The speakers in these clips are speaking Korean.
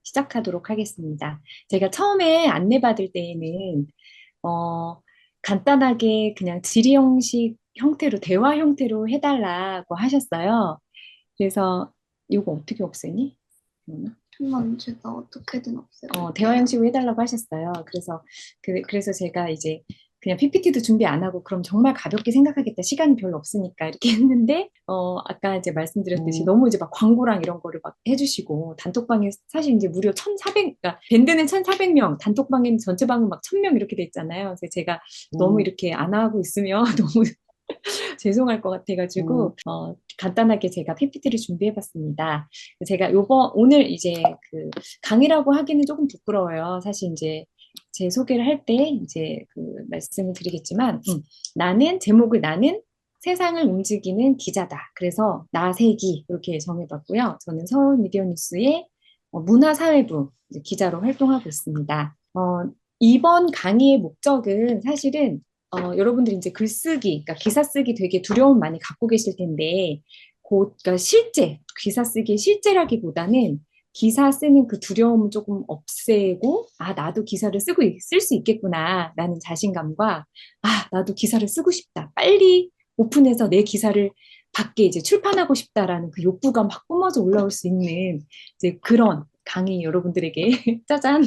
시작하도록 하겠습니다. 제가 처음에 안내받을 때에는, 어, 간단하게 그냥 질의 형식 형태로, 대화 형태로 해달라고 하셨어요. 그래서 이거 어떻게 없애니? 한번 제가 어떻게든 대화 없애볼게요. 형식으로 해달라고 하셨어요. 그래서 제가 이제 그냥 PPT도 준비 안 하고 그럼 정말 가볍게 생각하겠다. 시간이 별로 없으니까 이렇게 했는데, 아까 이제 말씀드렸듯이 너무 이제 막 광고랑 이런 거를 막 해주시고, 단톡방에 사실 이제 무려 1,400, 그러니까 밴드는 1,400명, 단톡방에는 전체 방은 막 1,000명 이렇게 돼 있잖아요. 그래서 제가 너무 이렇게 안 하고 있으면 너무 죄송할 것 같아가지고 간단하게 제가 PPT를 준비해봤습니다. 제가 오늘 이제 그 강의라고 하기는 조금 부끄러워요. 사실 이제 제 소개를 할 때 이제 그 말씀을 드리겠지만 제목을 나는 세상을 움직이는 기자다. 그래서 나세기 이렇게 정해봤고요. 저는 서울 미디어 뉴스의 문화사회부 이제 기자로 활동하고 있습니다. 이번 강의의 목적은 사실은 여러분들이 이제 글쓰기, 그러니까 기사 쓰기 되게 두려움 많이 갖고 계실 텐데, 그러니까 실제, 기사 쓰기의 실제라기보다는 기사 쓰는 그 두려움을 조금 없애고, 나도 기사를 쓸 수 있겠구나, 라는 자신감과, 나도 기사를 쓰고 싶다. 빨리 오픈해서 내 기사를 밖에 이제 출판하고 싶다라는 그 욕구가 막 뿜어져 올라올 수 있는 이제 그런 강의 여러분들에게 짜잔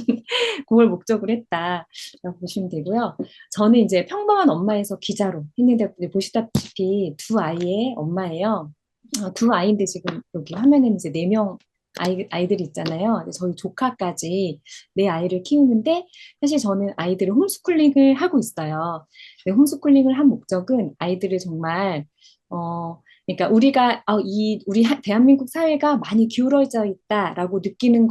그걸 목적으로 했다라고 보시면 되고요. 저는 이제 평범한 엄마에서 기자로 했는데 보시다시피 두 아이의 엄마예요. 두 아이인데 지금 여기 화면에는 이제 네 명 아이들이 있잖아요. 저희 조카까지 네 아이를 키우는데 사실 저는 아이들을 홈스쿨링을 하고 있어요. 홈스쿨링을 한 목적은 아이들을 정말 그러니까 우리 대한민국 사회가 많이 기울어져 있다라고 느끼는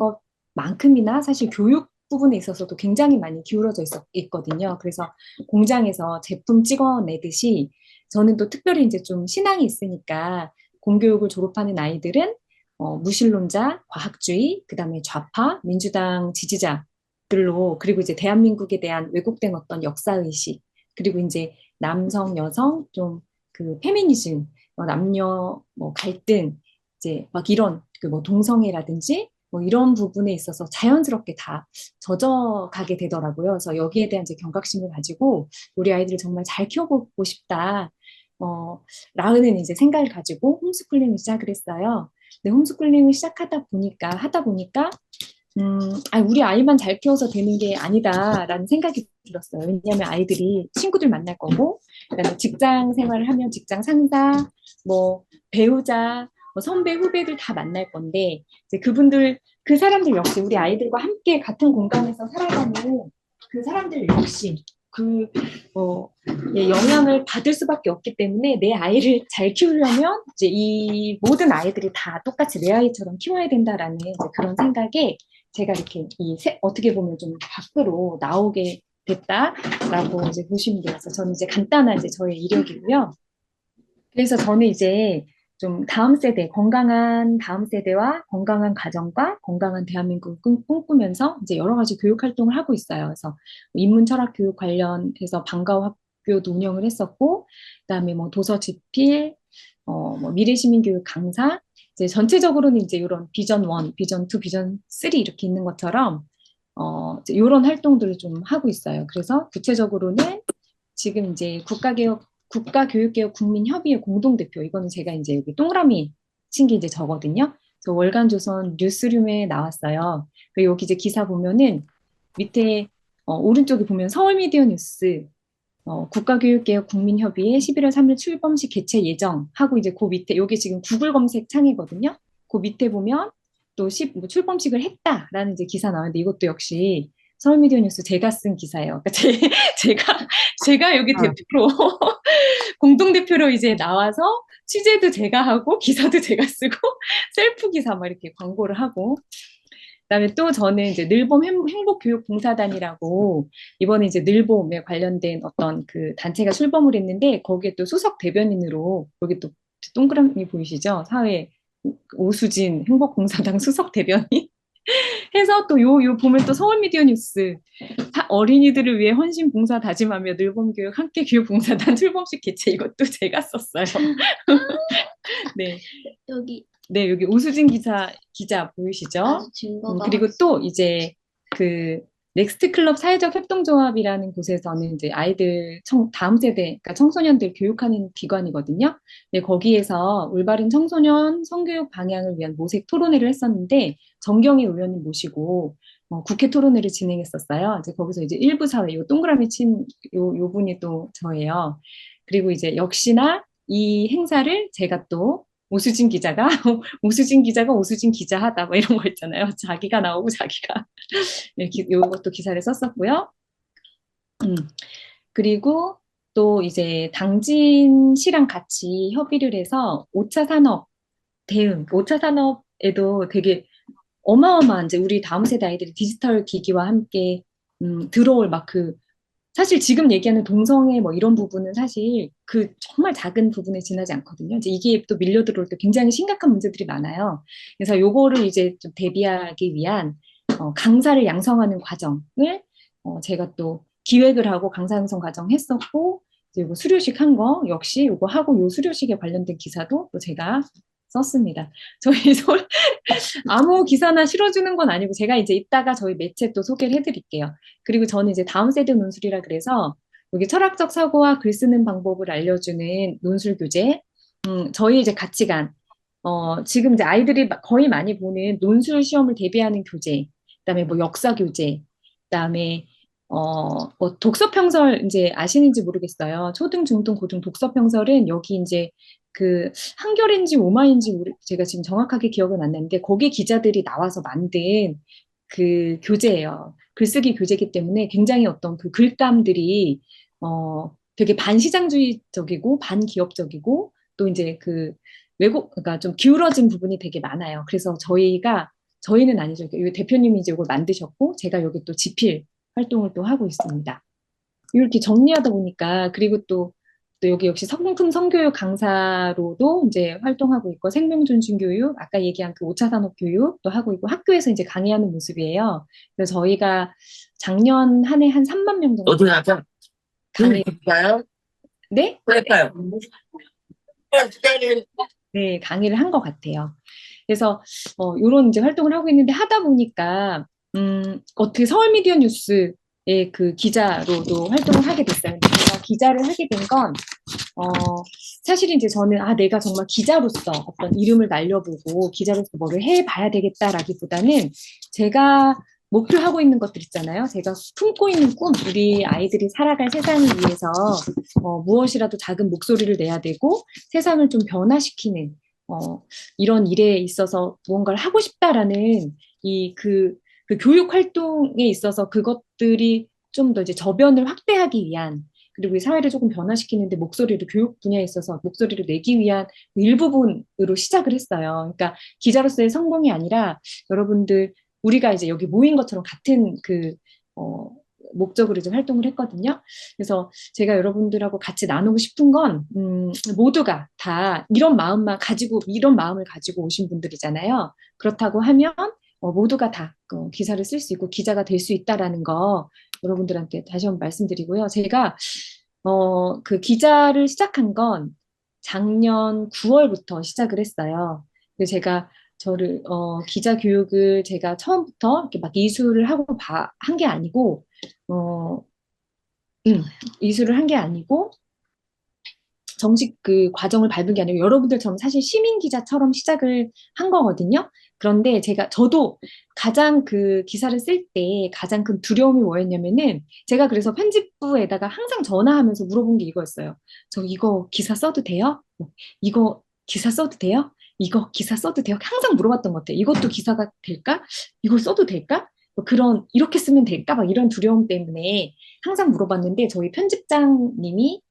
것만큼이나 사실 교육 부분에 있어서도 굉장히 많이 기울어져 있거든요. 그래서 공장에서 제품 찍어내듯이 저는 또 특별히 이제 좀 신앙이 있으니까 공교육을 졸업하는 아이들은 무신론자, 과학주의, 그다음에 좌파, 민주당 지지자들로 그리고 이제 대한민국에 대한 왜곡된 어떤 역사의식 그리고 이제 남성, 여성, 좀 그 페미니즘, 남녀 뭐 갈등, 이제 막 이런 그 뭐 동성애라든지 뭐 이런 부분에 있어서 자연스럽게 다 젖어가게 되더라고요. 그래서 여기에 대한 이제 경각심을 가지고 우리 아이들을 정말 잘 키워보고 싶다. 라는 이제 생각을 가지고 홈스쿨링을 시작을 했어요. 근데 홈스쿨링을 하다 보니까 우리 아이만 잘 키워서 되는 게 아니다라는 생각이 들었어요. 왜냐하면 아이들이 친구들 만날 거고, 그다음에 직장 생활을 하면 직장 상사, 뭐 배우자, 뭐 선배, 후배들 다 만날 건데, 이제 그 사람들 역시 우리 아이들과 함께 같은 공간에서 살아가는 그 사람들 역시 그, 어, 영향을 받을 수밖에 없기 때문에 내 아이를 잘 키우려면 이제 이 모든 아이들이 다 똑같이 내 아이처럼 키워야 된다라는 이제 그런 생각에 제가 이렇게 어떻게 보면 좀 밖으로 나오게 됐다라고 이제 보시면 돼요. 그래서 저는 이제 간단한 이제 저의 이력이고요. 그래서 저는 이제 좀 건강한 다음 세대와 건강한 가정과 건강한 대한민국을 꿈꾸면서 이제 여러 가지 교육 활동을 하고 있어요. 그래서 인문 철학 교육 관련해서 방과후 학교도 운영을 했었고, 그다음에 뭐 도서 집필, 뭐 미래시민교육 강사, 이제 전체적으로는 이제 이런 비전 1, 비전 2, 비전 3 이렇게 있는 것처럼 이제 이런 활동들을 좀 하고 있어요. 그래서 구체적으로는 지금 이제 국가교육개혁 국민협의회 공동대표, 이거는 제가 이제 여기 동그라미 친 게 이제 저거든요. 그래서 월간조선 뉴스룸에 나왔어요. 그리고 여기 이제 기사 보면은 밑에 오른쪽에 보면 서울미디어 뉴스 국가교육개혁 국민협의회 11월 3일 출범식 개최 예정 하고 이제 그 밑에 여기 지금 구글 검색 창이거든요. 그 밑에 보면 또 뭐 출범식을 했다라는 이제 기사 나왔는데 이것도 역시 서울미디어 뉴스 제가 쓴 기사예요. 그러니까 제가 제가 여기 대표로 공동 대표로 이제 나와서 취재도 제가 하고 기사도 제가 쓰고 셀프 기사 막 이렇게 광고를 하고 그다음에 또 저는 이제 늘봄 행복교육봉사단이라고 이번에 이제 늘봄에 관련된 어떤 그 단체가 출범을 했는데 거기에 또 수석 대변인으로 여기 또 동그라미 보이시죠? 사회 오수진 행복봉사당 수석 대변인 해서 또 요 보면 또 서울미디어 뉴스 어린이들을 위해 헌신 봉사 다짐하며 늘봄교육 함께 교육봉사단 출범식 개최 이것도 제가 썼어요. 네. 여기 네, 여기 오수진 기자 보이시죠? 아주 증거가 그리고 또 이제 그 넥스트 클럽 사회적 협동조합이라는 곳에서는 이제 아이들 다음 세대, 그러니까 청소년들 교육하는 기관이거든요. 네, 거기에서 올바른 청소년 성교육 방향을 위한 모색 토론회를 했었는데 정경희 의원님 모시고 국회 토론회를 진행했었어요. 이제 거기서 이제 일부 사회, 요 동그라미 친 요 분이 또 저예요. 그리고 이제 역시나 이 행사를 제가 또 오수진 기자가 오수진 기자가 오수진 기자하다 뭐 이런 거 있잖아요. 자기가 나오고 자기가 이렇게 요것도 기사를 썼었고요. 음. 그리고 또 이제 당진시랑 같이 협의를 해서 5차 산업 대응, 5차 산업에도 되게 어마어마한 이제 우리 다음 세대 아이들이 디지털 기기와 함께 들어올 막 사실 지금 얘기하는 동성애 뭐 이런 부분은 사실 그 정말 작은 부분에 지나지 않거든요. 이제 이게 또 밀려 들어올 때 굉장히 심각한 문제들이 많아요. 그래서 요거를 이제 좀 대비하기 위한 강사를 양성하는 과정을 제가 또 기획을 하고 강사 양성 과정 했었고 이제 요거 수료식 한 거 역시 요거 하고 요 수료식에 관련된 기사도 또 제가 썼습니다. 저희 아무 기사나 실어주는 건 아니고 제가 이제 이따가 저희 매체 또 소개를 해드릴게요. 그리고 저는 이제 다음 세대 논술이라 그래서 여기 철학적 사고와 글 쓰는 방법을 알려주는 논술 교재, 저희 이제 가치관, 지금 이제 아이들이 거의 많이 보는 논술 시험을 대비하는 교재, 그다음에 뭐 역사 교재, 그다음에 뭐 독서 평설 이제 아시는지 모르겠어요. 초등, 중등, 고등 독서 평설은 여기 이제 그 한겨레인지 오마인지 제가 지금 정확하게 기억은 안 나는데 거기 기자들이 나와서 만든 그 교재예요. 글쓰기 교재이기 때문에 굉장히 어떤 그 글감들이 되게 반시장주의적이고 반기업적이고 또 이제 그 그러니까 좀 기울어진 부분이 되게 많아요. 그래서 저희는 아니죠. 이 대표님이 이제 이걸 만드셨고 제가 여기 또 지필 활동을 또 하고 있습니다. 이렇게 정리하다 보니까 그리고 또 여기 역시 성품 성교육 강사로도 이제 활동하고 있고 생명존중 교육 아까 얘기한 그 5차 산업 교육도 하고 있고 학교에서 이제 강의하는 모습이에요. 그래서 저희가 작년 한 해 한 3만 명 정도 어디 하자? 가요? 네? 그럴까요? 네, 강의를 한 것 같아요. 그래서 이런 이제 활동을 하고 있는데 하다 보니까 어떻게 서울 미디어 뉴스의 그 기자로도 활동을 하게 됐어요. 근데 제가 기자를 하게 된 건 사실 이제 저는 내가 정말 기자로서 어떤 이름을 날려보고 기자로서 뭐를 해봐야 되겠다라기보다는 제가 목표하고 있는 것들 있잖아요. 제가 품고 있는 꿈, 우리 아이들이 살아갈 세상을 위해서 무엇이라도 작은 목소리를 내야 되고 세상을 좀 변화시키는 이런 일에 있어서 무언가를 하고 싶다라는 그 교육 활동에 있어서 그것들이 좀 더 이제 저변을 확대하기 위한 그리고 이 사회를 조금 변화시키는데 목소리를 교육 분야에 있어서 목소리를 내기 위한 그 일부분으로 시작을 했어요. 그러니까 기자로서의 성공이 아니라 여러분들 우리가 이제 여기 모인 것처럼 같은 목적으로 이제 활동을 했거든요. 그래서 제가 여러분들하고 같이 나누고 싶은 건 모두가 다 이런 마음을 가지고 오신 분들이잖아요. 그렇다고 하면 모두가 다 기사를 쓸 수 있고 기자가 될 수 있다라는 거 여러분들한테 다시 한번 말씀드리고요. 제가 그 기자를 시작한 건 작년 9월부터 시작을 했어요. 근데 제가 기자 교육을 제가 처음부터 이렇게 막 이수를 하고 한 게 아니고 어, 이수를 한 게 아니고 정식 그 과정을 밟은 게 아니고 여러분들처럼 사실 시민 기자처럼 시작을 한 거거든요. 그런데 저도 가장 그 기사를 쓸 때 가장 큰 두려움이 뭐였냐면은 제가 그래서 편집부에다가 항상 전화하면서 물어본 게 이거였어요. 저 이거 기사 써도 돼요? 이거 기사 써도 돼요? 이거 기사 써도 돼요? 항상 물어봤던 것 같아요. 이것도 기사가 될까? 이걸 써도 될까? 뭐 이렇게 쓰면 될까? 막 이런 두려움 때문에 항상 물어봤는데 저희 편집장님이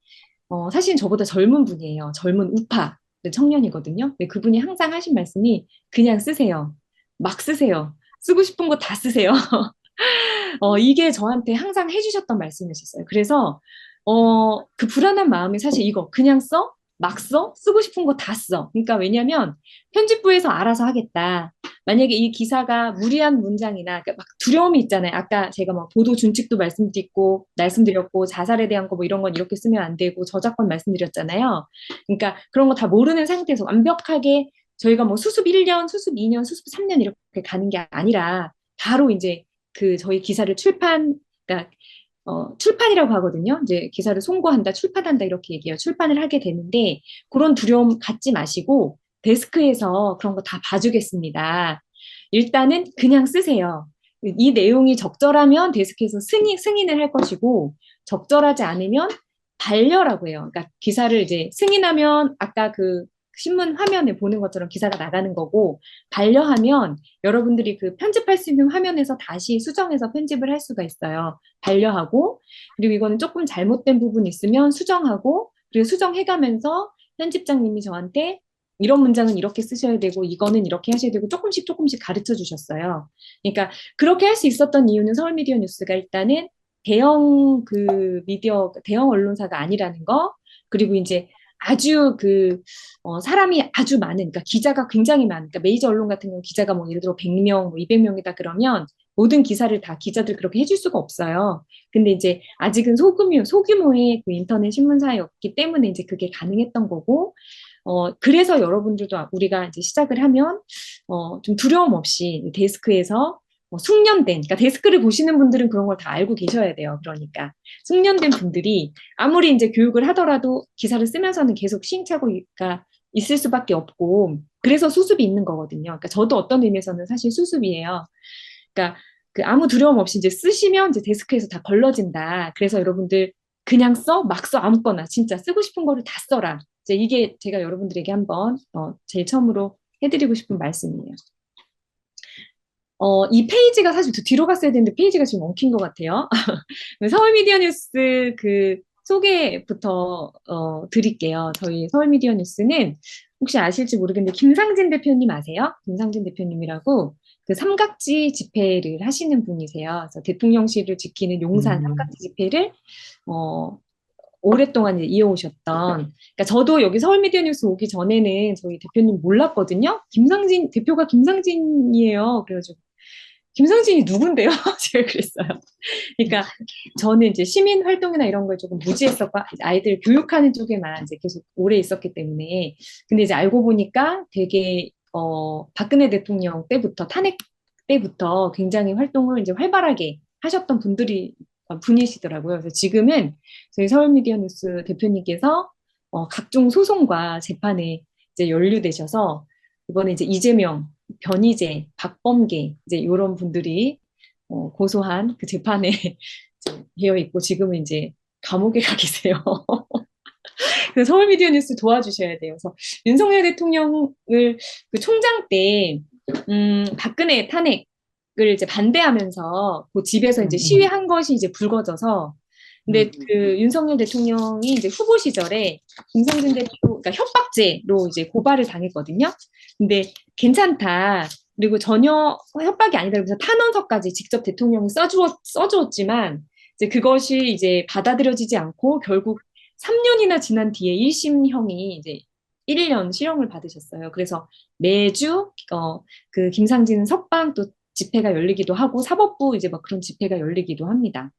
사실 저보다 젊은 분이에요. 젊은 우파 청년이거든요. 근데 그분이 항상 하신 말씀이 그냥 쓰세요. 막 쓰세요. 쓰고 싶은 거 다 쓰세요. 이게 저한테 항상 해주셨던 말씀이셨어요. 그래서 그 불안한 마음이 사실 이거 그냥 써? 막 써? 쓰고 싶은 거 다 써. 그러니까 왜냐면 편집부에서 알아서 하겠다. 만약에 이 기사가 무리한 문장이나 그러니까 막 두려움이 있잖아요. 아까 제가 막 보도 준칙도 말씀드렸고 자살에 대한 거 뭐 이런 건 이렇게 쓰면 안 되고 저작권 말씀드렸잖아요. 그러니까 그런 거 다 모르는 상태에서 완벽하게 저희가 뭐 수습 1년, 수습 2년, 수습 3년 이렇게 가는 게 아니라 바로 이제 그 저희 기사를 그러니까 출판이라고 하거든요. 이제 기사를 송고한다, 출판한다 이렇게 얘기해요. 출판을 하게 되는데 그런 두려움 갖지 마시고 데스크에서 그런 거 다 봐주겠습니다. 일단은 그냥 쓰세요. 이 내용이 적절하면 데스크에서 승인을 할 것이고 적절하지 않으면 반려라고 해요. 그러니까 기사를 이제 승인하면 아까 그 신문 화면에 보는 것처럼 기사가 나가는 거고 반려하면 여러분들이 그 편집할 수 있는 화면에서 다시 수정해서 편집을 할 수가 있어요. 반려하고 그리고 이거는 조금 잘못된 부분이 있으면 수정하고 그리고 수정해가면서 편집장님이 저한테 이런 문장은 이렇게 쓰셔야 되고 이거는 이렇게 하셔야 되고 조금씩 조금씩 가르쳐 주셨어요. 그러니까 그렇게 할 수 있었던 이유는 서울미디어 뉴스가 일단은 대형 대형 언론사가 아니라는 거, 그리고 이제 아주 사람이 아주 많은, 그러니까 기자가 굉장히 많은, 그러니까 메이저 언론 같은 경우 기자가 뭐 예를 들어 100명, 뭐 200명이다 그러면 모든 기사를 다 기자들 그렇게 해줄 수가 없어요. 근데 이제 아직은 소규모의 그 인터넷 신문사였기 때문에 이제 그게 가능했던 거고, 그래서 여러분들도 우리가 이제 시작을 하면, 좀 두려움 없이 데스크에서 숙련된, 그러니까 데스크를 보시는 분들은 그런 걸 다 알고 계셔야 돼요. 그러니까 숙련된 분들이 아무리 이제 교육을 하더라도 기사를 쓰면서는 계속 시행착오가 있을 수밖에 없고, 그래서 수습이 있는 거거든요. 그러니까 저도 어떤 의미에서는 사실 수습이에요. 그러니까 그 아무 두려움 없이 이제 쓰시면 이제 데스크에서 다 걸러진다. 그래서 여러분들 그냥 막 써, 아무거나 진짜 쓰고 싶은 거를 다 써라. 이제 이게 제가 여러분들에게 한번 제일 처음으로 해드리고 싶은 말씀이에요. 이 페이지가 사실 뒤로 갔어야 되는데 페이지가 지금 엉킨 것 같아요. 서울미디어 뉴스 그 소개부터 드릴게요. 저희 서울미디어 뉴스는 혹시 아실지 모르겠는데 김상진 대표님 아세요? 김상진 대표님이라고 그 삼각지 집회를 하시는 분이세요. 그래서 대통령실을 지키는 용산 삼각지 집회를 어, 오랫동안 이제 이어오셨던. 그러니까 저도 여기 서울미디어 뉴스 오기 전에는 저희 대표님 몰랐거든요. 김상진 대표가 김상진이에요. 그래가지고 김상진이 누군데요? 제가 그랬어요. 그러니까 저는 이제 시민 활동이나 이런 걸 조금 무지했었고 아이들 교육하는 쪽에만 이제 계속 오래 있었기 때문에 근데 이제 알고 보니까 되게 박근혜 대통령 때부터 탄핵 때부터 굉장히 활동을 이제 활발하게 하셨던 분이시더라고요. 그래서 지금은 저희 서울미디어 뉴스 대표님께서 각종 소송과 재판에 이제 연루되셔서 이번에 이제 이재명, 변희재, 박범계 이제 이런 분들이 고소한 그 재판에 이제 되어 있고 지금은 이제 감옥에 가 계세요. 그래서 서울미디어 뉴스 도와주셔야 돼요. 그래서 윤석열 대통령을 그 총장 때 박근혜 탄핵을 이제 반대하면서 그 집에서 이제 시위한 것이 이제 불거져서 근데 그 윤석열 대통령이 이제 후보 시절에 김상진 대표 그러니까 협박죄로 이제 고발을 당했거든요. 근데 괜찮다. 그리고 전혀 협박이 아니다. 그래서 탄원서까지 직접 대통령이 써주었지만 이제 그것이 이제 받아들여지지 않고 결국 3년이나 지난 뒤에 1심형이 이제 1년 실형을 받으셨어요. 그래서 매주 그 김상진 석방 또 집회가 열리기도 하고 사법부 이제 막 그런 집회가 열리기도 합니다.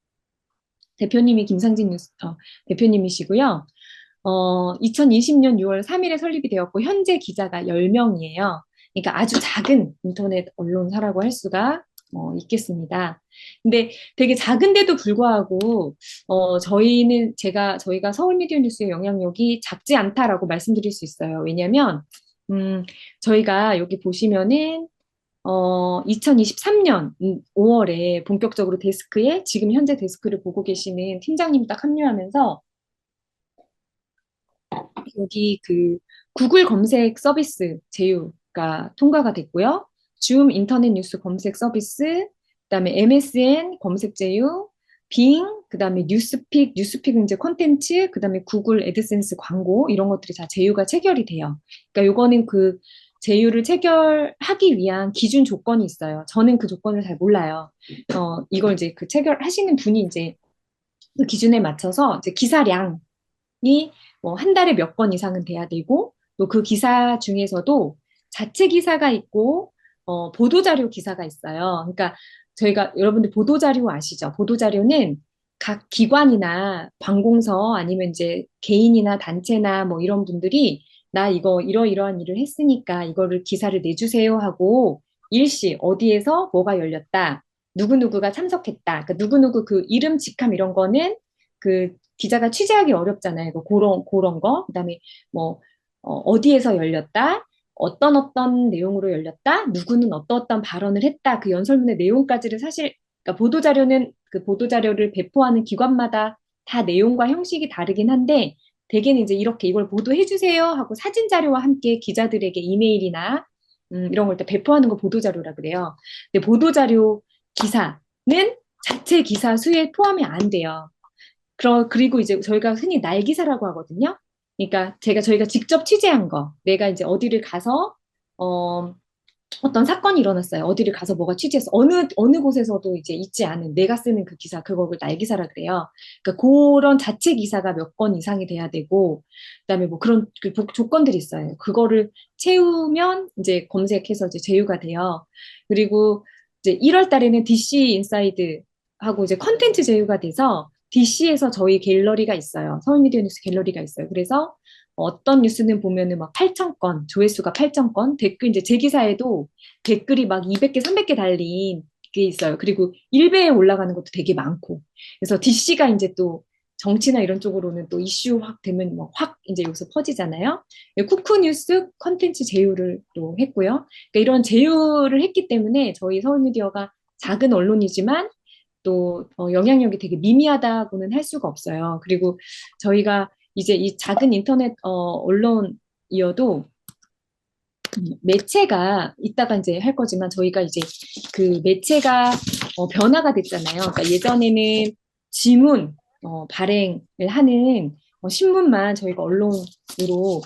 대표님이 김상진 대표님이시고요. 2020년 6월 3일에 설립이 되었고 현재 기자가 10명이에요. 그러니까 아주 작은 인터넷 언론사라고 할 수가 있겠습니다. 근데 되게 작은데도 불구하고 저희가 서울미디어 뉴스의 영향력이 작지 않다라고 말씀드릴 수 있어요. 왜냐하면 저희가 여기 보시면은 2023년 5월에 본격적으로 지금 현재 데스크를 보고 계시는 팀장님이 딱 합류하면서 여기 그 구글 검색 서비스 제휴가 통과가 됐고요. 줌 인터넷 뉴스 검색 서비스, 그다음에 MSN 검색 제휴, 빙, 그다음에 뉴스픽은 이제 콘텐츠, 그다음에 구글 애드센스 광고 이런 것들이 다 제휴가 체결이 돼요. 그러니까 요거는 그 제휴를 체결하기 위한 기준 조건이 있어요. 저는 그 조건을 잘 몰라요. 이걸 이제 그 체결하시는 분이 이제 그 기준에 맞춰서 이제 기사량이 뭐 한 달에 몇 건 이상은 돼야 되고 또 그 기사 중에서도 자체 기사가 있고 보도자료 기사가 있어요. 그러니까 저희가 여러분들 보도자료 아시죠? 보도자료는 각 기관이나 관공서 아니면 이제 개인이나 단체나 뭐 이런 분들이 나 이거 이러이러한 일을 했으니까 이거를 기사를 내주세요 하고 일시 어디에서 뭐가 열렸다. 누구누구가 참석했다. 그러니까 누구누구 그 이름, 직함 이런 거는 그 기자가 취재하기 어렵잖아요. 그런 거. 그다음에 뭐 어디에서 열렸다. 어떤 내용으로 열렸다. 누구는 어떤 발언을 했다. 그 연설문의 내용까지를 사실 그러니까 보도자료는 그 보도자료를 배포하는 기관마다 다 내용과 형식이 다르긴 한데 대개는 이제 이렇게 이걸 보도해 주세요 하고 사진 자료와 함께 기자들에게 이메일이나 이런 걸 때 배포하는 거 보도자료라 그래요. 근데 보도자료 기사는 자체 기사 수에 포함이 안 돼요. 그리고 이제 저희가 흔히 날기사라고 하거든요. 그러니까 저희가 직접 취재한 거, 내가 이제 어디를 가서 어, 어떤 사건이 일어났어요. 어디를 가서 뭐가 취재해서 어느 곳에서도 이제 있지 않은 내가 쓰는 그 기사 그거를 날기사라 그래요. 그러니까 그런 자체 기사가 몇 건 이상이 돼야 되고 그다음에 뭐 그런 그 조건들이 있어요. 그거를 채우면 이제 검색해서 이제 제휴가 돼요. 그리고 이제 1월 달에는 DC 인사이드 하고 이제 컨텐츠 제휴가 돼서 DC에서 저희 갤러리가 있어요. 서울미디어 뉴스 갤러리가 있어요. 그래서 어떤 뉴스는 보면은 막 8천 건, 조회수가 8천 건, 댓글 이제 제 기사에도 댓글이 막 200개, 300개 달린 게 있어요. 그리고 1배에 올라가는 것도 되게 많고. 그래서 DC가 이제 또 정치나 이런 쪽으로는 또 이슈 확 되면 뭐 확 이제 여기서 퍼지잖아요. 쿠쿠뉴스 컨텐츠 제휴를 또 했고요. 그러니까 이런 제휴를 했기 때문에 저희 서울미디어가 작은 언론이지만 또 영향력이 되게 미미하다고는 할 수가 없어요. 그리고 저희가 이제 이 작은 인터넷 언론이어도 매체가 이따가 이제 할 거지만 저희가 이제 그 매체가 변화가 됐잖아요. 그러니까 예전에는 지문 발행을 하는 신문만 저희가 언론으로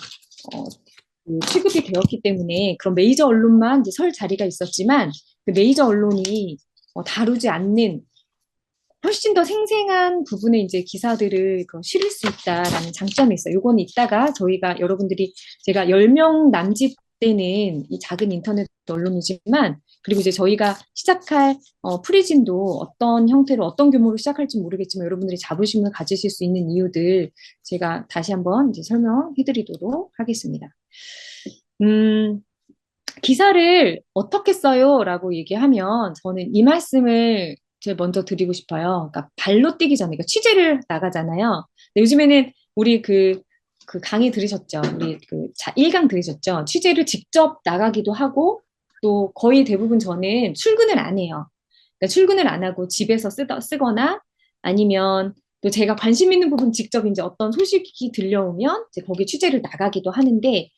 그 취급이 되었기 때문에 그런 메이저 언론만 이제 설 자리가 있었지만 그 메이저 언론이 다루지 않는 훨씬 더 생생한 부분의 이제 기사들을 실을 수 있다라는 장점이 있어요. 요거는 이따가 저희가 여러분들이 제가 10명 남짓 되는 이 작은 인터넷 언론이지만 그리고 이제 저희가 시작할 프리즘도 어떤 형태로 어떤 규모로 시작할지 모르겠지만 여러분들이 자부심을 가지실 수 있는 이유들 제가 다시 한번 이제 설명해 드리도록 하겠습니다. 기사를 어떻게 써요? 라고 얘기하면 저는 이 말씀을 제일 먼저 드리고 싶어요. 그러니까 발로 뛰기 전에, 그러니까 취재를 나가잖아요. 근데 요즘에는 우리 그 강의 들으셨죠? 우리 그 1강 들으셨죠? 취재를 직접 나가기도 하고 또 거의 대부분 저는 출근을 안 해요. 그러니까 출근을 안 하고 집에서 쓰거나 아니면 또 제가 관심 있는 부분 직접 이제 어떤 소식이 들려오면 이제 거기 취재를 나가기도 하는데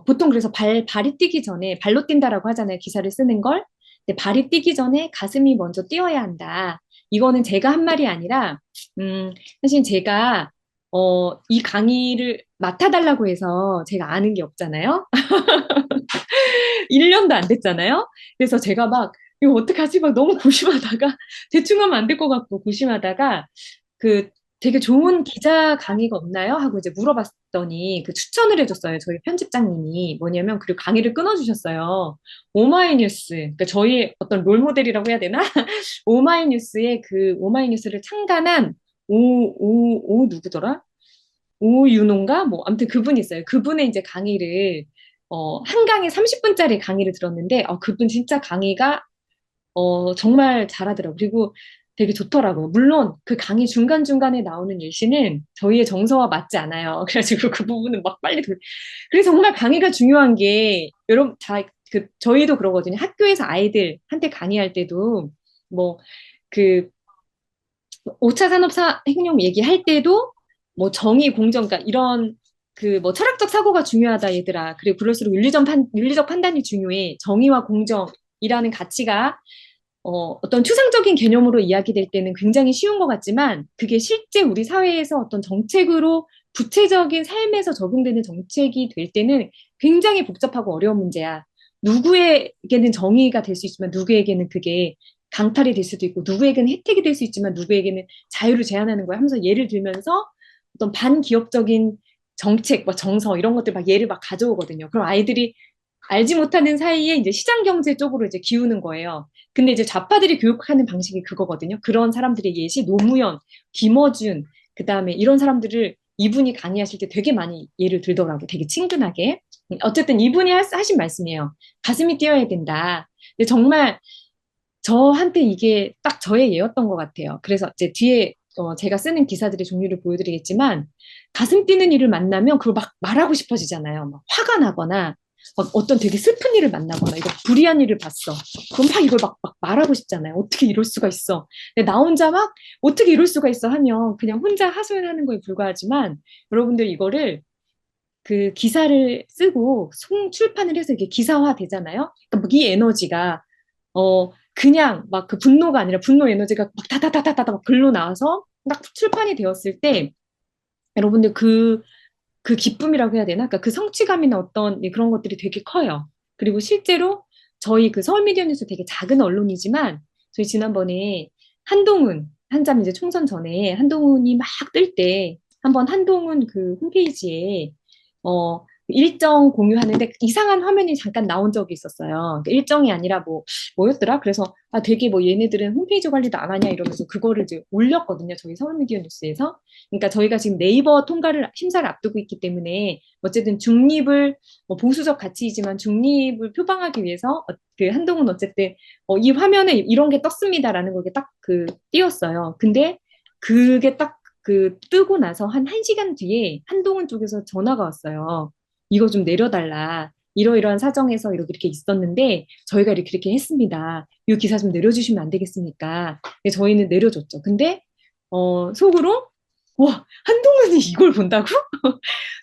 보통 그래서 발이 뛰기 전에 발로 뛴다라고 하잖아요. 기사를 쓰는 걸. 근데 발이 뛰기 전에 가슴이 먼저 뛰어야 한다. 이거는 제가 한 말이 아니라 사실 제가 이 강의를 맡아달라고 해서 제가 아는 게 없잖아요. 1년도 안 됐잖아요. 그래서 제가 막 이거 어떡하지? 막 너무 고심하다가 대충 하면 안 될 것 같고 고심하다가 그 되게 좋은 기자 강의가 없나요? 하고 이제 물어봤더니 그 추천을 해줬어요. 저희 편집장님이 뭐냐면 그리고 강의를 끊어주셨어요. 오마이뉴스, 그러니까 저희 어떤 롤모델이라고 해야 되나? 오마이뉴스의 그 오마이뉴스를 창간한 오 누구더라? 오윤호인가? 뭐 아무튼 그분이 있어요. 그분의 이제 강의를 한 강에 30분짜리 강의를 들었는데 그분 진짜 강의가 정말 잘하더라고요. 그리고 되게 좋더라고요. 물론 그 강의 중간중간에 나오는 예시는 저희의 정서와 맞지 않아요. 그래가지고 그 부분은 막 빨리 그래서 정말 강의가 중요한 게 여러분 저희도 그러거든요. 학교에서 아이들한테 강의할 때도 뭐 그 5차 산업혁명 얘기할 때도 뭐 정의, 공정, 그러니까 이런 그 뭐 철학적 사고가 중요하다 얘들아. 그리고 그럴수록 윤리적 판단이 중요해. 정의와 공정이라는 가치가 어떤 추상적인 개념으로 이야기될 때는 굉장히 쉬운 것 같지만 그게 실제 우리 사회에서 어떤 정책으로 구체적인 삶에서 적용되는 정책이 될 때는 굉장히 복잡하고 어려운 문제야. 누구에게는 정의가 될 수 있지만 누구에게는 그게 강탈이 될 수도 있고 누구에게는 혜택이 될 수 있지만 누구에게는 자유를 제한하는 거야 하면서 예를 들면서 어떤 반기업적인 정책, 뭐 정서 이런 것들 막 예를 막 가져오거든요. 그럼 아이들이 알지 못하는 사이에 이제 시장 경제 쪽으로 이제 기우는 거예요. 근데 이제 좌파들이 교육하는 방식이 그거거든요. 그런 사람들의 예시 노무현, 김어준, 그다음에 이런 사람들을 이분이 강의하실 때 되게 많이 예를 들더라고. 되게 친근하게. 어쨌든 이분이 하신 말씀이에요. 가슴이 뛰어야 된다. 근데 정말 저한테 이게 딱 저의 예였던 것 같아요. 그래서 이제 뒤에 제가 쓰는 기사들의 종류를 보여드리겠지만 가슴 뛰는 일을 만나면 그걸 막 말하고 싶어지잖아요. 막 화가 나거나 어떤 되게 슬픈 일을 만나거나 이거 불의한 일을 봤어. 그럼 막 이걸 막 말하고 싶잖아요. 어떻게 이럴 수가 있어. 근데 나 혼자 막 어떻게 이럴 수가 있어 하면 그냥 혼자 하소연하는 거에 불과하지만 여러분들 이거를 그 기사를 쓰고 출판을 해서 이게 기사화 되잖아요. 그러니까 이 에너지가 그냥 막 그 분노가 아니라 분노 에너지가 막 다다다다다다 막 글로 나와서 딱 출판이 되었을 때 여러분들 그 기쁨이라고 해야 되나? 그러니까 그 성취감이나 어떤 그런 것들이 되게 커요. 그리고 실제로 저희 그 서울미디어뉴스 되게 작은 언론이지만 저희 지난번에 한동훈 한참 이제 총선 전에 한동훈이 막 뜰 때 한번 한동훈 그 홈페이지에 일정 공유하는데 이상한 화면이 잠깐 나온 적이 있었어요. 그러니까 일정이 아니라 뭐였더라? 그래서 되게 얘네들은 홈페이지 관리도 안 하냐 이러면서 그거를 이제 올렸거든요. 저희 서울미디어 뉴스에서. 그러니까 저희가 지금 네이버 통과를 심사를 앞두고 있기 때문에 어쨌든 중립을 보수적 가치이지만 중립을 표방하기 위해서 그 한동훈 어쨌든 이 화면에 이런 게 떴습니다라는 걸 딱 그 띄웠어요. 근데 그게 딱 그 뜨고 나서 한 1시간 뒤에 한동훈 쪽에서 전화가 왔어요. 이거 좀 내려달라. 이러이러한 사정에서 이렇게 있었는데 저희가 이렇게 했습니다. 이 기사 좀 내려주시면 안 되겠습니까? 저희는 내려줬죠. 근데 속으로 와 한동훈이 이걸 본다고?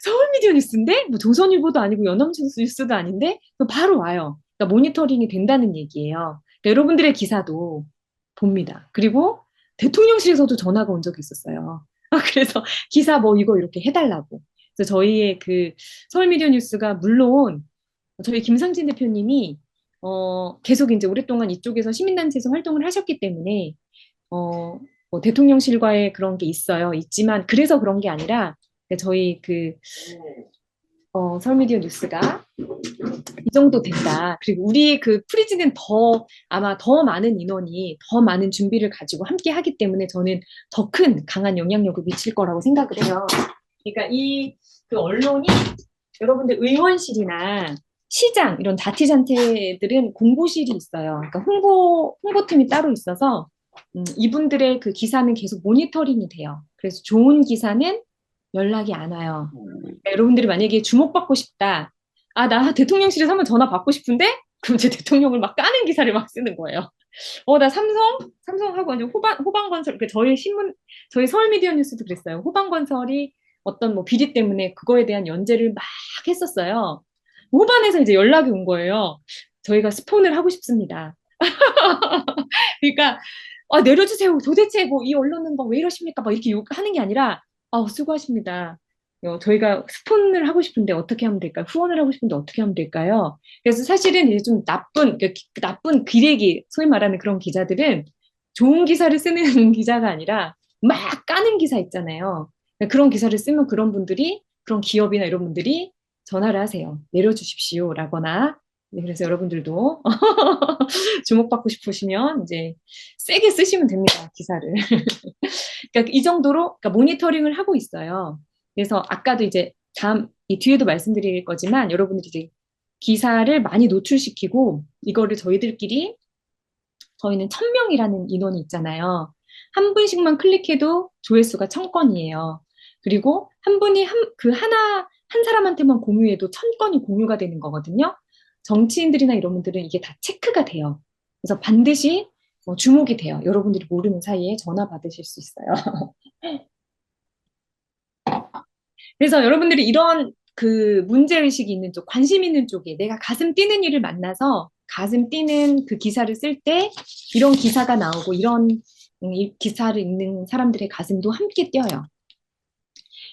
서울미디어 뉴스인데 뭐 조선일보도 아니고 연합뉴스도 아닌데 바로 와요. 그러니까 모니터링이 된다는 얘기예요. 그러니까 여러분들의 기사도 봅니다. 그리고 대통령실에서도 전화가 온 적이 있었어요. 그래서 기사 이거 이렇게 해달라고. 그래서 저희의 그 서울미디어 뉴스가 물론 저희 김상진 대표님이 계속 이제 오랫동안 이쪽에서 시민단체에서 활동을 하셨기 때문에 대통령실과의 그런 게 있지만 그래서 그런 게 아니라 저희 그 서울미디어 뉴스가 이 정도 된다. 그리고 우리 그 프리즈는 아마 더 많은 인원이 더 많은 준비를 가지고 함께 하기 때문에 저는 더 큰 강한 영향력을 미칠 거라고 생각을 해요. 그러니까 그 언론이 여러분들 의원실이나 시장 이런 자치단체들은 공보실이 있어요. 그러니까 홍보팀이 따로 있어서 이분들의 그 기사는 계속 모니터링이 돼요. 그래서 좋은 기사는 연락이 안 와요. 그러니까 여러분들이 만약에 주목받고 싶다. 나 대통령실에서 한번 전화 받고 싶은데? 그럼 제 대통령을 막 까는 기사를 막 쓰는 거예요. 나 삼성하고 완전 호방건설, 저희 서울미디어 뉴스도 그랬어요. 호방건설이 어떤 비리 때문에 그거에 대한 연재를 막 했었어요. 후반에서 이제 연락이 온 거예요. 저희가 스폰을 하고 싶습니다. 그러니까, 내려주세요. 도대체 이 언론은 왜 이러십니까? 막 이렇게 욕하는 게 아니라, 수고하십니다. 저희가 스폰을 하고 싶은데 어떻게 하면 될까요? 후원을 하고 싶은데 어떻게 하면 될까요? 그래서 사실은 이제 좀 나쁜 기레기, 소위 말하는 그런 기자들은 좋은 기사를 쓰는 기자가 아니라 막 까는 기사 있잖아요. 그런 기사를 쓰면 그런 기업이나 이런 분들이 전화를 하세요. 내려주십시오. 라거나. 네, 그래서 여러분들도 주목받고 싶으시면 이제 세게 쓰시면 됩니다. 기사를. 그러니까 이 정도로 그러니까 모니터링을 하고 있어요. 그래서 아까도 이제 이 뒤에도 말씀드릴 거지만 여러분들이 이제 기사를 많이 노출시키고 이거를 저희는 1000명이라는 인원이 있잖아요. 한 분씩만 클릭해도 조회수가 1000건이에요. 그리고 한 분이 한 사람한테만 공유해도 1000건이 공유가 되는 거거든요. 정치인들이나 이런 분들은 이게 다 체크가 돼요. 그래서 반드시 주목이 돼요. 여러분들이 모르는 사이에 전화 받으실 수 있어요. 그래서 여러분들이 이런 그 문제의식이 있는 쪽, 관심 있는 쪽에 내가 가슴 뛰는 일을 만나서 가슴 뛰는 그 기사를 쓸 때 이런 기사가 나오고 이런 이 기사를 읽는 사람들의 가슴도 함께 뛰어요.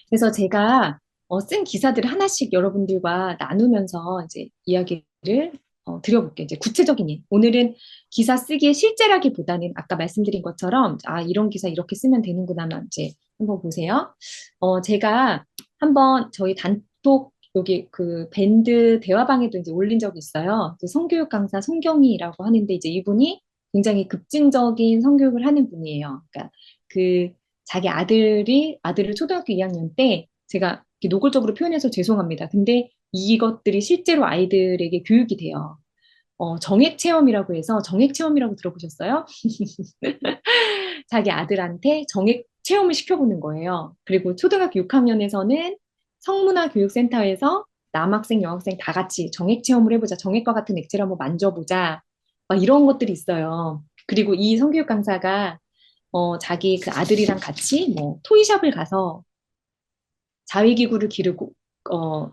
그래서 제가 쓴 기사들을 하나씩 여러분들과 나누면서 이제 이야기를 드려볼게요. 이제 구체적인 일. 오늘은 기사 쓰기의 실제라기보다는 아까 말씀드린 것처럼 이런 기사 이렇게 쓰면 되는구나만 이제 한번 보세요. 제가 한번 저희 단톡 여기 그 밴드 대화방에도 이제 올린 적이 있어요. 성교육 강사 송경희라고 하는데 이제 이분이 굉장히 급진적인 성교육을 하는 분이에요. 그러니까 자기 아들을 초등학교 2학년 때 제가 이렇게 노골적으로 표현해서 죄송합니다. 근데 이것들이 실제로 아이들에게 교육이 돼요. 정액 체험이라고 해서 정액 체험이라고 들어보셨어요? 자기 아들한테 정액 체험을 시켜보는 거예요. 그리고 초등학교 6학년에서는 성문화교육센터에서 남학생, 여학생 다 같이 정액 체험을 해보자. 정액과 같은 액체를 한번 만져보자. 막 이런 것들이 있어요. 그리고 이 성교육 강사가 자기 그 아들이랑 같이 뭐 토이샵을 가서 자위기구를 기르고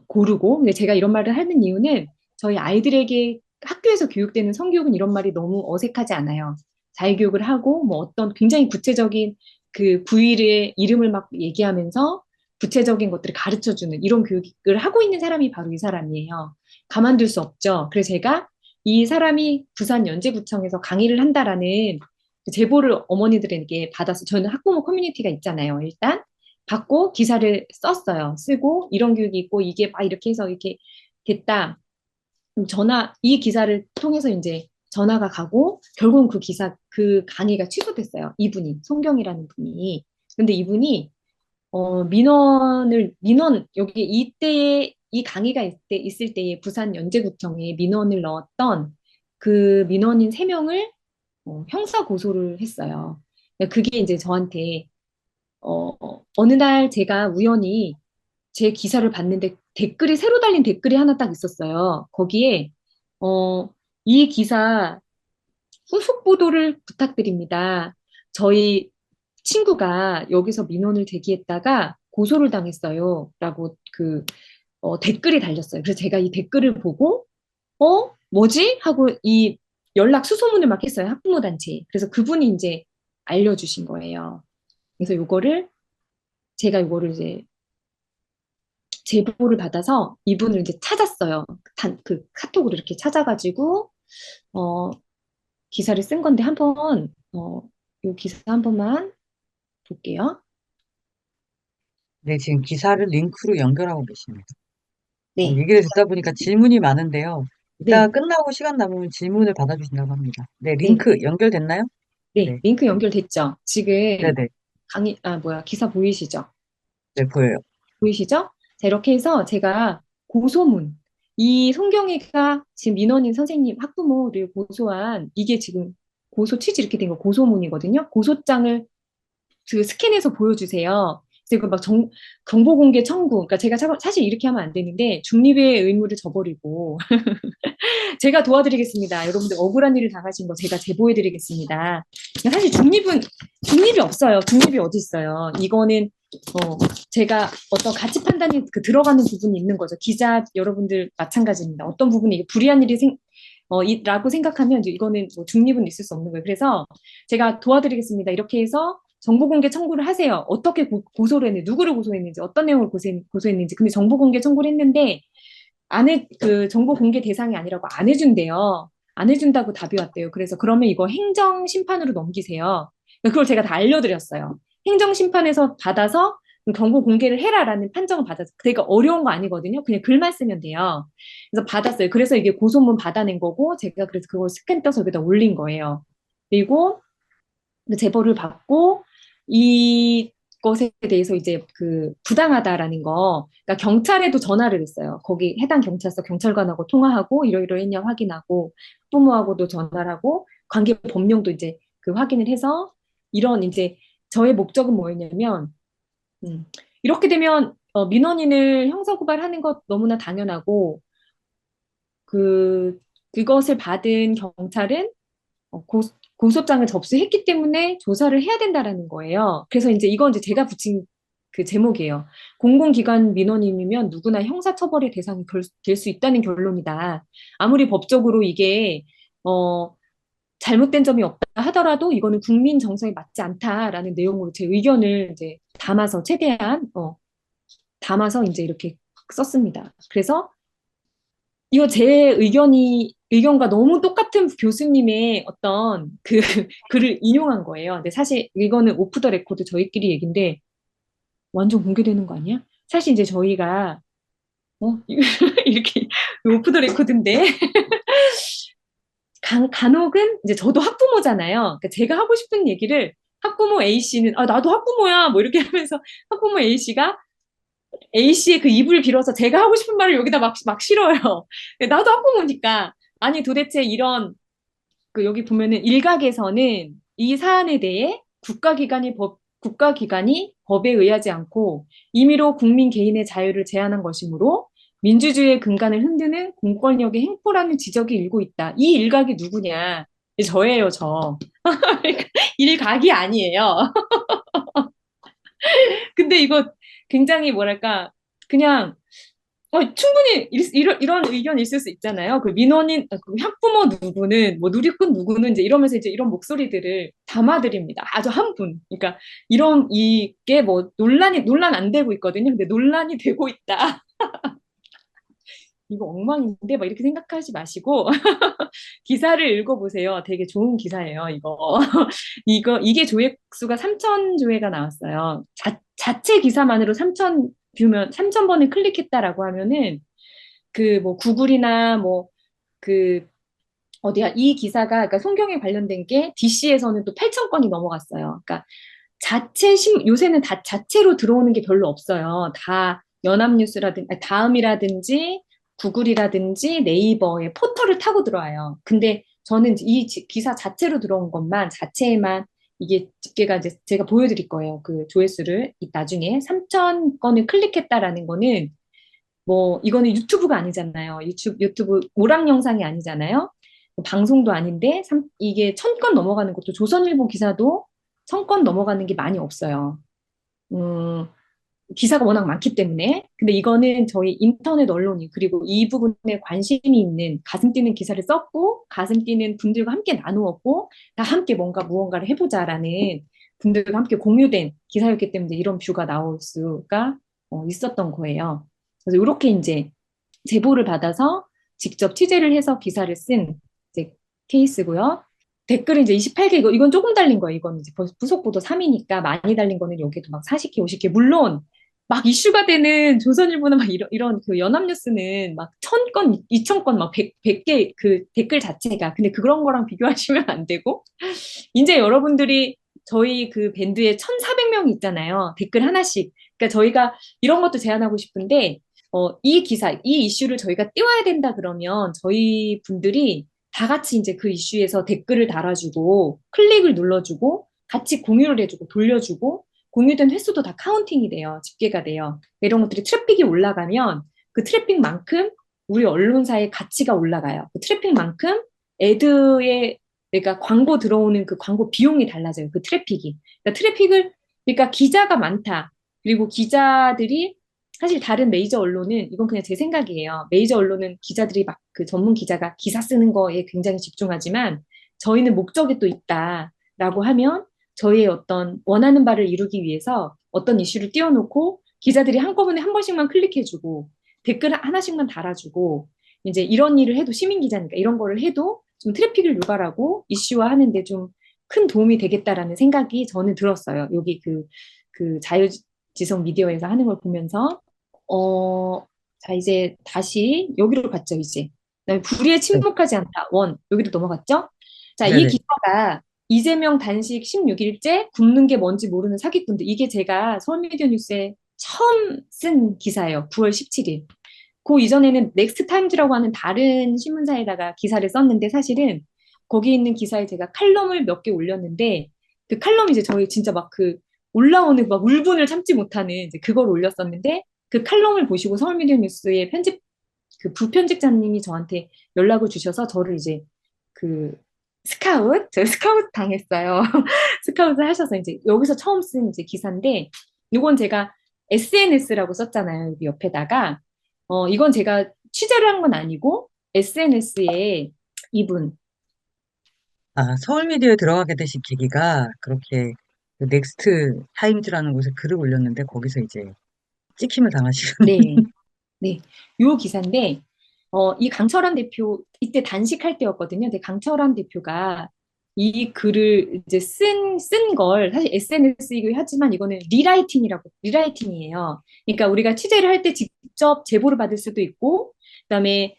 고르고 근데 제가 이런 말을 하는 이유는 저희 아이들에게 학교에서 교육되는 성교육은 이런 말이 너무 어색하지 않아요. 자위교육을 하고 뭐 어떤 굉장히 구체적인 그 부위의 이름을 막 얘기하면서 구체적인 것들을 가르쳐주는 이런 교육을 하고 있는 사람이 바로 이 사람이에요. 가만둘 수 없죠. 그래서 제가 이 사람이 부산 연제구청에서 강의를 한다라는 제보를 어머니들에게 받아서 저는 학부모 커뮤니티가 있잖아요. 일단 받고 기사를 썼어요. 쓰고 이런 교육이 있고 이게 막 이렇게 해서 이렇게 됐다. 그럼 이 기사를 통해서 이제 전화가 가고 결국은 그 강의가 취소됐어요. 이분이, 송경이라는 분이. 근데 이분이, 여기 이때에, 이 강의가 있을 때에 부산 연제구청에 민원을 넣었던 그 민원인 3명을 형사 고소를 했어요. 그게 이제 저한테 어느 날 제가 우연히 제 기사를 봤는데 새로 달린 댓글이 하나 딱 있었어요. 거기에, 어, 이 기사 후속 보도를 부탁드립니다. 저희 친구가 여기서 민원을 제기했다가 고소를 당했어요. 라고 댓글이 달렸어요. 그래서 제가 이 댓글을 보고, 뭐지? 하고 이 연락 수소문을 막 했어요. 학부모 단체에. 그래서 그분이 이제 알려주신 거예요. 그래서 제가 요거를 이제 제보를 받아서 이분을 이제 찾았어요. 그 카톡으로 이렇게 찾아가지고, 어, 기사를 쓴 건데 요 기사 한 번만 볼게요. 네, 지금 기사를 링크로 연결하고 계십니다. 네, 얘기를 듣다 보니까 질문이 많은데요. 이따가 네, 끝나고 시간 남으면 질문을 받아주신다고 합니다. 네, 네, 링크 연결됐나요? 네. 네, 링크 연결됐죠? 지금 네네, 기사 보이시죠? 네, 보여요. 보이시죠? 자, 이렇게 해서 제가 이 송경이가 지금 민원인 선생님, 학부모를 고소한, 이게 지금 고소 취지 이렇게 된 거 고소문이거든요. 고소장을 스캔해서 보여주세요. 그래서 이거 막 정보 공개 청구. 그러니까 제가 사실 이렇게 하면 안 되는데 중립의 의무를 저버리고 제가 도와드리겠습니다. 여러분들 억울한 일을 당하신 거 제가 제보해드리겠습니다. 사실 중립이 없어요. 중립이 어디 있어요. 이거는 제가 어떤 가치 판단이 들어가는 부분이 있는 거죠. 기자 여러분들 마찬가지입니다. 어떤 부분이 이게 불이한 일이 라고 생각하면 이제 이거는 뭐 중립은 있을 수 없는 거예요. 그래서 제가 도와드리겠습니다. 이렇게 해서 정보공개 청구를 하세요. 어떻게 고소를 했는지, 누구를 고소했는지, 어떤 내용을 고소했는지. 근데 정보공개 청구를 했는데 정보 공개 대상이 아니라고 안 해준대요. 안 해준다고 답이 왔대요. 그래서 그러면 이거 행정심판으로 넘기세요. 그걸 제가 다 알려드렸어요. 행정심판에서 받아서 정보 공개를 해라라는 판정을 받았어요. 그러니까 어려운 거 아니거든요. 그냥 글만 쓰면 돼요. 그래서 받았어요. 그래서 이게 고소문 받아낸 거고, 제가 그래서 그걸 스캔 떠서 여기다 올린 거예요. 그리고 그 제보를 받고, 이것에 대해서 이제 부당하다라는 거, 그러니까 경찰에도 전화를 했어요. 거기 해당 경찰서 경찰관하고 통화하고 이러이러했냐 확인하고 부모하고도 전화를 하고 관계 법령도 이제 확인을 해서 이런 이제 저의 목적은 뭐였냐면 이렇게 되면 민원인을 형사고발하는 것 너무나 당연하고 그것을 받은 경찰은 고소장을 접수했기 때문에 조사를 해야 된다라는 거예요. 그래서 이제 이건 이제 제가 붙인 그 제목이에요. 공공기관 민원인이면 누구나 형사처벌의 대상이 될 수 있다는 결론이다. 아무리 법적으로 이게 잘못된 점이 없다 하더라도 이거는 국민 정서에 맞지 않다라는 내용으로 제 의견을 이제 담아서 최대한 담아서 이제 이렇게 썼습니다. 그래서 이거 제 의견과 너무 똑같은 교수님의 어떤 글을 인용한 거예요. 근데 사실 이거는 오프 더 레코드 저희끼리 얘기인데 완전 공개되는 거 아니야? 사실 이제 저희가, 이렇게 오프 더 레코드인데, 간혹은 이제 저도 학부모잖아요. 그러니까 제가 하고 싶은 얘기를 학부모 A씨는, 나도 학부모야. 뭐 이렇게 하면서 학부모 A씨가 A씨의 그 입을 빌어서 제가 하고 싶은 말을 여기다 막 실어요. 나도 학부모니까. 아니, 도대체 이런, 그 여기 보면은 일각에서는 이 사안에 대해 국가기관이 법에 의하지 않고 임의로 국민 개인의 자유를 제한한 것이므로 민주주의의 근간을 흔드는 공권력의 횡포라는 지적이 일고 있다. 이 일각이 누구냐? 저예요, 저. 일각이 아니에요. 근데 이거 굉장히 뭐랄까, 그냥 충분히 이런 의견이 있을 수 있잖아요. 그 민원인, 그 학부모 누구는, 뭐 누리꾼 누구는 이제 이러면서 이제 이런 목소리들을 담아드립니다. 아주 한 분. 그러니까 이게 뭐 논란 안 되고 있거든요. 근데 논란이 되고 있다. 이거 엉망인데 막 이렇게 생각하지 마시고 기사를 읽어보세요. 되게 좋은 기사예요, 이거. 이게 조회수가 3천 조회가 나왔어요. 자체 기사만으로 3천 뷰면, 3천 번을 클릭했다라고 하면은, 그 뭐 구글이나 뭐 그 어디야 이 기사가 그러니까 송경에 관련된 게 DC에서는 또 8천 건이 넘어갔어요. 그러니까 요새는 다 자체로 들어오는 게 별로 없어요. 다 연합뉴스라든지 다음이라든지 구글이라든지 네이버의 포털을 타고 들어와요. 근데 저는 기사 자체로 들어온 것만 자체에만 이게 집계가 이제 제가 보여드릴 거예요. 그 조회수를 나중에 3천 건을 클릭했다라는 거는 뭐 이거는 유튜브가 아니잖아요. 유튜브 오락 영상이 아니잖아요. 방송도 아닌데 이게 1,000건 넘어가는 것도 조선일보 기사도 1,000건 넘어가는 게 많이 없어요. 음, 기사가 워낙 많기 때문에. 근데 이거는 저희 인터넷 언론이 그리고 이 부분에 관심이 있는 가슴 뛰는 기사를 썼고 가슴 뛰는 분들과 함께 나누었고 다 함께 무언가를 해보자라는 분들과 함께 공유된 기사였기 때문에 이런 뷰가 나올 수가 있었던 거예요. 그래서 이렇게 이제 제보를 받아서 직접 취재를 해서 기사를 쓴 이제 케이스고요. 댓글은 이제 28개, 이건 조금 달린 거예요. 이건 이제 부속 보도 3위니까 많이 달린 거는 여기도 막 40개, 50개. 물론 막 이슈가 되는 조선일보나 막 이런 그 연합뉴스는 막 1,000건, 2,000건, 막 100개 그 댓글 자체가. 근데 그런 거랑 비교하시면 안 되고. 이제 여러분들이 저희 그 밴드에 1,400명이 있잖아요. 댓글 하나씩. 그러니까 저희가 이런 것도 제안하고 싶은데, 이 이슈를 저희가 띄워야 된다 그러면 저희 분들이 다 같이 이제 그 이슈에서 댓글을 달아주고, 클릭을 눌러주고, 같이 공유를 해주고, 돌려주고, 공유된 횟수도 다 카운팅이 돼요. 집계가 돼요. 이런 것들이 트래픽이 올라가면 그 트래픽만큼 우리 언론사의 가치가 올라가요. 그 트래픽만큼 애드의 그러니까 광고 들어오는 그 광고 비용이 달라져요. 그 트래픽이. 그러니까 기자가 많다. 그리고 기자들이 사실 다른 메이저 언론은 이건 그냥 제 생각이에요. 메이저 언론은 기자들이 막 그 전문 기자가 기사 쓰는 거에 굉장히 집중하지만 저희는 목적이 또 있다라고 하면 저희의 어떤 원하는 바를 이루기 위해서 어떤 이슈를 띄워놓고 기자들이 한꺼번에 한 번씩만 클릭해주고 댓글 하나씩만 달아주고 이제 이런 일을 해도 시민 기자니까 이런 거를 해도 좀 트래픽을 유발하고 이슈화하는데 좀 큰 도움이 되겠다라는 생각이 저는 들었어요. 여기 그 자유지성 미디어에서 하는 걸 보면서 자 이제 다시 여기로 갔죠 이제. 그다음에 불의에 네, 침묵하지 않다. 여기로 넘어갔죠. 자, 이 네네. 기사가 이재명 단식 16일째 굶는 게 뭔지 모르는 사기꾼들. 이게 제가 서울미디어 뉴스에 처음 쓴 기사예요. 9월 17일. 그 이전에는 넥스트타임즈라고 하는 다른 신문사에다가 기사를 썼는데 사실은 거기 있는 기사에 제가 칼럼을 몇 개 올렸는데 그 칼럼이 이제 저희 진짜 막 그 올라오는 막 울분을 참지 못하는 이제 그걸 올렸었는데 그 칼럼을 보시고 서울미디어 뉴스의 그 부편집장님이 저한테 연락을 주셔서 저를 이제 그 제가 스카우트 당했어요. 스카우트 하셔서 이제 여기서 처음 쓴 이제 기사인데 이건 제가 SNS라고 썼잖아요. 여기 옆에다가 이건 제가 취재를 한 건 아니고 SNS에 이분 아, 서울미디어에 들어가게 되신 계기가 그렇게 그 넥스트 타임즈라는 곳에 글을 올렸는데 거기서 이제 찍힘을 당하시는. 네, 네, 요 기사인데 이 강철한 대표 이때 단식할 때였거든요. 근데 강철한 대표가 이 글을 이제 쓴 걸 사실 SNS이기도 하지만 이거는 리라이팅이에요. 그러니까 우리가 취재를 할 때 직접 제보를 받을 수도 있고 그다음에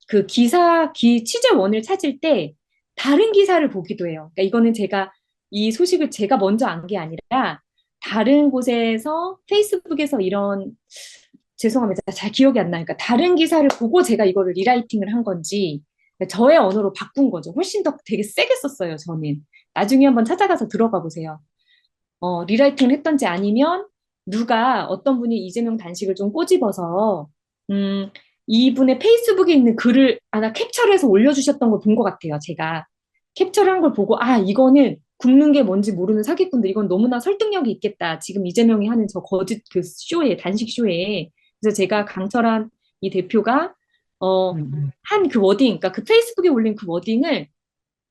그 취재원을 찾을 때 다른 기사를 보기도 해요. 그러니까 이거는 제가 이 소식을 제가 먼저 안 게 아니라 다른 곳에서 페이스북에서 이런 죄송합니다. 잘 기억이 안 나요. 그러니까 다른 기사를 보고 제가 이거를 리라이팅을 한 건지 저의 언어로 바꾼 거죠. 훨씬 더 되게 세게 썼어요, 저는. 나중에 한번 찾아가서 들어가 보세요. 리라이팅을 했던지 아니면 누가 어떤 분이 이재명 단식을 좀 꼬집어서 음, 이분의 페이스북에 있는 글을 하나 캡처를 해서 올려주셨던 걸 본 것 같아요. 제가 캡처를 한 걸 보고 아 이거는 굽는 게 뭔지 모르는 사기꾼들 이건 너무나 설득력이 있겠다. 지금 이재명이 하는 저 거짓 그 쇼에 단식 쇼에 그래서 제가 강철한 이 대표가 음. 한 그 워딩, 그러니까 그 페이스북에 올린 그 워딩을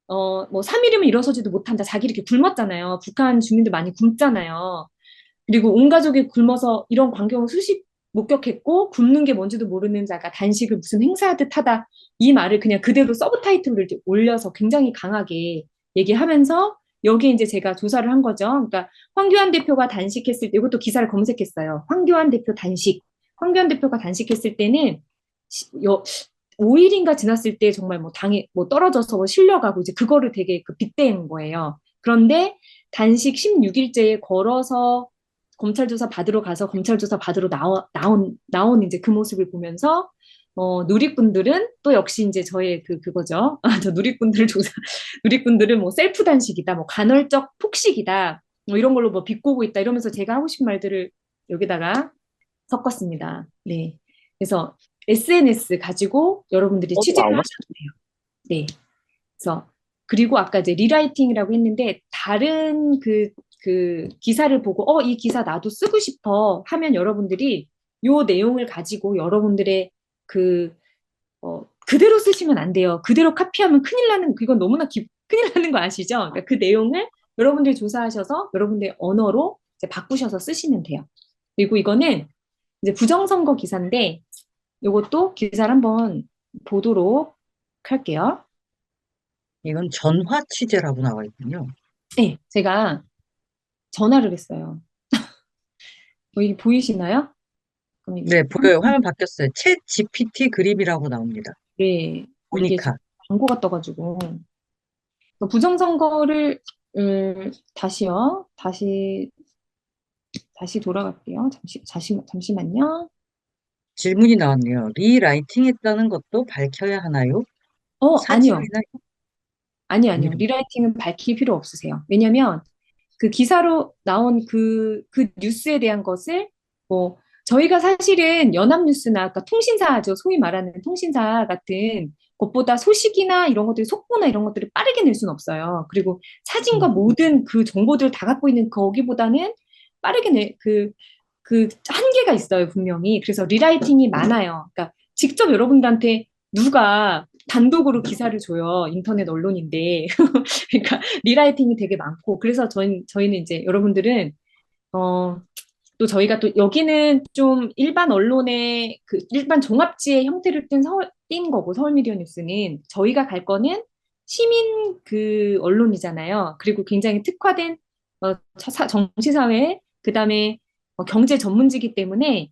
뭐 3일이면 일어서지도 못한다. 자기 이렇게 굶었잖아요. 북한 주민들 많이 굶잖아요. 그리고 온 가족이 굶어서 이런 광경을 수십 목격했고 굶는 게 뭔지도 모르는 자가 단식을 무슨 행사하듯 하다. 이 말을 그냥 그대로 서브타이틀을 이렇게 올려서 굉장히 강하게 얘기하면서 여기에 이제 제가 조사를 한 거죠. 그러니까 황교안 대표가 단식했을 때 이것도 기사를 검색했어요. 황교안 대표 단식. 황교안 대표가 단식했을 때는 5일인가 지났을 때 정말 뭐 당에 뭐 떨어져서 뭐 실려가고 이제 그거를 되게 그 빗대는 거예요. 그런데 단식 16일째에 걸어서 검찰 조사 받으러 가서 검찰 조사 받으러 나온 이제 그 모습을 보면서 누리꾼들은 또 역시 이제 저의 그거죠. 아, 저 누리꾼들 조사 누리꾼들은 뭐 셀프 단식이다, 뭐 간헐적 폭식이다, 뭐 이런 걸로 뭐 비꼬고 있다 이러면서 제가 하고 싶은 말들을 여기다가 섞었습니다. 네. 그래서 SNS 가지고 여러분들이 취재를 하셔도 돼요. 네. 그래서 그리고 아까 이제 리라이팅이라고 했는데 다른 그 기사를 보고 이 기사 나도 쓰고 싶어 하면 여러분들이 요 내용을 가지고 여러분들의 그대로 쓰시면 안 돼요. 그대로 카피하면 큰일 나는 그건 너무나 큰일 나는 거 아시죠? 그러니까 그 내용을 여러분들이 조사하셔서 여러분들의 언어로 이제 바꾸셔서 쓰시면 돼요. 그리고 이거는 이제 부정선거 기사인데 요것도 기사를 한번 보도록 할게요. 이건 전화 취재라고 나와 있군요. 네, 제가 전화를 했어요. 여기 보이시나요? 그럼 네, 보여요. 화면 바뀌었어요. 챗 GPT 그림이라고 나옵니다. 네, 이게 지금 보니까. 광고가 떠가지고 부정선거를 다시요. 다시 돌아갈게요. 잠시만요. 질문이 나왔네요. 리라이팅 했다는 것도 밝혀야 하나요? 아니요. 사진이나 아니요. 아니면 리라이팅은 밝힐 필요 없으세요. 왜냐면 그 기사로 나온 그 뉴스에 대한 것을 뭐 저희가 사실은 연합뉴스나 그러니까 통신사죠. 소위 말하는 통신사 같은 것보다 소식이나 이런 것들 속보나 이런 것들을 빠르게 낼 수는 없어요. 그리고 사진과 모든 그 정보들을 다 갖고 있는 거기보다는 빠르게 그 한계가 있어요, 분명히. 그래서 리라이팅이 많아요. 그러니까 직접 여러분들한테 누가 단독으로 기사를 줘요. 인터넷 언론인데. 그러니까 리라이팅이 되게 많고. 그래서 저희는 이제 여러분들은, 또 저희가 또 여기는 좀 일반 언론의 그 일반 종합지의 형태를 띈 거고, 서울미디어 뉴스는 저희가 갈 거는 시민 그 언론이잖아요. 그리고 굉장히 특화된 정치사회, 그다음에 경제 전문지기 때문에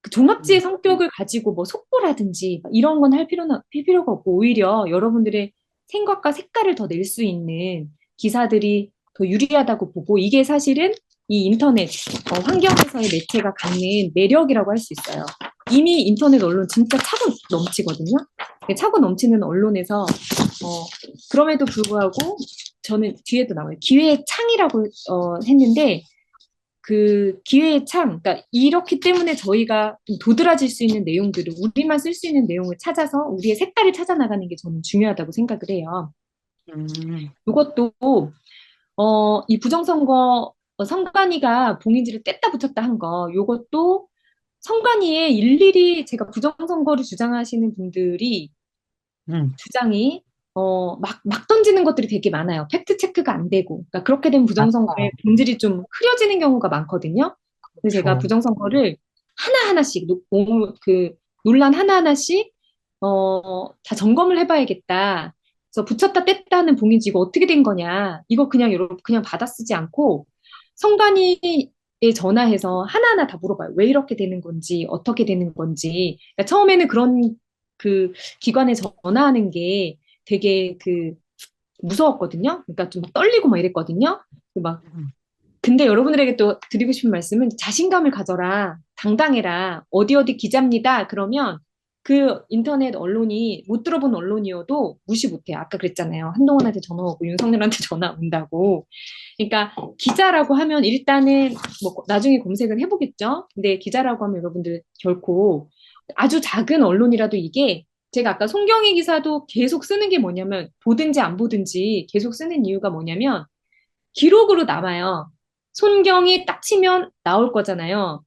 그 종합지의 성격을 가지고 뭐 속보라든지 이런 건 할 필요가 없고 오히려 여러분들의 생각과 색깔을 더 낼 수 있는 기사들이 더 유리하다고 보고 이게 사실은 이 인터넷 환경에서의 매체가 갖는 매력이라고 할 수 있어요. 이미 인터넷 언론 진짜 차고 넘치거든요. 차고 넘치는 언론에서 그럼에도 불구하고 저는 뒤에도 나와요. 기회의 창이라고 했는데 그 기회의 창, 그러니까 이렇기 때문에 저희가 도드라질 수 있는 내용들을 우리만 쓸 수 있는 내용을 찾아서 우리의 색깔을 찾아 나가는 게 저는 중요하다고 생각을 해요. 이것도 이 부정선거 선관위가 봉인지를 뗐다 붙였다 한 거, 이것도 선관위에 일일이 제가 부정선거를 주장하시는 분들이 주장이 막 던지는 것들이 되게 많아요. 팩트 체크가 안 되고. 그러니까 그렇게 되면 부정선거의 본질이 좀 흐려지는 경우가 많거든요. 그래서 제가 그렇죠. 부정선거를 하나하나씩, 논란 하나하나씩, 다 점검을 해봐야겠다. 그래서 붙였다 뗐다 하는 봉인지 이거 어떻게 된 거냐. 이거 그냥 여러분 그냥 받아 쓰지 않고 선관위에 전화해서 하나하나 다 물어봐요. 왜 이렇게 되는 건지, 어떻게 되는 건지. 그러니까 처음에는 그런 그 기관에 전화하는 게 되게 무서웠거든요. 그러니까 좀 떨리고 막 이랬거든요. 막 근데 여러분들에게 또 드리고 싶은 말씀은 자신감을 가져라. 당당해라. 어디 어디 기자입니다. 그러면 그 인터넷 언론이 못 들어본 언론이어도 무시 못해요. 아까 그랬잖아요. 한동훈한테 전화 오고 윤석열한테 전화 온다고. 그러니까 기자라고 하면 일단은 뭐 나중에 검색을 해보겠죠. 근데 기자라고 하면 여러분들 결코 아주 작은 언론이라도 이게 제가 아까 송경희 기사도 계속 쓰는 게 뭐냐면 보든지 안 보든지 계속 쓰는 이유가 뭐냐면 기록으로 남아요. 손경이 딱 치면 나올 거잖아요.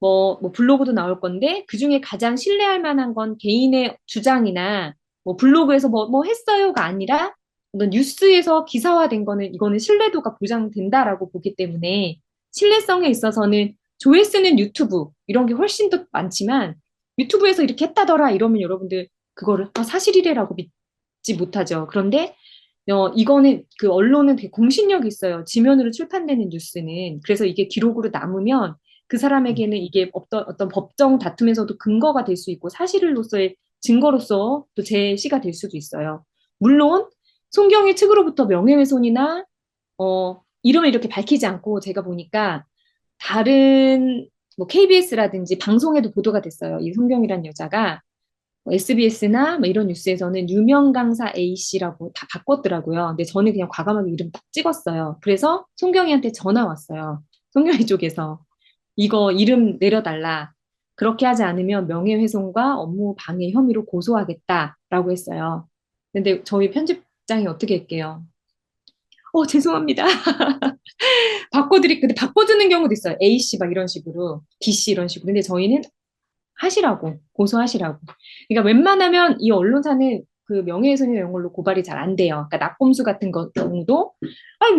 뭐 블로그도 나올 건데 그중에 가장 신뢰할 만한 건 개인의 주장이나 뭐 블로그에서 뭐 했어요가 아니라 어떤 뉴스에서 기사화된 거는 이거는 신뢰도가 보장된다라고 보기 때문에 신뢰성에 있어서는 조회수는 유튜브 이런 게 훨씬 더 많지만 유튜브에서 이렇게 했다더라 이러면 여러분들 그거를 사실이래라고 믿지 못하죠. 그런데 이거는 그 언론은 되게 공신력이 있어요. 지면으로 출판되는 뉴스는. 그래서 이게 기록으로 남으면 그 사람에게는 이게 어떤 법정 다툼에서도 근거가 될 수 있고 사실로서의 증거로서 또 제시가 될 수도 있어요. 물론 송경희 측으로부터 명예훼손이나 이름을 이렇게 밝히지 않고 제가 보니까 다른 뭐 KBS라든지 방송에도 보도가 됐어요. 이 송경이라는 여자가 SBS나 뭐 이런 뉴스에서는 유명 강사 A씨라고 다 바꿨더라고요. 근데 저는 그냥 과감하게 이름 딱 찍었어요. 그래서 송경이한테 전화 왔어요. 송경이 쪽에서 이거 이름 내려달라. 그렇게 하지 않으면 명예훼손과 업무 방해 혐의로 고소하겠다라고 했어요. 근데 저희 편집장이 어떻게 할게요? 죄송합니다. 근데 바꿔주는 경우도 있어요. A씨 막 이런 식으로, B씨 이런 식으로. 근데 저희는 하시라고, 고소하시라고. 그러니까 웬만하면 이 언론사는 그 명예훼손이나 이런 걸로 고발이 잘 안 돼요. 그러니까 낙곰수 같은 경우도,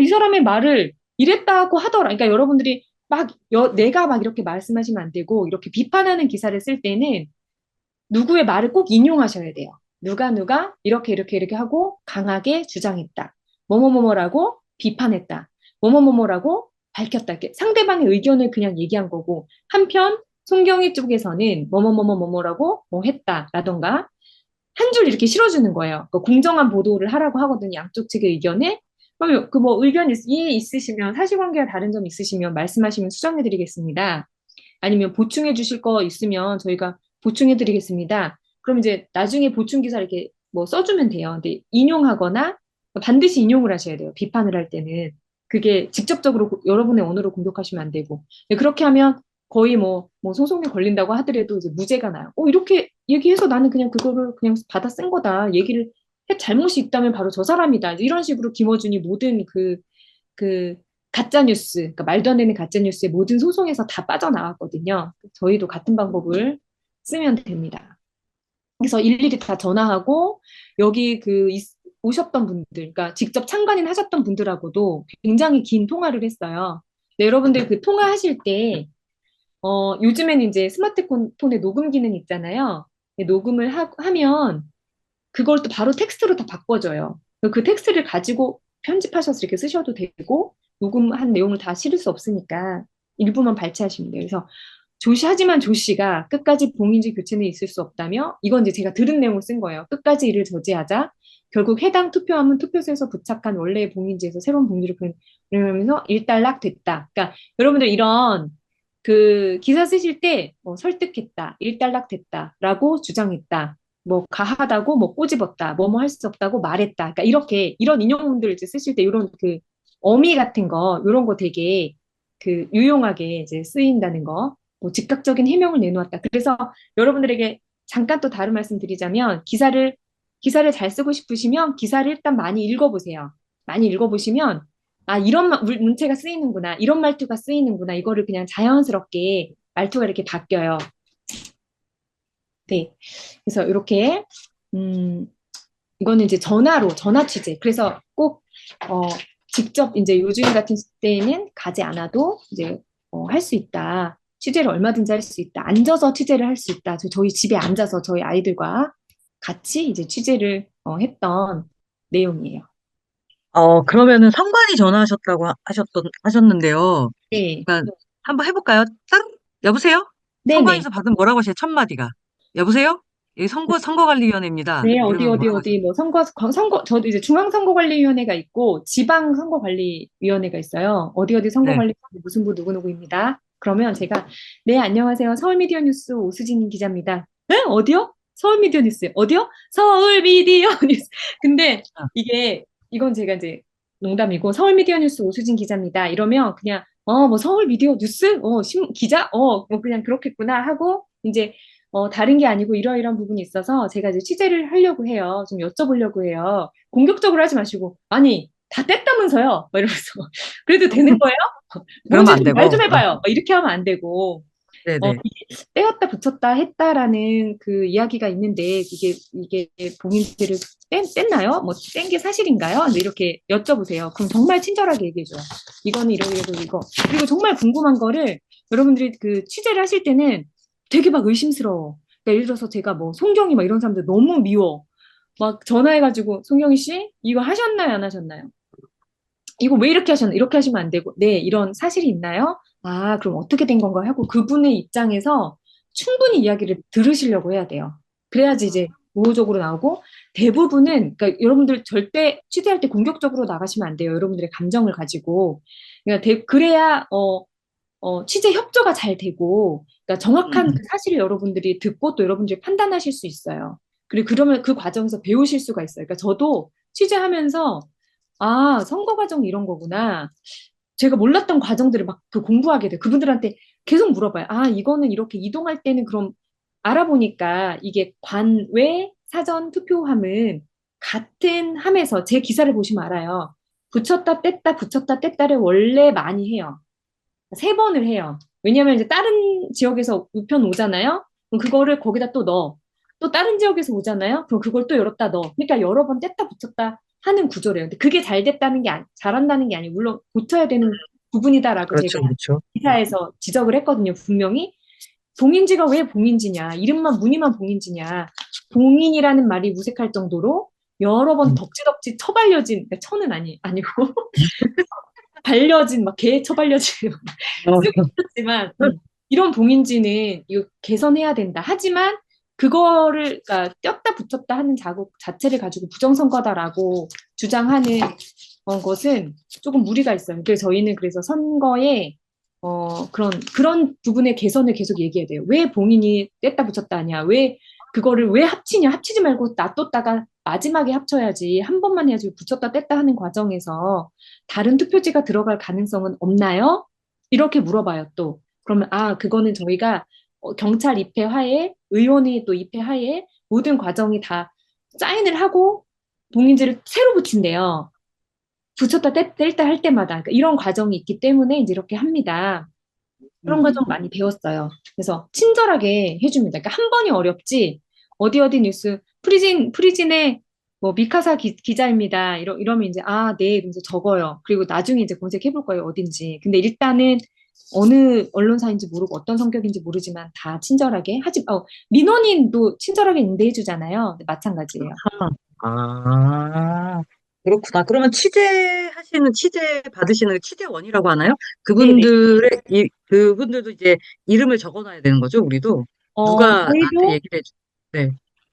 이 사람의 말을 이랬다고 하더라. 그러니까 여러분들이 내가 막 이렇게 말씀하시면 안 되고, 이렇게 비판하는 기사를 쓸 때는 누구의 말을 꼭 인용하셔야 돼요. 누가 이렇게 하고 강하게 주장했다. 뭐뭐뭐뭐라고 비판했다. 뭐뭐뭐뭐라고 밝혔다. 이렇게 상대방의 의견을 그냥 얘기한 거고 한편 송경희 쪽에서는 뭐뭐뭐뭐뭐라고 뭐 했다라던가 한 줄 이렇게 실어주는 거예요. 공정한 보도를 하라고 하거든요. 양쪽 측의 의견을. 그러면 그 뭐 이해 있으시면 사실관계가 다른 점 있으시면 말씀하시면 수정해드리겠습니다. 아니면 보충해 주실 거 있으면 저희가 보충해 드리겠습니다. 그럼 이제 나중에 보충 기사 이렇게 뭐 써주면 돼요. 근데 인용하거나 반드시 인용을 하셔야 돼요. 비판을 할 때는. 그게 직접적으로 여러분의 언어로 공격하시면 안 되고. 그렇게 하면 거의 뭐 소송에 걸린다고 하더라도 이제 무죄가 나요. 이렇게 얘기해서 나는 그냥 그거를 그냥 받아 쓴 거다. 얘기를 잘못이 있다면 바로 저 사람이다. 이런 식으로 김어준이 모든 그 가짜 뉴스, 그러니까 말도 안 되는 가짜 뉴스의 모든 소송에서 다 빠져나왔거든요. 저희도 같은 방법을 쓰면 됩니다. 그래서 일일이 다 전화하고 여기 오셨던 분들, 그러니까 직접 참관인 하셨던 분들하고도 굉장히 긴 통화를 했어요. 네, 여러분들 그 통화하실 때 요즘에는 이제 스마트폰에 녹음 기능 있잖아요. 네, 녹음을 하면 그걸 또 바로 텍스트로 다 바꿔줘요. 그 텍스트를 가지고 편집하셔서 이렇게 쓰셔도 되고 녹음한 내용을 다 실을 수 없으니까 일부만 발췌하시면 돼요. 그래서 하지만 조 씨가 끝까지 봉인지 교체는 있을 수 없다며 이건 이제 제가 들은 내용을 쓴 거예요. 끝까지 이를 저지하자. 결국 해당 투표함은 투표소에서 부착한 원래의 봉인지에서 새로운 봉지를 그러면서 일단락 됐다. 그러니까 여러분들 이런 그 기사 쓰실 때 설득했다, 일단락 됐다라고 주장했다. 뭐 가하다고 뭐 꼬집었다, 뭐뭐 할 수 없다고 말했다. 그러니까 이렇게 이런 인용문들을 이제 쓰실 때 이런 그 어미 같은 거 이런 거 되게 그 유용하게 이제 쓰인다는 거, 뭐 즉각적인 해명을 내놓았다. 그래서 여러분들에게 잠깐 또 다른 말씀 드리자면 기사를 잘 쓰고 싶으시면 기사를 일단 많이 읽어보세요. 많이 읽어보시면 이런 문체가 쓰이는구나, 이런 말투가 쓰이는구나, 이거를 그냥 자연스럽게 말투가 이렇게 바뀌어요. 네. 그래서 이렇게, 이거는 이제 전화 취재. 그래서 꼭, 직접 이제 요즘 같은 때에는 가지 않아도 이제, 할 수 있다. 취재를 얼마든지 할 수 있다. 앉아서 취재를 할 수 있다. 저희 집에 앉아서 저희 아이들과 같이 이제 취재를 했던 내용이에요. 그러면은 상관이 전화하셨다고 하셨는데요. 네. 그러니까 한번 해볼까요? 여보세요? 네네. 상관에서 받은 뭐라고 하세요? 첫 마디가. 여보세요? 이 선거관리위원회입니다. 네, 어디, 이러면 어디, 뭐라고 하죠? 어디, 뭐, 저도 이제 중앙선거관리위원회가 있고, 지방선거관리위원회가 있어요. 어디, 어디 네. 선거관리, 무슨 부, 누구누구입니다. 그러면 제가, 네, 안녕하세요. 서울미디어 뉴스 오수진 기자입니다. 네? 어디요? 서울미디어 뉴스. 어디요? 서울미디어 뉴스. 근데 아, 이건 제가 이제 농담이고, 서울미디어 뉴스 오수진 기자입니다. 이러면 그냥, 뭐, 서울미디어 뉴스? 기자? 뭐, 그냥 그렇겠구나 하고, 이제, 다른 게 아니고 이러이러한 부분이 있어서 제가 이제 취재를 하려고 해요. 좀 여쭤보려고 해요. 공격적으로 하지 마시고, 아니, 다 뗐다면서요? 막 이러면서. 그래도 되는 거예요? 그러면 뭔지 안 좀 말 되고. 좀 해봐요. 막 이렇게 하면 안 되고. 네네. 이게 떼었다 붙였다 했다라는 그 이야기가 있는데, 이게 봉인지를 뗐나요? 뭐, 뗀 게 사실인가요? 근데 이렇게 여쭤보세요. 그럼 정말 친절하게 얘기해줘요. 이거는 이러이러고 이거. 그리고 정말 궁금한 거를 여러분들이 그 취재를 하실 때는 되게 막 의심스러워. 그러니까 예를 들어서 제가 뭐 송경이 막 이런 사람들 너무 미워. 막 전화해가지고 송경희 씨 이거 하셨나요? 안 하셨나요? 이거 왜 이렇게 하셨나? 이렇게 하시면 안 되고, 네, 이런 사실이 있나요? 아, 그럼 어떻게 된 건가 하고 그분의 입장에서 충분히 이야기를 들으시려고 해야 돼요. 그래야지 이제 우호적으로 나오고 대부분은, 그러니까 여러분들 절대 취재할 때 공격적으로 나가시면 안 돼요. 여러분들의 감정을 가지고. 그러니까 그래야, 취재 협조가 잘 되고, 그러니까 정확한 그 사실을 여러분들이 듣고 또 여러분들이 판단하실 수 있어요. 그리고 그러면 그 과정에서 배우실 수가 있어요. 그러니까 저도 취재하면서 아, 선거 과정 이런 거구나. 제가 몰랐던 과정들을 막 그 공부하게 돼요. 그분들한테 계속 물어봐요. 아, 이거는 이렇게 이동할 때는 그럼 알아보니까 이게 관외 사전 투표함은 같은 함에서 제 기사를 보시면 알아요. 붙였다 뗐다 붙였다 뗐다를 원래 많이 해요. 세 번을 해요. 왜냐하면 이제 다른 지역에서 우편 오잖아요. 그럼 그거를 거기다 또 넣어. 또 다른 지역에서 오잖아요. 그럼 그걸 또 열었다 넣어. 그러니까 여러 번 뗐다 붙였다 하는 구조래요. 근데 그게 잘 됐다는 게 잘한다는 게 아니고 물론 고쳐야 되는 부분이다라고 제가 그렇죠, 그렇죠. 기사에서 지적을 했거든요. 분명히 봉인지가 왜 봉인지냐? 이름만 무늬만 봉인지냐? 봉인이라는 말이 무색할 정도로 여러 번 음. 덕지덕지 처발려진, 그러니까 처는 아니고 발려진 막 개 처발려진 어, 쓰고 있었지만 이런 봉인지는 이거 개선해야 된다. 하지만 그거를 그러니까 뗐다 붙였다 하는 작업 자체를 가지고 부정선거다라고 주장하는 것은 조금 무리가 있어요. 그래서 저희는 그래서 선거에 그런 부분의 개선을 계속 얘기해야 돼요. 왜 봉인이 뗐다 붙였다 하냐? 왜 그거를 왜 합치냐? 합치지 말고 놔뒀다가 마지막에 합쳐야지. 한 번만 해야지 붙였다 뗐다 하는 과정에서 다른 투표지가 들어갈 가능성은 없나요? 이렇게 물어봐요, 또. 그러면, 아, 그거는 저희가 경찰 입회 하에, 의원이 또 입회 하에 모든 과정이 다 사인을 하고 봉인지를 새로 붙인대요. 붙였다 뗐다 할 때마다. 그러니까 이런 과정이 있기 때문에 이제 이렇게 합니다. 그런 거 좀 많이 배웠어요. 그래서 친절하게 해줍니다. 그러니까 한 번이 어렵지, 어디 어디 뉴스, 프리진의 뭐 미카사 기자입니다. 이러면 이제, 아, 네, 이러면서 적어요. 그리고 나중에 이제 검색해 볼 거예요, 어딘지. 근데 일단은 어느 언론사인지 모르고 어떤 성격인지 모르지만 다 친절하게 민원인도 친절하게 응대해 주잖아요. 마찬가지예요. 아, 그렇구나. 그러면 취재 받으시는 취재원이라고 하나요? 네네. 그분들도 이제 이름을 적어놔야 되는 거죠, 우리도? 누가 나한테 저희도 얘기를 해줘. 네.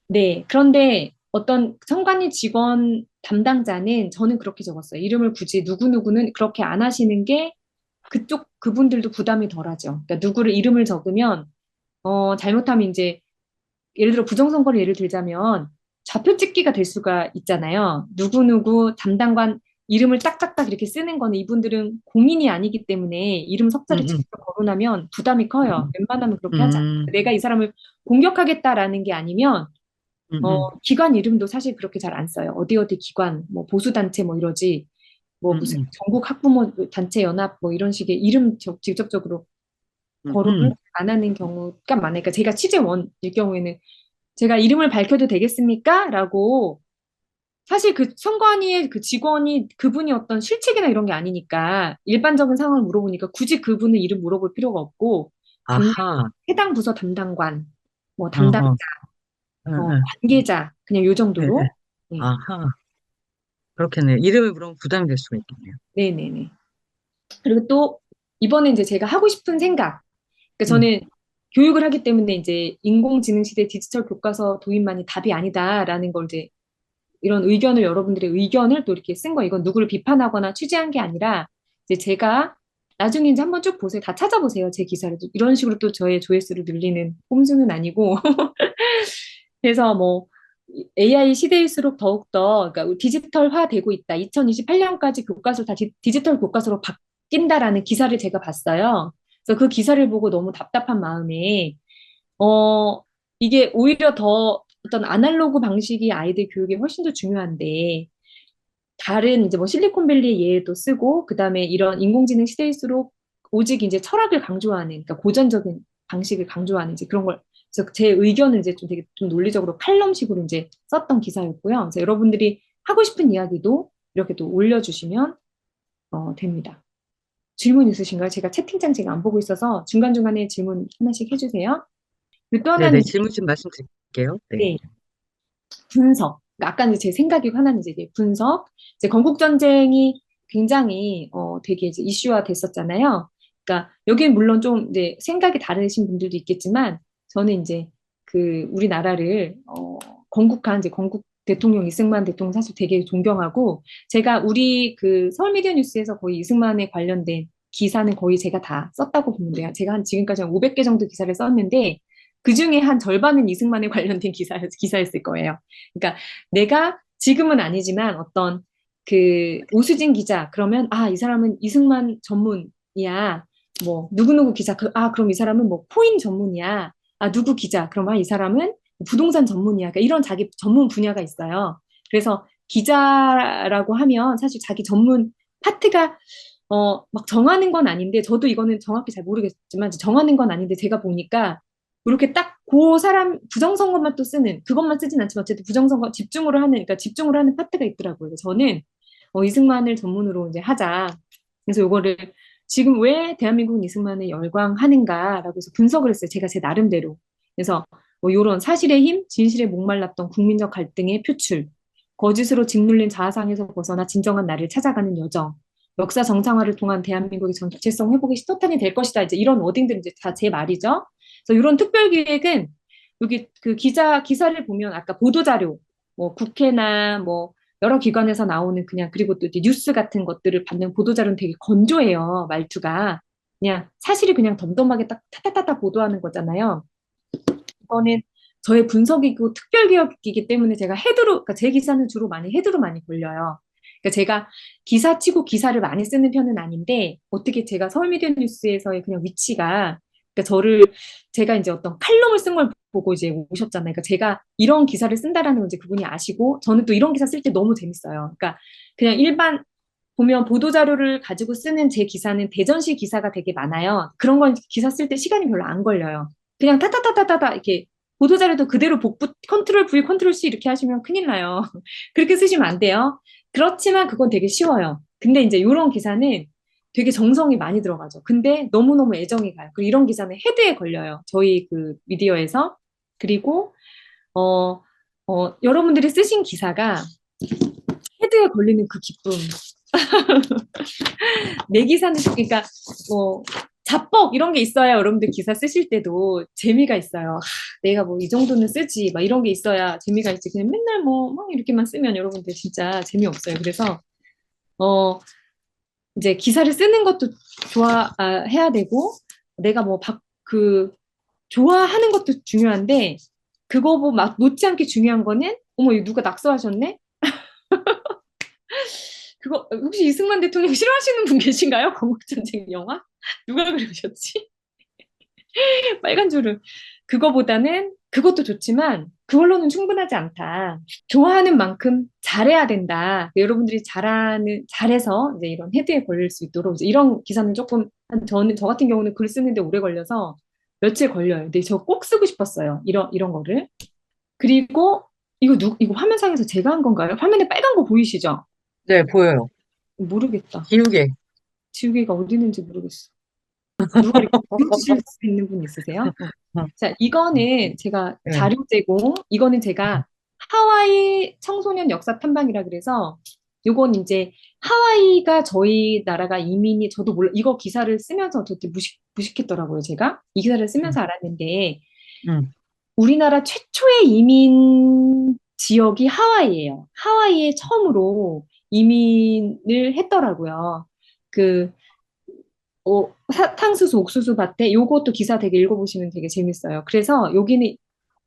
네. 그런데 어떤 선관위 직원 담당자는 저는 그렇게 적었어요. 이름을 굳이 누구누구는 그렇게 안 하시는 게 그분들도 부담이 덜하죠. 그러니까 누구를 이름을 적으면, 잘못하면 이제, 예를 들어 부정선거를 예를 들자면 좌표 찍기가 될 수가 있잖아요. 누구누구 담당관 이름을 딱딱딱 이렇게 쓰는 거는 이분들은 공인이 아니기 때문에 이름 음, 석자를 음, 직접 거론하면 부담이 커요. 웬만하면 그렇게 하지 않아요. 음, 내가 이 사람을 공격하겠다라는 게 아니면 음. 기관 이름도 사실 그렇게 잘 안 써요. 어디 어디 기관, 뭐 보수단체 뭐 이러지, 뭐 무슨 음, 전국 학부모 단체 연합 뭐 이런 식의 이름 직접적으로 음, 거론을 안 하는 경우가 많아요. 그러니까 제가 취재원일 경우에는 제가 이름을 밝혀도 되겠습니까? 라고 사실 그 선관위의 그 직원이 그분이 어떤 실책이나 이런 게 아니니까 일반적인 상황을 물어보니까 굳이 그분의 이름 물어볼 필요가 없고 그냥 아하, 해당 부서 담당관, 뭐 어, 담당, 어. 관계자 그냥 요 네, 네. 정도로. 네. 아하, 그렇겠네요. 이름을 물으면 부담이 될 수가 있겠네요. 네네네. 그리고 또 이번에 이제 제가 하고 싶은 생각. 그러니까 음, 저는 교육을 하기 때문에 이제 인공지능 시대 디지털 교과서 도입만이 답이 아니다라는 걸 이제 이런 의견을 여러분들의 의견을 또 이렇게 쓴 거 이건 누구를 비판하거나 취재한 게 아니라 이제 제가 나중에 이제 한번 쭉 보세요. 다 찾아보세요. 제 기사를. 이런 식으로 또 저의 조회수를 늘리는 꼼수는 아니고 그래서 뭐 AI 시대일수록 더욱더 그러니까 디지털화 되고 있다. 2028년까지 교과서 다 디지털 교과서로 바뀐다라는 기사를 제가 봤어요. 그래서 그 기사를 보고 너무 답답한 마음에 어 이게 오히려 더 어떤 아날로그 방식이 아이들 교육에 훨씬 더 중요한데 다른 이제 뭐 실리콘밸리의 예도 쓰고 그다음에 이런 인공지능 시대일수록 오직 이제 철학을 강조하는 그러니까 고전적인 방식을 강조하는 이제 그런 걸 그래서 제 의견은 이제 좀 되게 좀 논리적으로 칼럼식으로 이제 썼던 기사였고요. 그래서 여러분들이 하고 싶은 이야기도 이렇게 또 올려주시면 됩니다. 질문 있으신가요? 제가 채팅창 제가 안 보고 있어서 중간중간에 질문 하나씩 해주세요. 그리고 또 하나는 네네, 이제 질문 좀 말씀드릴게요. 네. 네, 분석. 그러니까 아까 이제 제 생각이 하나는 이제 분석. 이제 건국 전쟁이 굉장히 되게 이제 이슈화 됐었잖아요. 그러니까 여기는 물론 좀 이제 생각이 다르신 분들도 있겠지만 저는 이제 그 우리나라를 건국한 이제 건국 대통령 이승만 대통령 사실 되게 존경하고 제가 우리 그 서울미디어 뉴스에서 거의 이승만에 관련된 기사는 거의 제가 다 썼다고 보면 돼요. 제가 한 지금까지 한 500개 정도 기사를 썼는데 그 중에 한 절반은 이승만에 관련된 기사였을 거예요. 그러니까 내가 지금은 아니지만 어떤 그 오수진 기자 그러면 아, 이 사람은 이승만 전문이야. 뭐 누구누구 기자 그럼 이 사람은 뭐 코인 전문이야. 아, 누구 기자 그러면 이 사람은 부동산 전문이야. 그러니까 이런 자기 전문 분야가 있어요. 그래서 기자라고 하면 사실 자기 전문 파트가 막 정하는 건 아닌데 저도 이거는 정확히 잘 모르겠지만 정하는 건 아닌데 제가 보니까 이렇게 딱 그 사람 부정선거만 또 쓰는 그것만 쓰진 않지만 어쨌든 부정선거 집중으로 하는 그러니까 집중으로 하는 파트가 있더라고요. 그래서 저는 이승만을 전문으로 이제 하자. 그래서 요거를 지금 왜 대한민국은 이승만을 열광하는가라고 해서 분석을 했어요. 제가 제 나름대로. 그래서 뭐 요런 사실의 힘, 진실에 목말랐던 국민적 갈등의 표출, 거짓으로 짓눌린 자아상에서 벗어나 진정한 나를 찾아가는 여정, 역사 정상화를 통한 대한민국의 정체성 회복의 시초탄이 될 것이다. 이제 이런 워딩들 이제 다 제 말이죠. 그래서 이런 특별 기획은 여기 그 기사를 보면 아까 보도자료, 뭐 국회나 뭐 여러 기관에서 나오는 그냥 그리고 또 이제 뉴스 같은 것들을 받는 보도자료는 되게 건조해요. 말투가. 그냥 사실이 그냥 덤덤하게 딱 타타타타 보도하는 거잖아요. 이거는 저의 분석이고 특별 기획이기 때문에 제가 그러니까 제 기사는 주로 헤드로 많이 걸려요. 그러니까 제가 기사치고 기사를 많이 쓰는 편은 아닌데 어떻게 제가 서울미디어 뉴스에서의 그냥 위치가 그러니까 제가 이제 어떤 칼럼을 쓴 걸 보고 이제 오셨잖아요. 그러니까 제가 이런 기사를 쓴다라는 걸 이제 그분이 아시고 저는 또 이런 기사 쓸 때 너무 재밌어요. 그러니까 그냥 일반 보면 보도자료를 가지고 쓰는 제 기사는 대전시 기사가 되게 많아요. 그런 건 기사 쓸 때 시간이 별로 안 걸려요. 그냥 타타타타타타 이렇게 보도자료도 그대로 컨트롤 V, 컨트롤 C 이렇게 하시면 큰일 나요. 그렇게 쓰시면 안 돼요. 그렇지만 그건 되게 쉬워요. 근데 이제 이런 기사는 되게 정성이 많이 들어가죠. 근데 너무너무 애정이 가요. 그리고 이런 기사는 헤드에 걸려요. 저희 그 미디어에서. 그리고, 여러분들이 쓰신 기사가 헤드에 걸리는 그 기쁨. 내 기사는, 그러니까, 뭐, 자뻑 이런 게 있어야 여러분들 기사 쓰실 때도 재미가 있어요. 내가 뭐 이 정도는 쓰지, 막 이런 게 있어야 재미가 있지. 그냥 맨날 막 이렇게만 쓰면 여러분들 진짜 재미없어요. 그래서, 어, 이제 기사를 쓰는 것도 해야 되고, 내가 좋아하는 것도 중요한데, 그거 막 못지않게 중요한 거는, 어머, 이거 누가 낙서하셨네? 그거, 혹시 이승만 대통령 싫어하시는 분 계신가요? 건국전쟁 영화? 누가 그러셨지? 빨간 줄을. 그것도 좋지만, 그걸로는 충분하지 않다. 좋아하는 만큼 잘해야 된다. 여러분들이 잘해서 이제 이런 헤드에 걸릴 수 있도록 이제 이런 기사는 조금 저 같은 경우는 글 쓰는데 오래 걸려서 며칠 걸려요. 근데 저 꼭 쓰고 싶었어요. 이런 거를. 그리고 이거 화면상에서 제가 한 건가요? 화면에 빨간 거 보이시죠? 네, 보여요. 모르겠다. 기우개. 지우개가 어디 있는지 모르겠어. 누가 이렇게 보여주실 수 있는 분 있으세요? 자, 이거는 제가 네. 자료 제공, 이거는 제가 하와이 청소년 역사 탐방이라 그래서 요건 이제 하와이가 저희 나라가 이민이 저도 몰라 이거 기사를 쓰면서 되게 무식했더라고요. 제가 이 기사를 음, 쓰면서 알았는데 음, 우리나라 최초의 이민 지역이 하와이예요. 하와이에 처음으로 이민을 했더라고요. 그 사탕수수, 옥수수 밭에 요것도 기사 되게 읽어보시면 되게 재밌어요. 그래서 여기는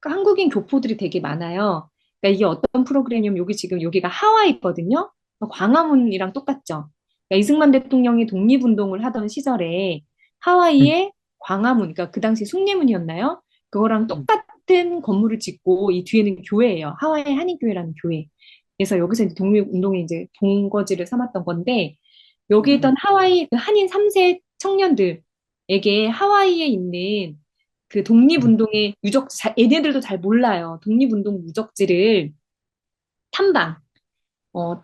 한국인 교포들이 되게 많아요. 그러니까 이게 어떤 프로그램이냐면 여기 지금 여기가 하와이거든요. 광화문이랑 똑같죠. 그러니까 이승만 대통령이 독립운동을 하던 시절에 음, 하와이에 광화문, 그러니까 그 당시 숭례문이었나요? 그거랑 음, 똑같은 건물을 짓고 이 뒤에는 교회예요. 하와이 한인교회라는 교회. 그래서 여기서 이제 독립운동에 이제 본거지를 삼았던 건데 여기 음, 있던 하와이 그 한인 3세 청년들에게 하와이에 있는 그 음, 독립운동의 얘네들도 잘 몰라요. 독립운동 유적지를 탐방,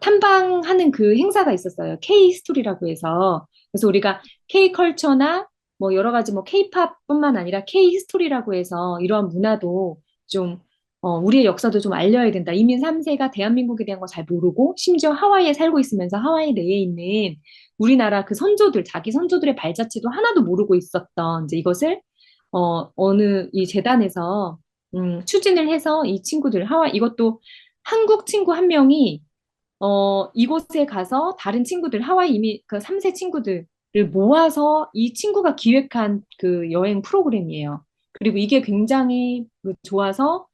탐방하는 그 행사가 있었어요. K 스토리라고 해서. 그래서 우리가 K 컬처나 뭐 여러 가지 뭐 K-팝뿐만 아니라 K 스토리라고 해서 이러한 문화도 좀, 우리의 역사도 좀 알려야 된다. 이민 3세가 대한민국에 대한 거 잘 모르고, 심지어 하와이에 살고 있으면서 하와이 내에 있는 우리나라 그 선조들, 자기 선조들의 발자취도 하나도 모르고 있었던 이제 이것을, 어느 이 재단에서, 추진을 해서 이 친구들, 이것도 한국 친구 한 명이 이곳에 가서 다른 친구들, 하와이 이미 그 3세 친구들을 모아서 이 친구가 기획한 그 여행 프로그램이에요. 그리고 이게 굉장히 그 좋아서,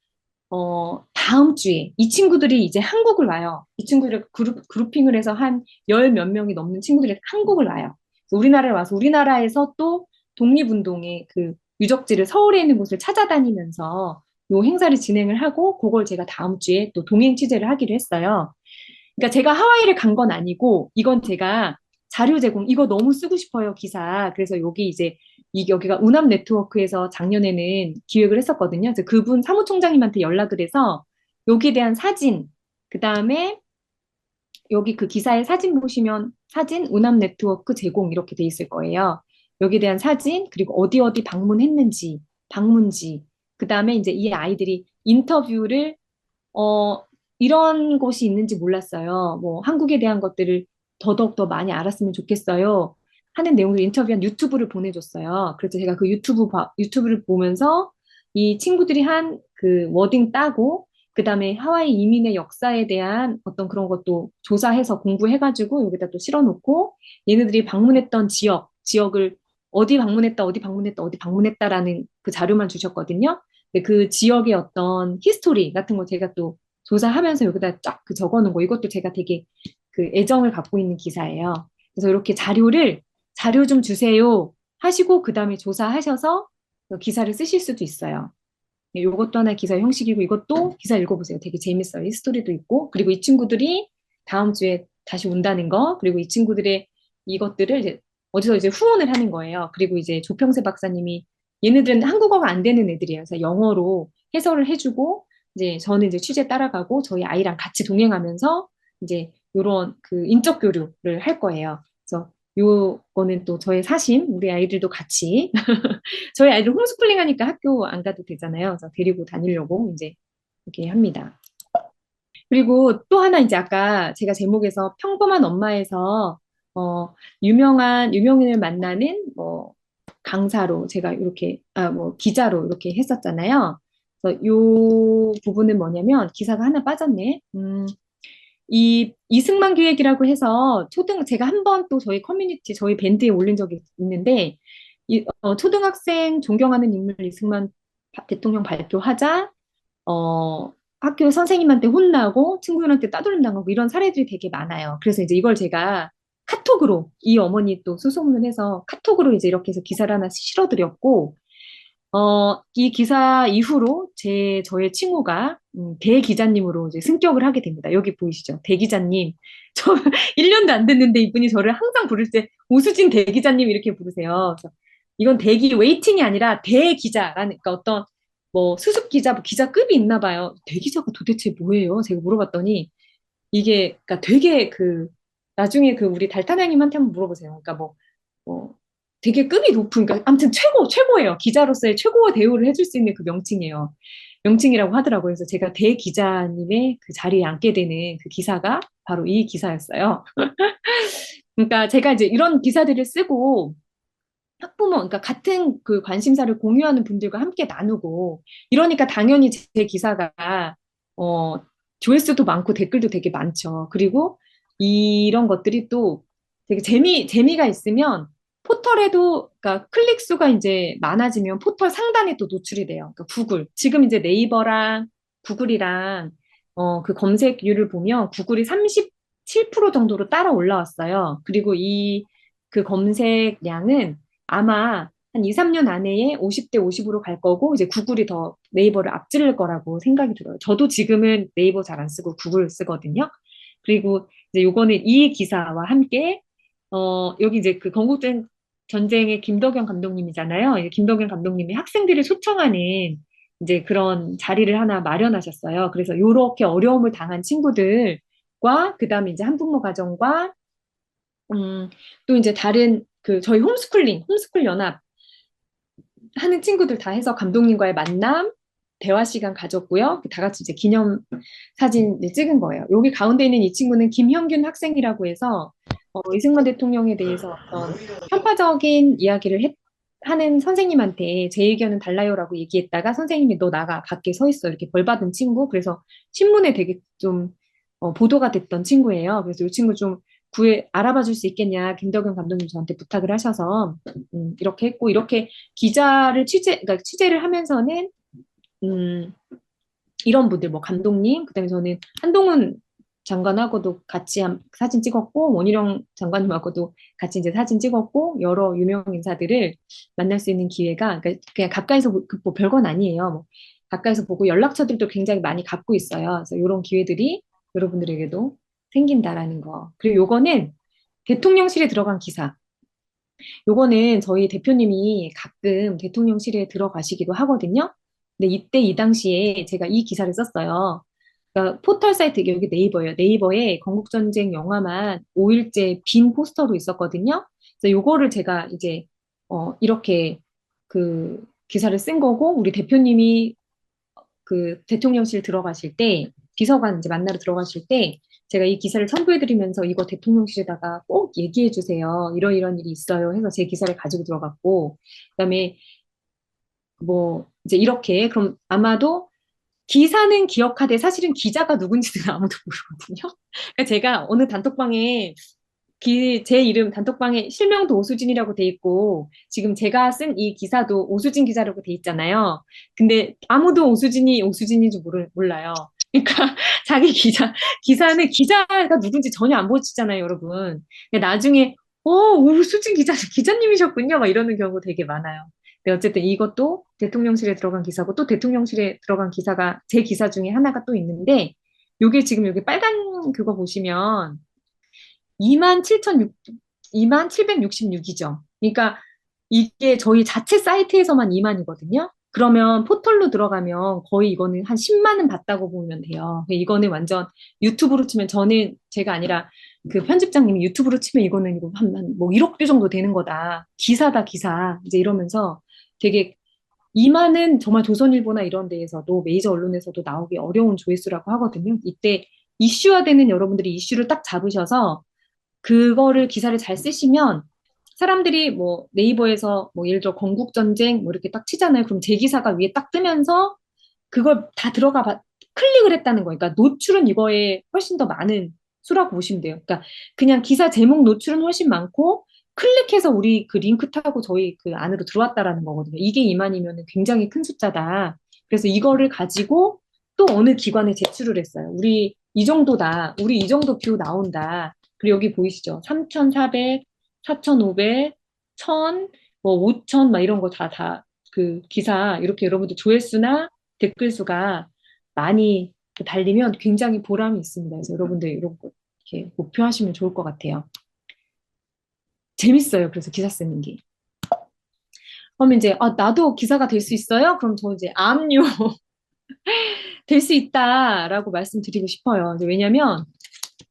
다음 주에 이 친구들이 이제 한국을 와요. 이 친구들 그룹핑을 해서 한 열 몇 명이 넘는 친구들이 한국을 와요. 그래서 우리나라에 와서 우리나라에서 또 독립운동의 그 유적지를 서울에 있는 곳을 찾아다니면서 요 행사를 진행을 하고 그걸 제가 다음 주에 또 동행 취재를 하기로 했어요. 그러니까 제가 하와이를 간 건 아니고 이건 제가 자료 제공 이거 너무 쓰고 싶어요 기사. 그래서 여기 이제 여기가 운합 네트워크에서 작년에는 기획을 했었거든요. 그래서 그분 사무총장님한테 연락을 해서 여기에 대한 사진 그다음에 여기 그 기사의 사진 보시면 사진 운합 네트워크 제공 이렇게 돼 있을 거예요. 여기에 대한 사진 그리고 어디 어디 방문했는지 방문지 그다음에 이제 이 아이들이 인터뷰를 어, 이런 곳이 있는지 몰랐어요. 뭐, 한국에 대한 것들을 더더욱 더 많이 알았으면 좋겠어요. 하는 내용을 인터뷰한 유튜브를 보내줬어요. 그래서 제가 그 유튜브를 보면서 이 친구들이 한 그 워딩 따고, 그 다음에 하와이 이민의 역사에 대한 어떤 그런 것도 조사해서 공부해가지고 여기다 또 실어놓고, 얘네들이 방문했던 지역을 어디 방문했다, 어디 방문했다, 어디 방문했다라는 그 자료만 주셨거든요. 근데 그 지역의 어떤 히스토리 같은 거 제가 또 조사하면서 여기다 쫙 그 적어놓은 거 이것도 제가 되게 그 애정을 갖고 있는 기사예요. 그래서 이렇게 자료 좀 주세요 하시고 그 다음에 조사하셔서 그 기사를 쓰실 수도 있어요. 이것도 하나의 기사 형식이고 이것도 기사 읽어보세요. 되게 재밌어요. 히스토리도 있고 그리고 이 친구들이 다음 주에 다시 온다는 거 그리고 이 친구들의 이것들을 이제 어디서 이제 후원을 하는 거예요. 그리고 이제 조평세 박사님이 얘네들은 한국어가 안 되는 애들이에요. 그래서 영어로 해설을 해주고 이제 저는 이제 취재 따라가고 저희 아이랑 같이 동행하면서 이제 요런 그 인적 교류를 할 거예요. 그래서 요거는 또 저의 사심, 우리 아이들도 같이 저희 아이들 홈스쿨링 하니까 학교 안 가도 되잖아요. 그래서 데리고 다니려고 이제 이렇게 합니다. 그리고 또 하나 이제 아까 제가 제목에서 평범한 엄마에서 유명인을 만나는 뭐 강사로 제가 이렇게 뭐 기자로 이렇게 했었잖아요. 그래서 요 부분은 뭐냐면 기사가 하나 빠졌네. 이 이승만 기획이라고 해서 제가 한 번 또 저희 커뮤니티 저희 밴드에 올린 적이 있는데 초등학생 존경하는 인물 이승만 대통령 발표하자 학교 선생님한테 혼나고 친구들한테 따돌림 당하고 이런 사례들이 되게 많아요. 그래서 이제 이걸 제가 카톡으로 이 어머니 또 수소문을 해서 카톡으로 이제 이렇게 해서 기사를 하나 실어드렸고 이 기사 이후로 저의 친구가 대 기자님으로 이제 승격을 하게 됩니다. 여기 보이시죠? 대 기자님. 저 1년도 안 됐는데 이분이 저를 항상 부를 때 오수진 대 기자님 이렇게 부르세요. 그래서 이건 대기 웨이팅이 아니라 대 기자라는 그러니까 어떤 뭐 수습 기자, 뭐 기자급이 있나 봐요. 대 기자가 도대체 뭐예요? 제가 물어봤더니 이게 그러니까 되게 그 나중에 그 우리 달타나님한테 한번 물어보세요. 그러니까 뭐 되게 급이 높은 그러니까 아무튼 최고예요. 기자로서의 최고 대우를 해줄 수 있는 그 명칭이에요. 명칭이라고 하더라고요. 그래서 제가 대 기자님의 그 자리에 앉게 되는 그 기사가 바로 이 기사였어요. 그러니까 제가 이제 이런 기사들을 쓰고 학부모, 그러니까 같은 그 관심사를 공유하는 분들과 함께 나누고 이러니까 당연히 제 기사가 어, 조회수도 많고 댓글도 되게 많죠. 그리고 이런 것들이 또 되게 재미가 있으면 포털에도, 그러니까 클릭 수가 이제 많아지면 포털 상단에 또 노출이 돼요. 그러니까 구글. 지금 이제 네이버랑 구글이랑 그 검색률을 보면 구글이 37% 정도로 따라 올라왔어요. 그리고 그 검색량은 아마 한 2, 3년 안에 50대 50으로 갈 거고, 이제 구글이 더 네이버를 앞지를 거라고 생각이 들어요. 저도 지금은 네이버 잘 안 쓰고 구글 쓰거든요. 그리고 이제 요거는 이 기사와 함께, 여기 이제 그 건국전 전쟁의 김덕영 감독님이잖아요. 이제 김덕영 감독님이 학생들을 초청하는 이제 그런 자리를 하나 마련하셨어요. 그래서 요렇게 어려움을 당한 친구들과, 그 다음에 이제 한부모 가정과, 또 이제 다른 저희 홈스쿨 연합 하는 친구들 다 해서 감독님과의 만남, 대화 시간 가졌고요. 다 같이 이제 기념 사진을 찍은 거예요. 여기 가운데 있는 이 친구는 김형균 학생이라고 해서 이승만 대통령에 대해서 어떤 편파적인 이야기를 하는 선생님한테 제 의견은 달라요라고 얘기했다가 선생님이 너 나가 밖에 서 있어 이렇게 벌 받은 친구. 그래서 신문에 되게 좀 보도가 됐던 친구예요. 그래서 이 친구 좀 알아봐 줄 수 있겠냐 김덕영 감독님 저한테 부탁을 하셔서 이렇게 했고, 이렇게 그러니까 취재를 하면서는 이런 분들, 뭐 감독님, 그다음에 저는 한동훈 장관하고도 같이 사진 찍었고, 원희룡 장관님하고도 같이 이제 사진 찍었고, 여러 유명 인사들을 만날 수 있는 기회가, 그러니까 그냥 가까이서 뭐 별건 아니에요. 뭐 가까이서 보고 연락처들도 굉장히 많이 갖고 있어요. 그래서 이런 기회들이 여러분들에게도 생긴다라는 거. 그리고 요거는 대통령실에 들어간 기사. 요거는 저희 대표님이 가끔 대통령실에 들어가시기도 하거든요. 근데 이때 이 당시에 제가 이 기사를 썼어요. 그러니까 포털 사이트, 여기 네이버예요. 네이버에 건국전쟁 영화만 5일째 빈 포스터로 있었거든요. 그래서 요거를 제가 이제 이렇게 그 기사를 쓴 거고, 우리 대표님이 그 대통령실 들어가실 때, 비서관 이제 만나러 들어가실 때 제가 이 기사를 첨부해드리면서 이거 대통령실에다가 꼭 얘기해 주세요. 이런 일이 있어요. 해서 제 기사를 가지고 들어갔고, 그다음에 뭐 이제 이렇게, 그럼 아마도 기사는 기억하되 사실은 기자가 누군지는 아무도 모르거든요. 그러니까 제가 어느 단톡방에 제 이름 단톡방에 실명도 오수진이라고 돼 있고, 지금 제가 쓴 이 기사도 오수진 기자라고 돼 있잖아요. 근데 아무도 오수진인 줄 몰라요. 그러니까 자기 기사는 기자가 누군지 전혀 안 보이잖아요, 여러분. 근데 나중에 오수진 기자님이셨군요, 막 이러는 경우 되게 많아요. 근데 어쨌든 이것도 대통령실에 들어간 기사고, 또 대통령실에 들어간 기사가 제 기사 중에 하나가 또 있는데, 요게 지금 여기 빨간 그거 보시면 2766이죠. 그러니까 이게 저희 자체 사이트에서만 2만이거든요. 그러면 포털로 들어가면 거의 이거는 한 10만은 봤다고 보면 돼요. 이거는 완전 유튜브로 치면, 제가 아니라 그 편집장님이 유튜브로 치면 이거는 이거 뭐 1억 뷰 정도 되는 거다. 기사다, 기사. 이제 이러면서 되게 2만은 정말 조선일보나 이런 데에서도, 메이저 언론에서도 나오기 어려운 조회수라고 하거든요. 이때 이슈화되는, 여러분들이 이슈를 딱 잡으셔서 그거를 기사를 잘 쓰시면 사람들이 뭐 네이버에서 뭐 예를 들어 건국전쟁 뭐 이렇게 딱 치잖아요. 그럼 제 기사가 위에 딱 뜨면서 그걸 다 클릭을 했다는 거예요. 그러니까 노출은 이거에 훨씬 더 많은 수라고 보시면 돼요. 그러니까 그냥 기사 제목 노출은 훨씬 많고, 클릭해서 우리 그 링크 타고 저희 그 안으로 들어왔다라는 거거든요. 이게 2만이면 굉장히 큰 숫자다. 그래서 이거를 가지고 또 어느 기관에 제출을 했어요. 우리 이 정도다. 우리 이 정도 뷰 나온다. 그리고 여기 보이시죠? 3,400, 4,500, 1,000, 뭐 5,000, 막 이런 거 그 기사, 이렇게 여러분들 조회수나 댓글 수가 많이 달리면 굉장히 보람이 있습니다. 그래서 여러분들 이런 거 이렇게 목표하시면 좋을 것 같아요. 재밌어요. 그래서 기사 쓰는 게. 그러면 이제, 나도 기사가 될 수 있어요? 그럼 저 이제 암요 될 수 있다라고 말씀드리고 싶어요. 이제 왜냐면,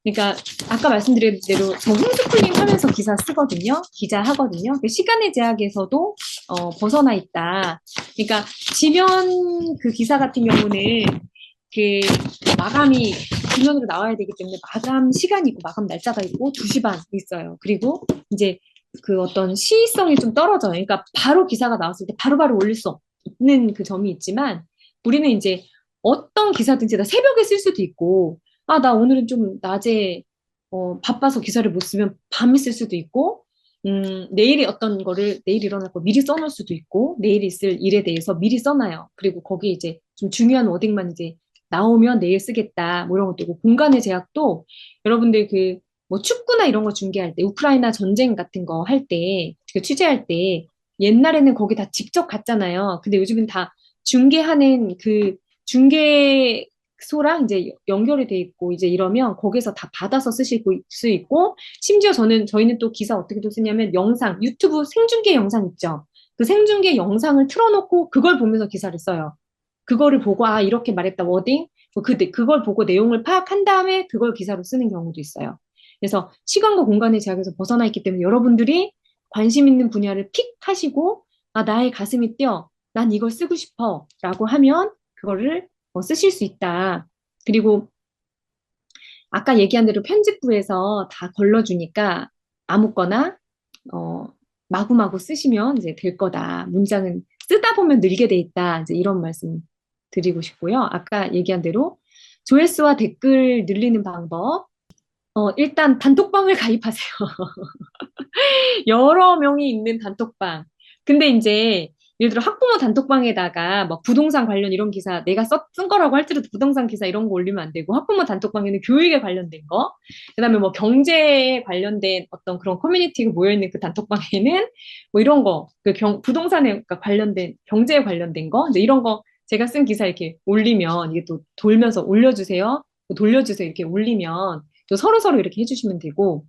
그러니까 아까 말씀드린 대로 저 홈스쿨링 하면서 기사 쓰거든요. 기자 하거든요. 시간의 제약에서도 벗어나 있다. 그러니까 지면 그 기사 같은 경우는 그 마감이 지면으로 나와야 되기 때문에 마감 시간이 있고 마감 날짜가 있고 2시 반 있어요. 그리고 이제 그 어떤 시의성이 좀 떨어져요. 그러니까 바로 기사가 나왔을 때 바로바로 올릴 수 없는 그 점이 있지만 우리는 이제 어떤 기사든지 다 새벽에 쓸 수도 있고 아, 나 오늘은 좀 낮에 바빠서 기사를 못 쓰면 밤에 쓸 수도 있고 내일이 어떤 거를 내일 일어날 거 미리 써놓을 수도 있고 내일 있을 일에 대해서 미리 써놔요. 그리고 거기 이제 좀 중요한 워딩만 이제 나오면 내일 쓰겠다 뭐 이런 것도 있고 공간의 제약도 여러분들 그 뭐 축구나 이런 거 중계할 때 우크라이나 전쟁 같은 거 할 때 그 취재할 때 옛날에는 거기 다 직접 갔잖아요. 근데 요즘은 다 중계하는 그 중계소랑 이제 연결이 돼 있고 이제 이러면 거기서 다 받아서 쓰실 수 있고 심지어 저희는 또 기사 어떻게 또 쓰냐면 영상 유튜브 생중계 영상 있죠. 그 생중계 영상을 틀어놓고 그걸 보면서 기사를 써요. 그거를 보고 아 이렇게 말했다 워딩 그걸 보고 내용을 파악한 다음에 그걸 기사로 쓰는 경우도 있어요. 그래서 시간과 공간의 제약에서 벗어나 있기 때문에 여러분들이 관심 있는 분야를 픽 하시고 아 나의 가슴이 뛰어 난 이걸 쓰고 싶어 라고 하면 그거를 쓰실 수 있다. 그리고 아까 얘기한 대로 편집부에서 다 걸러주니까 아무거나 어, 마구마구 쓰시면 이제 될 거다. 문장은 쓰다 보면 늘게 돼 있다. 이제 이런 말씀 드리고 싶고요. 아까 얘기한 대로 조회수와 댓글 늘리는 방법. 일단 단톡방을 가입하세요. 여러 명이 있는 단톡방. 근데 이제 예를 들어 학부모 단톡방에다가 막 부동산 관련 이런 기사 내가 쓴 거라고 할지라도 부동산 기사 이런 거 올리면 안 되고 학부모 단톡방에는 교육에 관련된 거, 그다음에 뭐 경제에 관련된 어떤 그런 커뮤니티가 모여 있는 그 단톡방에는 뭐 이런 거, 부동산에 관련된 경제에 관련된 거, 이제 이런 거 제가 쓴 기사 이렇게 올리면 이게 또 돌면서 올려주세요, 돌려주세요 이렇게 올리면 또 서로 서로 이렇게 해주시면 되고.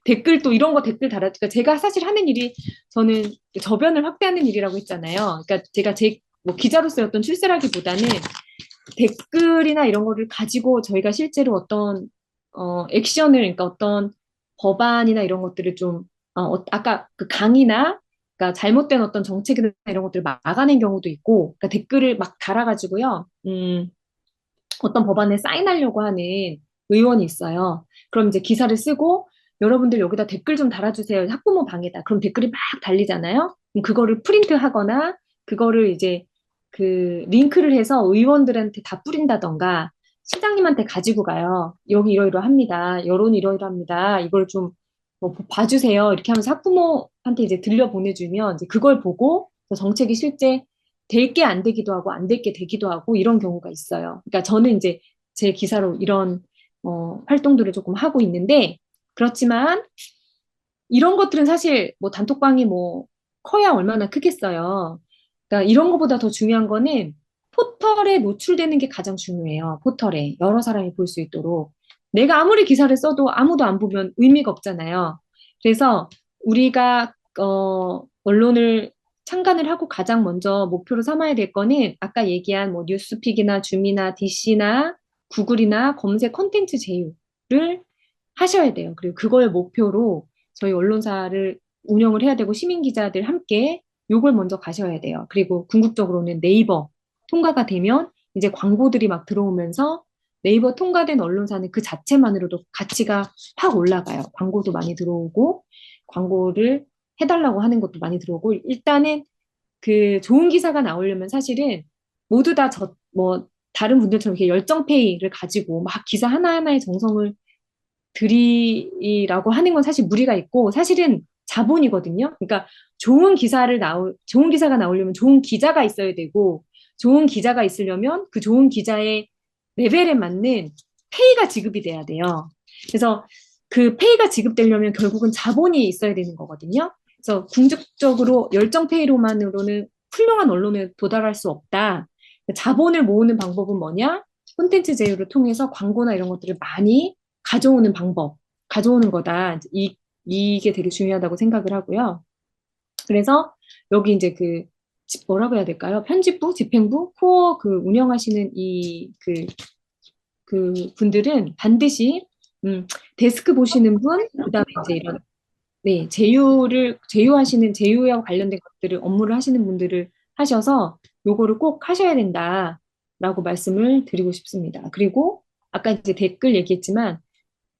댓글 또 이런 거 댓글 달아주니까 제가 사실 하는 일이 저는 저변을 확대하는 일이라고 했잖아요. 그러니까 제가 뭐 기자로서의 어떤 출세라기보다는 댓글이나 이런 거를 가지고 저희가 실제로 어떤 액션을 그러니까 어떤 법안이나 이런 것들을 좀 아까 그 강의나 그러니까 잘못된 어떤 정책이나 이런 것들을 막아낸 경우도 있고 그러니까 댓글을 막 달아가지고요. 어떤 법안에 사인하려고 하는 의원이 있어요. 그럼 이제 기사를 쓰고 여러분들 여기다 댓글 좀 달아주세요. 학부모 방에다. 그럼 댓글이 막 달리잖아요. 그럼 그거를 프린트하거나 그거를 이제 그 링크를 해서 의원들한테 다 뿌린다던가 시장님한테 가지고 가요. 여기 이러이러합니다. 여론이 이러이러합니다. 이걸 좀 뭐 봐주세요. 이렇게 하면서 학부모한테 이제 들려 보내주면 이제 그걸 보고 정책이 실제 될 게 안 되기도 하고 안 될 게 되기도 하고 이런 경우가 있어요. 그러니까 저는 이제 제 기사로 이런 활동들을 조금 하고 있는데 그렇지만 이런 것들은 사실 뭐 단톡방이 뭐 커야 얼마나 크겠어요. 그러니까 이런 것보다 더 중요한 거는 포털에 노출되는 게 가장 중요해요. 포털에 여러 사람이 볼 수 있도록. 내가 아무리 기사를 써도 아무도 안 보면 의미가 없잖아요. 그래서 우리가 언론을 창간을 하고 가장 먼저 목표로 삼아야 될 거는 아까 얘기한 뭐 뉴스픽이나 줌이나 DC나 구글이나 검색 콘텐츠 제휴를 하셔야 돼요. 그리고 그걸 목표로 저희 언론사를 운영을 해야 되고 시민 기자들 함께 요걸 먼저 가셔야 돼요. 그리고 궁극적으로는 네이버 통과가 되면 이제 광고들이 막 들어오면서 네이버 통과된 언론사는 그 자체만으로도 가치가 확 올라가요. 광고도 많이 들어오고 광고를 해달라고 하는 것도 많이 들어오고 일단은 그 좋은 기사가 나오려면 사실은 모두 다 뭐 다른 분들처럼 이렇게 열정페이를 가지고 막 기사 하나하나에 정성을 들이라고 하는 건 사실 무리가 있고 사실은 자본이거든요. 그러니까 좋은 기사가 나오려면 좋은 기자가 있어야 되고 좋은 기자가 있으려면 그 좋은 기자의 레벨에 맞는 페이가 지급이 돼야 돼요. 그래서 그 페이가 지급되려면 결국은 자본이 있어야 되는 거거든요. 그래서 궁극적으로 열정 페이로만으로는 훌륭한 언론에 도달할 수 없다. 자본을 모으는 방법은 뭐냐? 콘텐츠 제휴를 통해서 광고나 이런 것들을 많이 가져오는 방법, 가져오는 거다. 이게 되게 중요하다고 생각을 하고요. 그래서 여기 이제 뭐라고 해야 될까요? 편집부, 집행부, 코어 운영하시는 그 분들은 반드시, 데스크 보시는 분, 그 다음에 이제 이런, 네, 제휴와 관련된 것들을, 업무를 하시는 분들을 하셔서 요거를 꼭 하셔야 된다라고 말씀을 드리고 싶습니다. 그리고 아까 이제 댓글 얘기했지만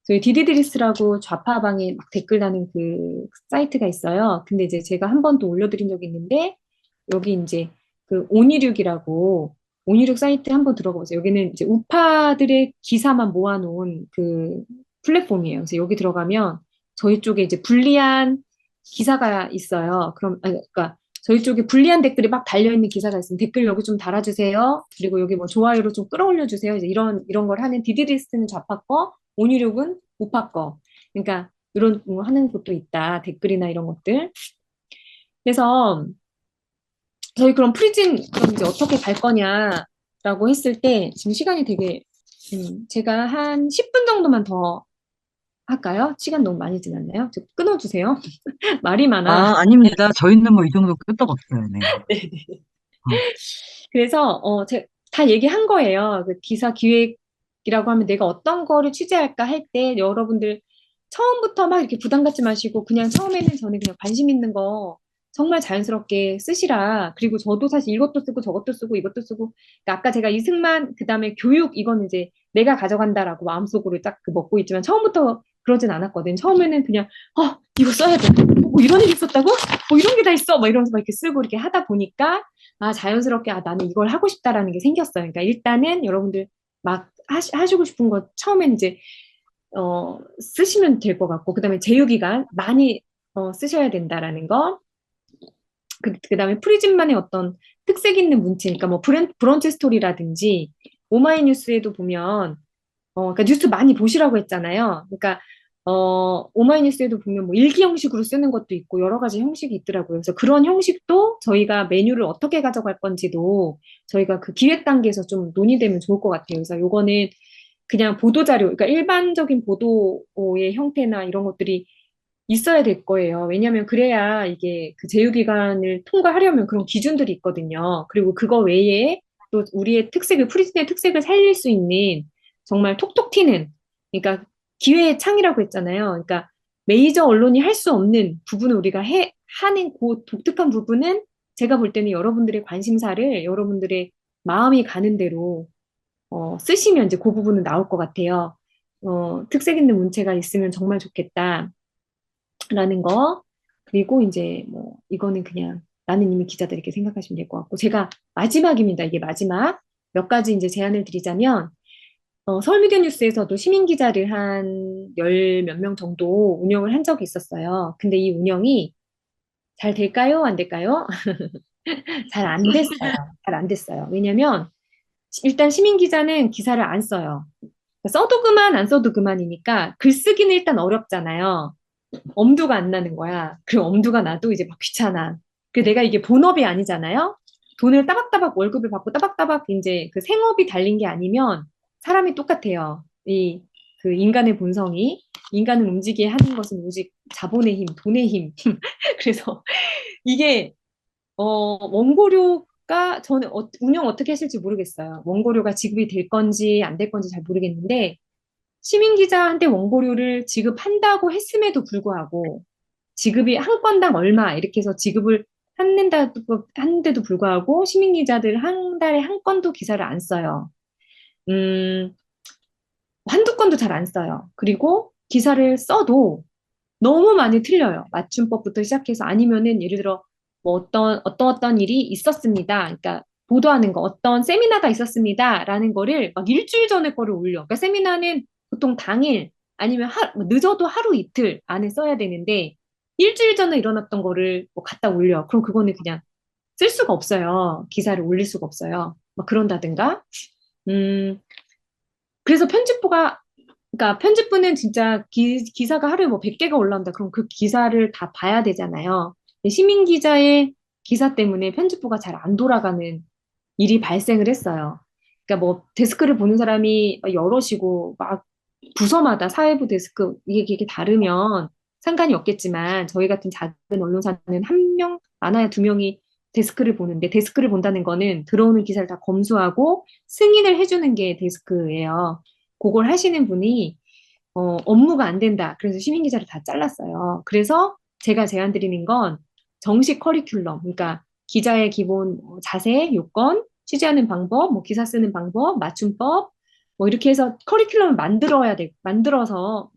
저희 디디드리스라고 좌파방에 막 댓글 다는 그 사이트가 있어요. 근데 이제 제가 한 번도 올려드린 적이 있는데 여기 이제 그 오니륙 사이트 한번 들어가 보세요. 여기는 이제 우파들의 기사만 모아놓은 그 플랫폼이에요. 그래서 여기 들어가면 저희 쪽에 이제 불리한 기사가 있어요. 그럼 아니, 그러니까 저희 쪽에 불리한 댓글이 막 달려있는 기사가 있으면 댓글 여기 좀 달아주세요. 그리고 여기 뭐 좋아요로 좀 끌어올려 주세요. 이제 이런 걸 하는 디디리스트는 좌파 거, 온유력은 우파 거. 그러니까 이런 뭐 하는 것도 있다. 댓글이나 이런 것들. 그래서 저희 그럼 프리즌 그럼 이제 어떻게 갈 거냐라고 했을 때 지금 시간이 되게 제가 한 10분 정도만 더 할까요? 시간 너무 많이 지났나요? 저 끊어주세요. 말이 많아. 아, 아닙니다. 저희는 뭐 이 정도 끄떡없어요. 네. 어. 그래서 다 얘기한 거예요. 그 기사 기획이라고 하면 내가 어떤 거를 취재할까 할 때 여러분들 처음부터 막 이렇게 부담 갖지 마시고 그냥 처음에는 저는 그냥 관심 있는 거 정말 자연스럽게 쓰시라. 그리고 저도 사실 이것도 쓰고 저것도 쓰고 이것도 쓰고 그러니까 아까 제가 이승만 그다음에 교육 이건 이제 내가 가져간다라고 마음속으로 딱 그 먹고 있지만 처음부터 그러진 않았거든. 처음에는 그냥 이거 써야 돼. 뭐 이런 일이 있었다고? 뭐 이런 게 다 있어. 막 이러면서 막 이렇게 쓰고 이렇게 하다 보니까 자연스럽게, 나는 이걸 하고 싶다라는 게 생겼어요. 그러니까 일단은 여러분들 막 하시고 싶은 거 처음엔 이제, 쓰시면 될 것 같고, 그 다음에 제휴기간 많이, 쓰셔야 된다라는 거. 그 다음에 프리즘만의 어떤 특색 있는 문체, 그러니까 뭐 브런치 스토리라든지, 오마이뉴스에도 보면, 그러니까 뉴스 많이 보시라고 했잖아요. 그러니까 오마이뉴스에도 보면 뭐 일기 형식으로 쓰는 것도 있고 여러 가지 형식이 있더라고요. 그래서 그런 형식도 저희가 메뉴를 어떻게 가져갈 건지도 저희가 그 기획 단계에서 좀 논의되면 좋을 것 같아요. 그래서 요거는 그냥 보도자료, 그러니까 일반적인 보도의 형태나 이런 것들이 있어야 될 거예요. 왜냐하면 그래야 이게 그 제휴기간을 통과하려면 그런 기준들이 있거든요. 그리고 그거 외에 또 우리의 특색을, 프리즌의 특색을 살릴 수 있는 정말 톡톡 튀는, 그러니까 기회의 창이라고 했잖아요. 그러니까 메이저 언론이 할 수 없는 부분을 우리가 하는 그 독특한 부분은 제가 볼 때는 여러분들의 관심사를 여러분들의 마음이 가는 대로 쓰시면 이제 그 부분은 나올 것 같아요. 특색 있는 문체가 있으면 정말 좋겠다. 라는 거. 그리고 이제 뭐 이거는 그냥 나는 이미 기자들 이렇게 생각하시면 될 것 같고 제가 마지막입니다. 이게 마지막 몇 가지 이제 제안을 드리자면 서울미디어 뉴스에서도 시민 기자를 한 열 몇 명 정도 운영을 한 적이 있었어요. 근데 이 운영이 잘 될까요? 안 될까요? 잘 안 됐어요. 잘 안 됐어요. 왜냐면 일단 시민 기자는 기사를 안 써요. 써도 그만 안 써도 그만이니까 글쓰기는 일단 어렵잖아요. 엄두가 안 나는 거야. 그리고 엄두가 나도 이제 막 귀찮아. 그 내가 이게 본업이 아니잖아요. 돈을 따박따박 월급을 받고 따박따박 이제 그 생업이 달린 게 아니면 사람이 똑같아요. 그 인간의 본성이 인간을 움직이게 하는 것은 오직 자본의 힘, 돈의 힘. 그래서 이게 원고료가 저는 운영 어떻게 하실지 모르겠어요. 원고료가 지급이 될 건지 안 될 건지 잘 모르겠는데 시민 기자한테 원고료를 지급한다고 했음에도 불구하고 지급이 한 건당 얼마 이렇게 해서 지급을 하는데도 불구하고 시민 기자들 한 달에 한 건도 기사를 안 써요. 음, 한두 건도 잘 안 써요. 그리고 기사를 써도 너무 많이 틀려요. 맞춤법부터 시작해서 아니면은 예를 들어 뭐 어떤 일이 있었습니다. 그러니까 보도하는 거 어떤 세미나가 있었습니다라는 거를 막 일주일 전에 거를 올려. 그러니까 세미나는 보통 당일 아니면 뭐 늦어도 하루 이틀 안에 써야 되는데 일주일 전에 일어났던 거를 뭐 갖다 올려. 그럼 그거는 그냥 쓸 수가 없어요. 기사를 올릴 수가 없어요. 막 그런다든가. 음, 그래서 그러니까 편집부는 진짜 기사가 하루에 뭐 100개가 올라온다. 그럼 그 기사를 다 봐야 되잖아요. 근데 시민 기자의 기사 때문에 편집부가 잘 안 돌아가는 일이 발생을 했어요. 그러니까 뭐 데스크를 보는 사람이 여럿이고 막 부서마다 사회부 데스크 이게 다르면 상관이 없겠지만 저희 같은 작은 언론사는 한 명, 많아야 두 명이 데스크를 보는데 데스크를 본다는 거는 들어오는 기사를 다 검수하고 승인을 해주는 게 데스크예요. 그걸 하시는 분이 업무가 안 된다. 그래서 시민 기자를 다 잘랐어요. 그래서 제가 제안 드리는 건 정식 커리큘럼, 그러니까 기자의 기본 자세, 요건, 취재하는 방법, 뭐 기사 쓰는 방법, 맞춤법, 뭐 이렇게 해서 커리큘럼을 만들어서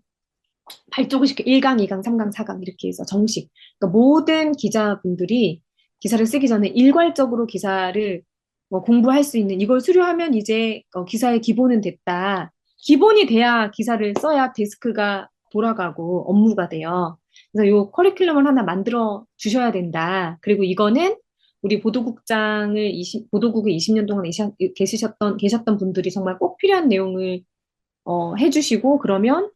발족을 시켜 1강, 2강, 3강, 4강 이렇게 해서 정식. 그러니까 모든 기자분들이 기사를 쓰기 전에 일괄적으로 기사를 뭐 공부할 수 있는 이걸 수료하면 이제 기사의 기본은 됐다. 기본이 돼야 기사를 써야 데스크가 돌아가고 업무가 돼요. 그래서 요 커리큘럼을 하나 만들어 주셔야 된다. 그리고 이거는 우리 보도국에 20년 동안 계셨던 분들이 정말 꼭 필요한 내용을 해주시고 그러면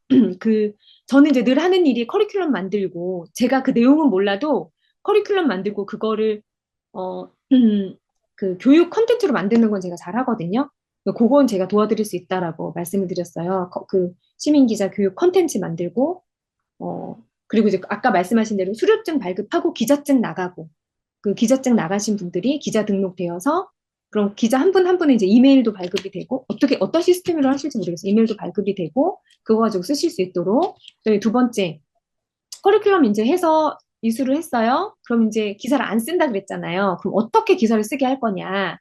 저는 이제 늘 하는 일이 커리큘럼 만들고 제가 그 내용은 몰라도 커리큘럼 만들고 그거를 어, 그 교육 컨텐츠로 만드는 건 제가 잘 하거든요. 그건 제가 도와드릴 수 있다라고 말씀을 드렸어요. 그 시민기자 교육 컨텐츠 만들고 그리고 이제 아까 말씀하신 대로 수료증 발급하고 기자증 나가고 그 기자증 나가신 분들이 기자 등록되어서 그럼 기자 한 분 한 분은 이제 이메일도 발급이 되고 어떤 시스템으로 하실지 모르겠어요. 이메일도 발급이 되고 그거 가지고 쓰실 수 있도록. 그다음에 두 번째 커리큘럼 이제 해서 이수를 했어요. 그럼 이제 기사를 안 쓴다 그랬잖아요. 그럼 어떻게 기사를 쓰게 할 거냐?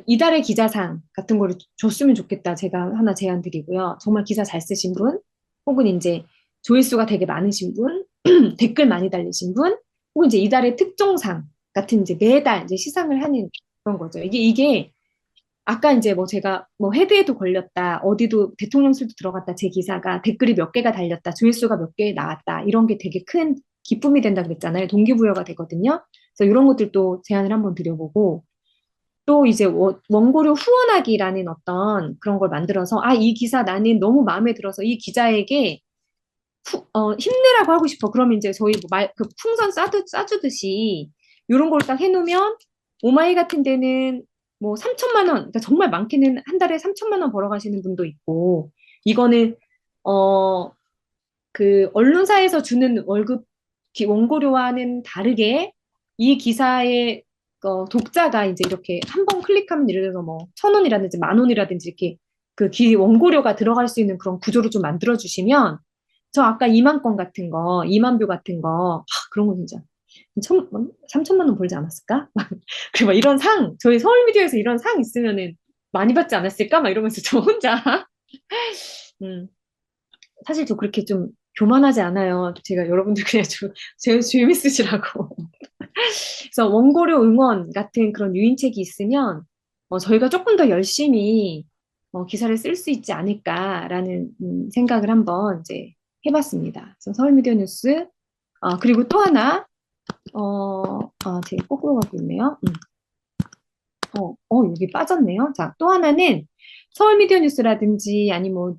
이달의 기자상 같은 거를 줬으면 좋겠다. 제가 하나 제안 드리고요. 정말 기사 잘 쓰신 분, 혹은 이제 조회수가 되게 많으신 분, 댓글 많이 달리신 분, 혹은 이제 이달의 특종상 같은 이제 매달 이제 시상을 하는 그런 거죠. 이게 아까 이제 뭐 제가 뭐 헤드에도 걸렸다, 어디도 대통령실도 들어갔다, 제 기사가 댓글이 몇 개가 달렸다, 조회수가 몇 개 나왔다, 이런 게 되게 큰 기쁨이 된다 그랬잖아요. 동기부여가 되거든요. 그래서 이런 것들도 제안을 한번 드려보고, 또 이제 원고료 후원하기라는 어떤 그런 걸 만들어서, 이 기사 나는 너무 마음에 들어서 이 기자에게 힘내라고 하고 싶어. 그러면 이제 저희 그 풍선 싸주듯이 이런 걸 딱 해놓으면 오마이 같은 데는 뭐 3천만 원, 그러니까 정말 많게는 한 달에 3천만 원 벌어가시는 분도 있고, 이거는 어, 그 언론사에서 주는 월급 원고료와는 다르게 이 기사의 독자가 이제 이렇게 한 번 클릭하면 예를 들어서 뭐 1,000원이라든지 10,000원이라든지 이렇게 그 원고료가 들어갈 수 있는 그런 구조를 좀 만들어 주시면 저 아까 2만 건 같은 거, 2만 뷰 같은 거, 그런 거 진짜 3천만 원 벌지 않았을까? 그리고 막 이런 저희 서울미디어에서 이런 상 있으면은 많이 받지 않았을까? 막 이러면서 저 혼자 음, 사실 저 그렇게 좀 교만하지 않아요. 제가 여러분들 그냥 좀 재밌으시라고. 그래서 원고료 응원 같은 그런 유인책이 있으면 저희가 조금 더 열심히 기사를 쓸 수 있지 않을까라는 생각을 한번 이제 해봤습니다. 그래서 서울미디어 뉴스 그리고 또 하나 제가 거꾸로 가고 있네요. 여기 빠졌네요. 자, 또 하나는 서울미디어 뉴스라든지 아니면 뭐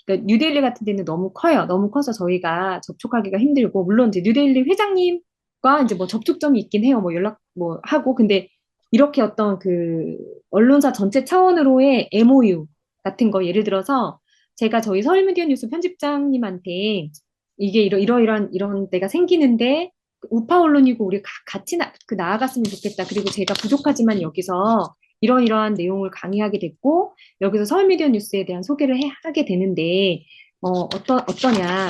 그러니까 뉴데일리 같은 데는 너무 커요. 너무 커서 저희가 접촉하기가 힘들고, 물론 이제 뉴데일리 회장님과 이제 뭐 접촉점이 있긴 해요. 뭐 연락 뭐 하고. 근데 이렇게 어떤 그 언론사 전체 차원으로의 MOU 같은 거 예를 들어서 제가 저희 서울미디어 뉴스 편집장님한테 이게 이런 데가 생기는데 우파 언론이고 우리 같이 나아갔으면 좋겠다. 그리고 제가 부족하지만 여기서 이러이러한 내용을 강의하게 됐고 여기서 서울미디어 뉴스에 대한 소개를 하게 되는데 어떠냐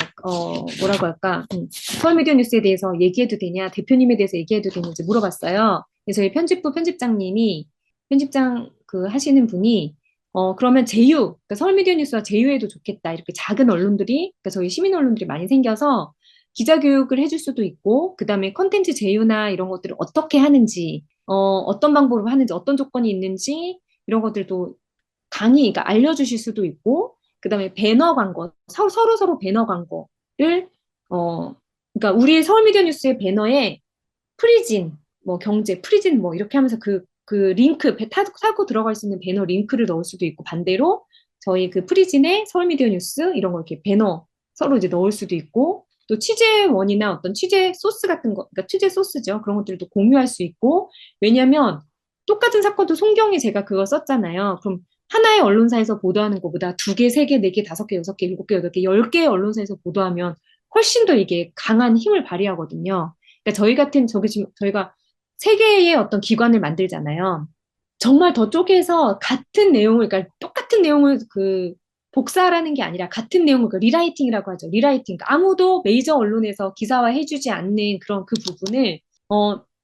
뭐라고 할까 서울미디어 뉴스에 대해서 얘기해도 되냐 대표님에 대해서 얘기해도 되는지 물어봤어요. 그래서 이 편집부 편집장 그 하시는 분이 그러면 그러니까 서울미디어 뉴스와 제휴해도 좋겠다. 이렇게 작은 언론들이 그러니까 저희 시민 언론들이 많이 생겨서 기자 교육을 해줄 수도 있고, 그 다음에 컨텐츠 제휴나 이런 것들을 어떻게 하는지, 어떤 방법으로 하는지, 어떤 조건이 있는지, 이런 것들도 그러니까 알려주실 수도 있고, 그 다음에 배너 광고, 서로 배너 광고를, 그러니까 우리 서울미디어 뉴스의 배너에 프리진, 뭐 경제, 프리진 뭐 이렇게 하면서 그 링크, 타고 들어갈 수 있는 배너 링크를 넣을 수도 있고, 반대로 저희 그 프리진에 서울미디어 뉴스 이런 거 이렇게 배너 서로 이제 넣을 수도 있고, 또 취재원이나 어떤 취재 소스 같은 거, 그러니까 취재 소스죠. 그런 것들도 공유할 수 있고, 왜냐면 똑같은 사건도 송경이 제가 그거 썼잖아요. 그럼 하나의 언론사에서 보도하는 것보다 두 개, 세 개, 네 개, 다섯 개, 여섯 개, 일곱 개, 여덟 개, 10개의 언론사에서 보도하면 훨씬 더 이게 강한 힘을 발휘하거든요. 그러니까 저희가 세 개의 어떤 기관을 만들잖아요. 정말 더 쪼개서 같은 내용을, 그러니까 똑같은 내용을 복사라는 게 아니라 같은 내용을 리라이팅이라고 하죠. 리라이팅. 그러니까 아무도 메이저 언론에서 기사화 해주지 않는 그런 그 부분을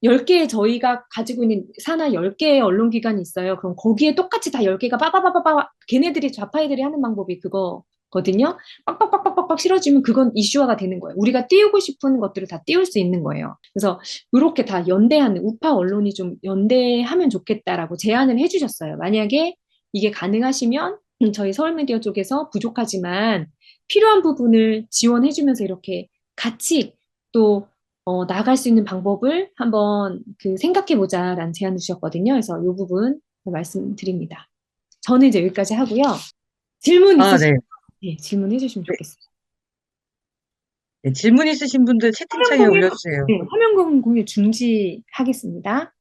10개의 저희가 가지고 있는 산하 10개의 언론기관이 있어요. 그럼 거기에 똑같이 다 10개가 빠바바바바 걔네들이 좌파이들이 하는 방법이 그거거든요. 빡빡빡빡빡빡 실어주면 그건 이슈화가 되는 거예요. 우리가 띄우고 싶은 것들을 다 띄울 수 있는 거예요. 그래서 이렇게 다 연대하는 우파 언론이 좀 연대하면 좋겠다라고 제안을 해주셨어요. 만약에 이게 가능하시면 저희 서울미디어 쪽에서 부족하지만 필요한 부분을 지원해주면서 이렇게 같이 또 나갈 수 있는 방법을 한번 그 생각해보자라는 제안을 주셨거든요. 그래서 이 부분 말씀드립니다. 저는 이제 여기까지 하고요. 질문 아, 있으시면 네. 네, 질문해 주시면 네. 좋겠어요. 네, 질문 있으신 분들 화면 채팅창에 공유, 올려주세요. 네, 화면 공유 중지하겠습니다.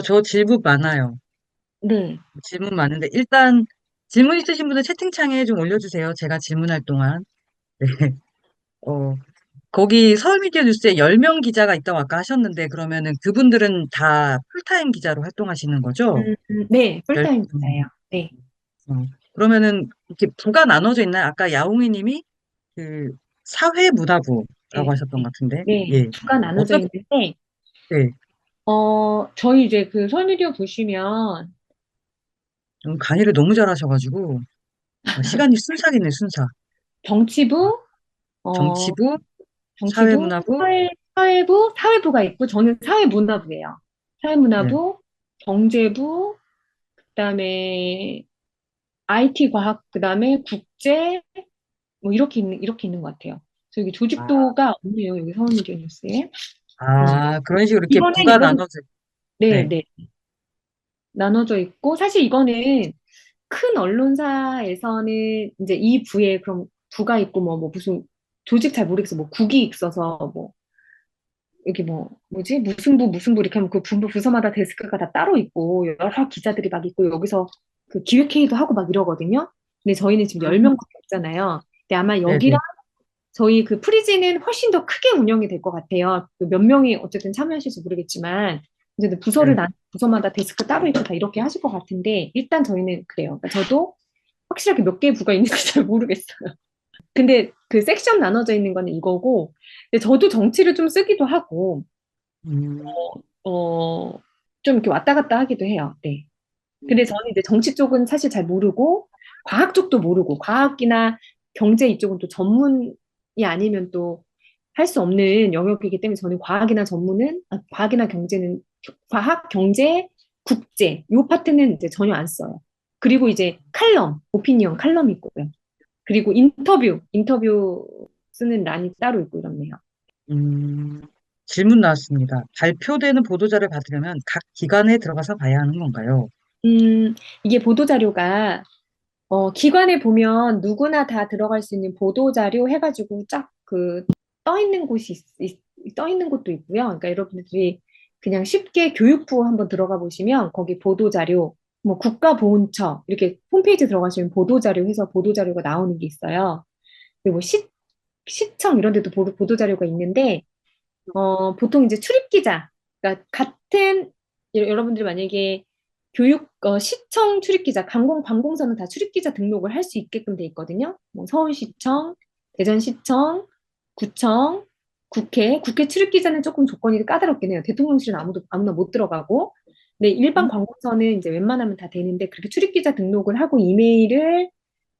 저 질문 많아요. 네. 질문 많은데, 일단 질문 있으신 분들 채팅창에 좀 올려주세요. 제가 질문할 동안. 네. 어, 거기 서울미디어 뉴스에 10명 기자가 있다고 아까 하셨는데, 그러면은 그분들은 다 풀타임 기자로 활동하시는 거죠? 네, 열, 풀타임 기자예요. 네. 그러면은 이렇게 부가 나눠져 있나요? 아까 야옹이 님이 그 사회문화부라고 네, 하셨던 네, 것 같은데, 네. 예. 부가 나눠져 어떻게, 있는데, 네. 저희 이제 그 서울미디어 보시면 강의를 너무 잘하셔가지고, 시간이 순삭이네, 순삭. 정치부, 어, 정치부, 정치부, 사회문화부, 사회부가 있고, 저는 사회문화부예요. 네. 사회문화부, 경제부, 그다음에 IT 과학, 그다음에 국제, 뭐 이렇게 있는 것 같아요. 그래서 여기 조직도가 없네요. 여기 서울미디어 뉴스에. 그런 식으로 이렇게 이거는, 부가 나눠져, 네, 네. 네. 나눠져 있고, 사실 이거는 큰 언론사에서는 이제 이 부에 그럼 부가 있고, 뭐 무슨 조직 잘 모르겠어. 뭐 국이 있어서, 뭐, 여기 뭐, 뭐지? 무슨 부 이렇게 하면 그 부서마다 데스크가 다 따로 있고, 여러 기자들이 막 있고, 여기서 그 기획회의도 하고 막 이러거든요. 근데 저희는 지금 음, 10명밖에 없잖아요. 근데 아마 여기랑 네네. 저희 그 프리지는 훨씬 더 크게 운영이 될 것 같아요. 그몇 명이 어쨌든 참여하실지 모르겠지만, 어쨌든 네. 부서마다 데스크 따로 있고 다 이렇게 하실 것 같은데, 일단 저희는 그래요. 그러니까 저도 확실하게 몇 개의 부가 있는지 잘 모르겠어요. 근데 그 섹션 나눠져 있는 거는 이거고, 근데 저도 정치를 좀 쓰기도 하고, 음, 어, 좀 이렇게 왔다 갔다 하기도 해요. 네. 근데 저는 이제 정치 쪽은 사실 잘 모르고, 과학 쪽도 모르고, 과학이나 경제 이쪽은 또 전문이 아니면 또 할 수 없는 영역이기 때문에 저는 과학이나 경제는, 과학, 경제, 국제, 요 파트는 이제 전혀 안 써요. 그리고 이제 오피니언 칼럼 있고요. 그리고 인터뷰 쓰는 란이 따로 있고 이렇네요. 음, 질문 나왔습니다. 발표되는 보도자를 받으려면 각 기관에 들어가서 봐야 하는 건가요? 이게 보도자료가 기관에 보면 누구나 다 들어갈 수 있는 보도자료 해가지고 쫙 그 떠 있는 떠 있는 곳도 있고요. 그러니까 여러분들이 그냥 쉽게 교육부 한번 들어가 보시면 거기 보도자료, 뭐 국가보훈처 이렇게 홈페이지 들어가시면 보도자료 해서 보도자료가 나오는 게 있어요. 그리고 시청 이런 데도 보도자료가 있는데 보통 이제 출입기자, 그러니까 같은 여러분들이 만약에 시청 출입기자, 관공서는 다 출입기자 등록을 할 수 있게끔 돼 있거든요. 뭐 서울시청, 대전시청, 구청, 국회 출입기자는 조금 조건이 까다롭긴 해요. 대통령실은 아무나 못 들어가고. 근데 일반 음, 관공서는 이제 웬만하면 다 되는데 그렇게 출입기자 등록을 하고 이메일을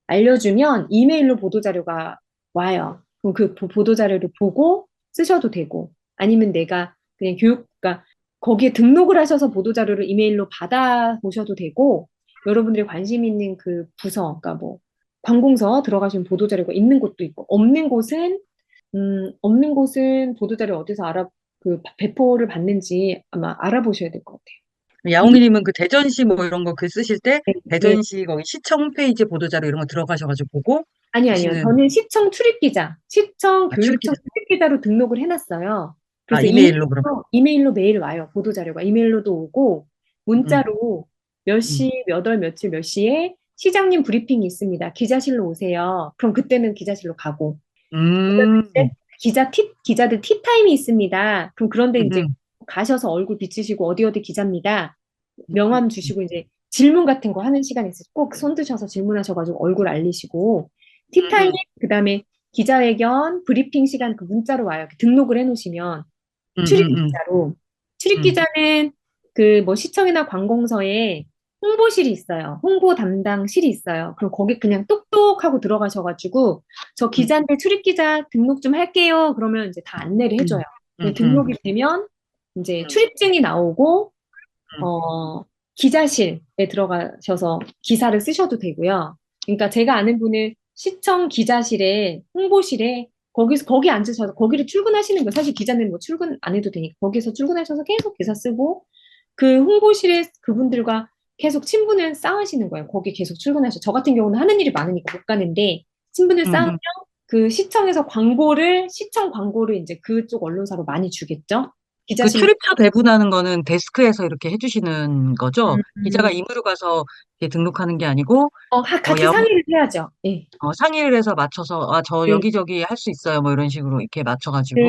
알려주면 이메일로 보도자료가 와요. 그럼 그 보도자료를 보고 쓰셔도 되고, 아니면 내가 그냥 그러니까 거기에 등록을 하셔서 보도자료를 이메일로 받아 보셔도 되고, 여러분들이 관심 있는 그 부서, 그러니까 뭐, 관공서 들어가시면 보도자료가 있는 곳도 있고, 없는 곳은 보도자료 어디서 배포를 받는지 아마 알아보셔야 될 것 같아요. 이, 야옹이님은 그 대전시 뭐 이런 거 글 쓰실 때 네, 대전시 거기 시청 홈페이지 보도자료 이런 거 들어가셔가지고 보고 아니요. 보시는 저는 시청 출입기자, 교육청 출입기자. 출입기자로 등록을 해놨어요. 그래서 이메일로 그럼. 이메일로 매일 와요. 보도자료가. 이메일로도 오고, 음, 문자로 몇 음, 시, 몇 월, 며칠, 몇 시에 시장님 브리핑이 있습니다. 기자실로 오세요. 그럼 그때는 기자실로 가고. 음, 이제 기자들 티타임이 있습니다. 그럼 그런데 음, 이제 음, 가셔서 얼굴 비치시고 어디 어디 기자입니다. 음, 명함 주시고 이제 질문 같은 거 하는 시간이 있어요. 꼭 손 드셔서 질문하셔가지고 얼굴 알리시고 티타임 음, 그다음에 기자회견 브리핑 시간 그 문자로 와요. 등록을 해놓으시면 음, 출입 음, 음, 기자로 음, 출입기자는 그 뭐 시청이나 관공서에 홍보실이 있어요. 홍보 담당실이 있어요. 그럼 거기 그냥 똑똑하고 들어가셔가지고 저 음, 기자인데 출입기자 등록 좀 할게요. 그러면 이제 다 안내를 해줘요. 음, 음, 등록이 되면 이제 음, 출입증이 나오고 음. 기자실에 들어가셔서 기사를 쓰셔도 되고요. 그러니까 제가 아는 분은 시청 기자실에, 홍보실에, 거기 앉으셔서, 거기를 출근하시는 거예요. 사실 기자는 뭐 출근 안 해도 되니까. 거기서 출근하셔서 계속 기사 쓰고, 그 홍보실에 그분들과 계속 친분을 쌓으시는 거예요. 거기 계속 출근하셔서. 저 같은 경우는 하는 일이 많으니까 못 가는데, 친분을 쌓으면 음. 그 시청에서 시청 광고를 이제 그쪽 언론사로 많이 주겠죠? 그 기자실로. 출입처 배분하는 거는 데스크에서 이렇게 해주시는 거죠? 기자가 음, 임의로 가서 이렇게 등록하는 게 아니고, 같이 상의를 해야죠. 예. 상의를 해서 맞춰서, 아, 저 네. 여기저기 할 수 있어요. 뭐 이런 식으로 이렇게 맞춰가지고.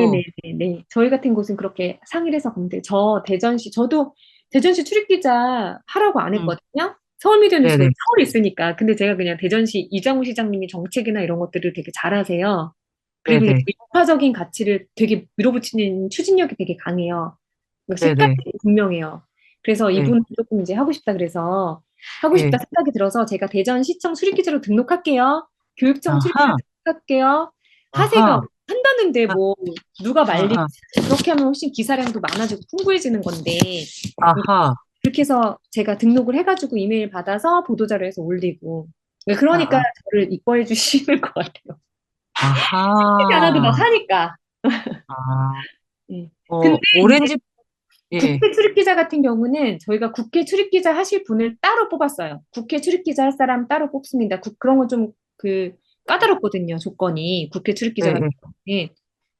네네네. 저희 같은 곳은 그렇게 상의를 해서 건데, 저도 대전시 출입기자 하라고 안 음, 했거든요. 서울미디어뉴스가 네네. 서울에 있으니까. 근데 제가 그냥 대전시 이정우 시장님이 정책이나 이런 것들을 되게 잘하세요. 그리고 이제 네네. 유파적인 가치를 되게 밀어붙이는 추진력이 되게 강해요. 색깔이 네네. 되게 분명해요. 그래서 네. 이분 조금 이제 하고 싶다 그래서 하고 싶다 예. 생각이 들어서 제가 대전시청 출입기자로 등록할게요. 교육청 출입기자로 아하. 등록할게요. 하세요. 아하. 한다는데 아, 뭐 누가 말리지. 아, 그렇게 하면 훨씬 기사량도 많아지고 풍부해지는 건데 아하. 그렇게 해서 제가 등록을 해가지고 이메일 받아서 보도자료에서 올리고 아, 그러니까 아, 저를 이뻐해 주시는 것 같아요. 하지 않아도 막 아하. 하니까. 아, 예. 근데 이제 오렌지, 예. 국회 출입기자 같은 경우는 저희가 국회 출입기자 하실 분을 따로 뽑았어요. 국회 출입기자 할 사람 따로 뽑습니다. 그런 건 좀 그 까다롭거든요. 조건이 국회 예, 출입기자 같은 예. 경우에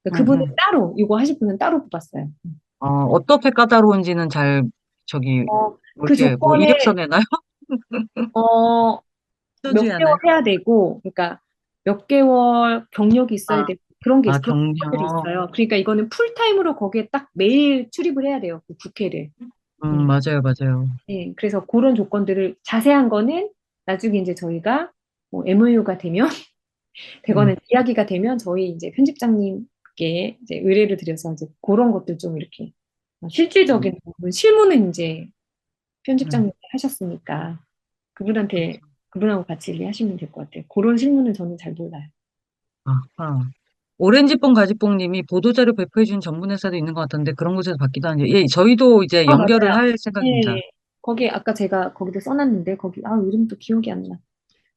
음, 그분은 음. 따로 이거 하실 분은 따로 뽑았어요. 어떻게 까다로운지는 잘, 저기, 뭐 그 이렇게, 뭐, 조건을 이력서 내나요? 어, 몇 써줘야 개월 하나요? 해야 되고, 그러니까 몇 개월 경력이 있어야 아, 되고 그런 게 그런 것들이 경력. 있어요. 그러니까 이거는 풀타임으로 거기에 딱 매일 출입을 해야 돼요. 그 국회를. 예. 맞아요, 맞아요. 예, 그래서 그런 조건들을 자세한 거는 나중에 이제 저희가 뭐 MOU가 되면 음, 되거나 이야기가 되면 저희 이제 편집장님께 이제 의뢰를 드려서 이제 그런 것들 좀 이렇게 음, 실질적인 부분, 실무는 이제 음. 편집장님이 하셨으니까 그분한테 그분하고 같이 일하시면 될 것 같아요. 그런 실무는 저는 잘 몰라요. 아하. 오렌지뽕 가지뽕님이 보도자료 배포해준 전문 회사도 있는 것 같던데 그런 곳에서 받기도 하는지. 예, 저희도 이제 아, 연결을 맞아요. 할 네, 생각입니다. 네. 거기 아까 제가 거기도 써놨는데 거기 이름도 기억이 안 나.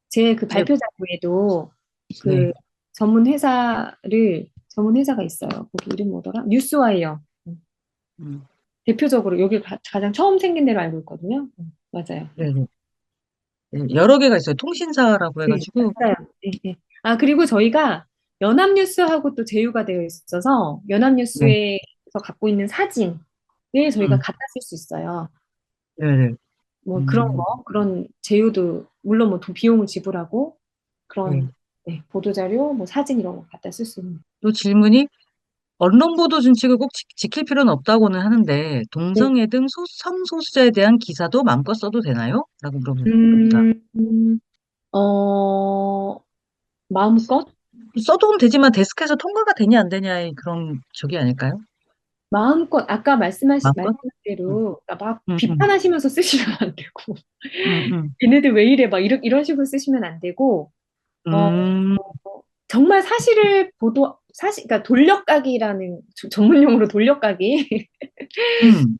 제 그 제, 발표 자료에도 네. 그 전문 회사가 있어요. 거기 이름 뭐더라? 뉴스와이어. 음, 대표적으로 여기 가장 처음 생긴 데로 알고 있거든요. 맞아요. 네, 네. 네, 여러 개가 있어요. 통신사라고 네, 해가지고. 맞아요. 네, 네. 그리고 저희가 연합뉴스하고 또 제휴가 되어 있어서 네. 연합뉴스에서 갖고 있는 사진을 저희가 음, 갖다 쓸 수 있어요. 네, 네. 뭐 음, 그런 제휴도 물론 뭐 비용을 지불하고 네. 그런 네, 보도자료, 뭐 사진 이런 거 갖다 쓸 수 있는. 또 질문이 언론 보도 준칙을 꼭 지킬 필요는 없다고는 하는데 네. 동성애 등 성소수자에 대한 기사도 마음껏 써도 되나요? 라고 물어봅니다. 음, 어, 마음껏? 써도 되지만 데스크에서 통과가 되냐 안 되냐의 그런 적이 아닐까요? 마음껏, 아까 말씀한 마음껏? 음, 대로, 그러니까 막 음, 음, 비판하시면서 쓰시면 안 되고, 음, 얘네들 왜 이래, 막 이런 식으로 쓰시면 안 되고, 어, 음, 정말 그러니까 돌려까기라는, 전문 용어로 돌려까기. 음,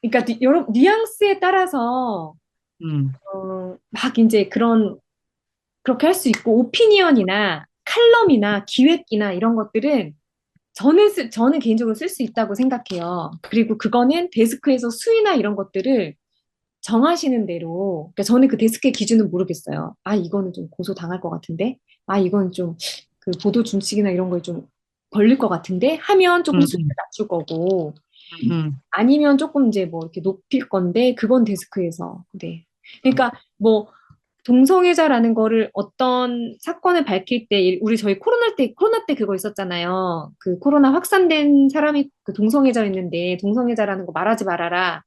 그러니까 여러 뉘앙스에 따라서, 음, 막 이제 그렇게 할 수 있고, 오피니언이나 칼럼이나 기획이나 이런 것들은 저는 개인적으로 쓸 수 있다고 생각해요. 그리고 그거는 데스크에서 수위나 이런 것들을 정하시는 대로, 그러니까 저는 그 데스크의 기준은 모르겠어요. 이거는 좀 고소 당할 것 같은데, 이건 좀 그 보도 준칙이나 이런 거에 좀 걸릴 것 같은데 하면 조금 음, 수위를 음, 낮출 거고, 음, 아니면 조금 이제 뭐 이렇게 높일 건데, 그건 데스크에서. 네. 그러니까 뭐 동성애자라는 거를 어떤 사건을 밝힐 때, 저희 코로나 때 그거 있었잖아요. 그 코로나 확산된 사람이 그 동성애자였는데, 동성애자라는 거 말하지 말아라.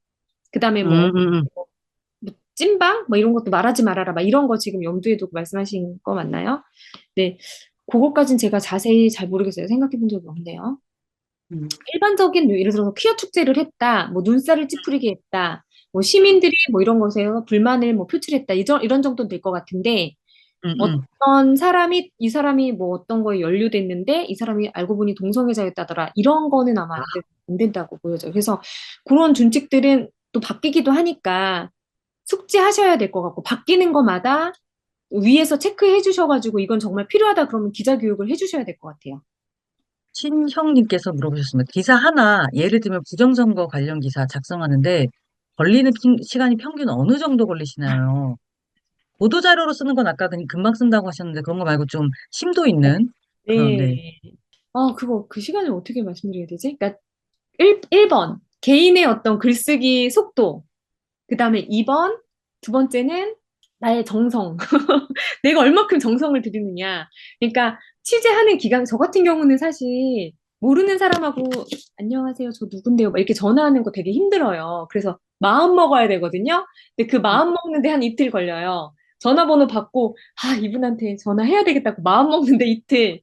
그 다음에 뭐, 음. 찐방? 뭐 이런 것도 말하지 말아라. 막 이런 거 지금 염두에 두고 말씀하신 거 맞나요? 네. 그것까진 제가 자세히 잘 모르겠어요. 생각해 본 적이 없네요. 음, 일반적인 예를 들어서 퀴어 축제를 했다, 뭐 눈살을 찌푸리게 했다, 뭐 시민들이 뭐 이런 것에 불만을 뭐 표출했다, 이런 정도는 될 것 같은데 음, 음. 어떤 사람이 이 사람이 뭐 어떤 거에 연루됐는데 이 사람이 알고 보니 동성애자였다더라 이런 거는 아마 안 된다고 보여져요. 그래서 그런 준칙들은 또 바뀌기도 하니까 숙지하셔야 될 것 같고 바뀌는 거마다 위에서 체크해 주셔가지고 이건 정말 필요하다 그러면 기자 교육을 해주셔야 될 것 같아요. 친형님께서 물어보셨습니다. 기사 하나, 예를 들면 부정선거 관련 기사 작성하는데 걸리는 시간이 평균 어느 정도 걸리시나요? 보도자료로 쓰는 건 아까 금방 쓴다고 하셨는데 그런 거 말고 좀 심도 있는 그런, 네. 네. 그거 그 시간을 어떻게 말씀드려야 되지? 그러니까 1번 개인의 어떤 글쓰기 속도, 그 다음에 2번 두 번째는 나의 정성. 내가 얼마큼 정성을 들이느냐. 그러니까 취재하는 기간, 저 같은 경우는 사실 모르는 사람하고 안녕하세요, 저 누군데요, 막 이렇게 전화하는 거 되게 힘들어요. 그래서 마음 먹어야 되거든요. 근데 그 마음 먹는데 한 이틀 걸려요. 전화번호 받고 이분한테 전화해야 되겠다고 마음 먹는데 이틀.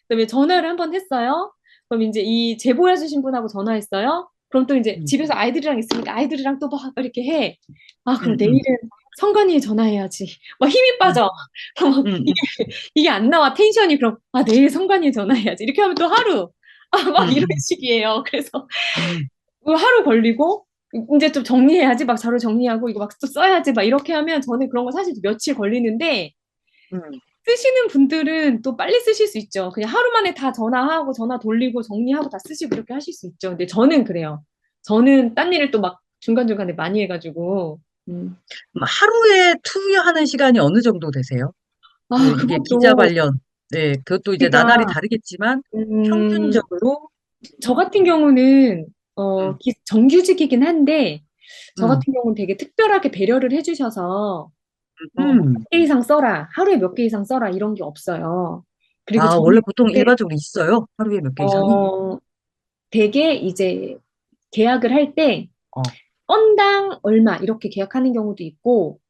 그다음에 전화를 한 번 했어요. 그럼 이제 이 제보해 주신 분하고 전화했어요. 그럼 또 이제 음, 집에서 아이들이랑 있으니까 아이들이랑 또 막 이렇게 해. 그럼 음, 음, 내일은 성관이에 전화해야지. 막 힘이 음, 빠져. 그럼 음, 이게 안 나와. 텐션이. 그럼 내일 성관이에 전화해야지. 이렇게 하면 또 하루. 막 이런 음, 식이에요. 그래서 음, 그 하루 걸리고 이제 좀 정리해야지. 막 자료 정리하고 이거 막 또 써야지. 막 이렇게 하면 저는 그런 거 사실 며칠 걸리는데 음. 쓰시는 분들은 또 빨리 쓰실 수 있죠. 그냥 하루 만에 다 전화하고 전화 돌리고 정리하고 다 쓰시고 이렇게 하실 수 있죠. 근데 저는 그래요. 저는 딴 일을 또 막 중간중간에 많이 해가지고. 하루에 투여하는 시간이 어느 정도 되세요? 그 이게 기자 그것도, 관련, 네, 그것도 이제 나날이 그러니까, 다르겠지만 음, 평균적으로, 저 같은 경우는, 음, 정규직이긴 한데, 저 음, 같은 경우는 되게 특별하게 배려를 해주셔서, 몇 음. 개 이상 써라. 하루에 몇 개 이상 써라. 이런 게 없어요. 그리고 아, 저는 원래 보통 되게, 일반적으로 있어요? 하루에 몇 개 이상이? 어, 되게 이제 계약을 할 때, 어, 건당 얼마 이렇게 계약하는 경우도 있고,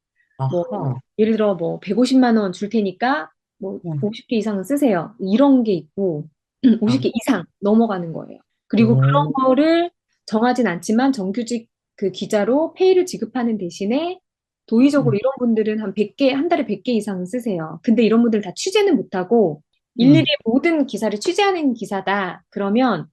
뭐 아하, 예를 들어 뭐 150만 원 줄 테니까 뭐 음, 50개 이상은 쓰세요. 이런 게 있고 아, 50개 이상 넘어가는 거예요. 그리고 오, 그런 거를 정하진 않지만 정규직 그 기자로 페이를 지급하는 대신에 도의적으로 음, 이런 분들은 한 100개, 한 달에 100개 이상 쓰세요. 근데 이런 분들 다 취재는 못하고 일일이 음, 모든 기사를 취재하는 기사다. 그러면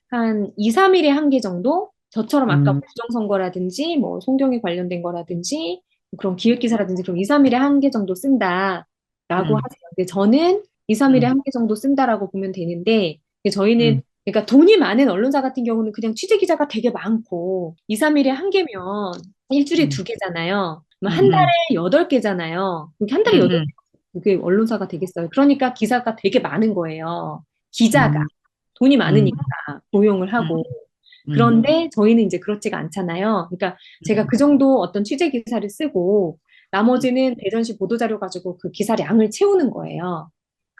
한 2, 3일에 한 개 정도? 저처럼 아까 음, 부정선거라든지 뭐 송경에 관련된 거라든지 그런 기획기사라든지 그럼 2, 3일에 한 개 정도 쓴다라고 음, 하세요. 근데 저는 2, 3일에 음, 한 개 정도 쓴다라고 보면 되는데 저희는 음, 그러니까 돈이 많은 언론사 같은 경우는 그냥 취재 기자가 되게 많고 2, 3일에 한 개면 일주일에 음, 두 개잖아요. 그럼 한 달에 음, 8개잖아요. 그러니까 한 달에 음, 8개 음, 그게 언론사가 되겠어요. 그러니까 기사가 되게 많은 거예요. 기자가 음, 돈이 음, 많으니까 고용을 음, 하고 음, 그런데 저희는 이제 그렇지가 않잖아요. 그러니까 제가 음, 그 정도 어떤 취재 기사를 쓰고 나머지는 대전시 보도자료 가지고 그 기사량을 채우는 거예요.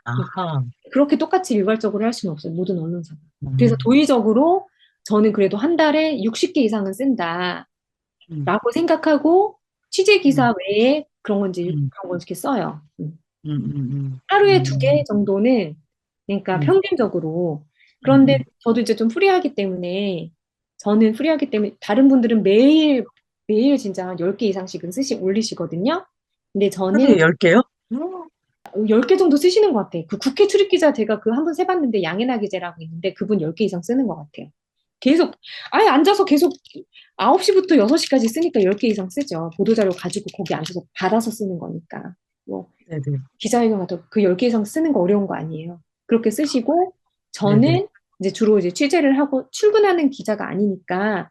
아하, 그렇게 똑같이 일괄적으로 할 수는 없어요. 모든 언론사가. 그래서 음, 도의적으로 저는 그래도 한 달에 60개 이상은 쓴다라고 음, 생각하고 취재 음, 기사 외에 그런 건 이제 음, 그런 걸 이렇게 써요. 하루에 두 개 음, 정도는 그러니까 음, 평균적으로. 그런데 음. 저도 이제 좀 프리하기 때문에 저는 프리하기 때문에 다른 분들은 매일 매일 진짜 한 10개 이상씩은 올리시거든요. 근데 저는 하루에 10개요? 10개 정도 쓰시는 것 같아요. 그 국회 출입 기자 제가 그 한 번 세봤는데 양해나 기자라고 있는데 그분 10개 이상 쓰는 것 같아요. 계속 아예 앉아서 계속 9시부터 6시까지 쓰니까 10개 이상 쓰죠. 보도자료 가지고 거기 앉아서 받아서 쓰는 거니까. 뭐 네네, 기자회견 같은 그 10개 이상 쓰는 거 어려운 거 아니에요. 그렇게 쓰시고 네네. 저는 이제 주로 이제 취재를 하고 출근하는 기자가 아니니까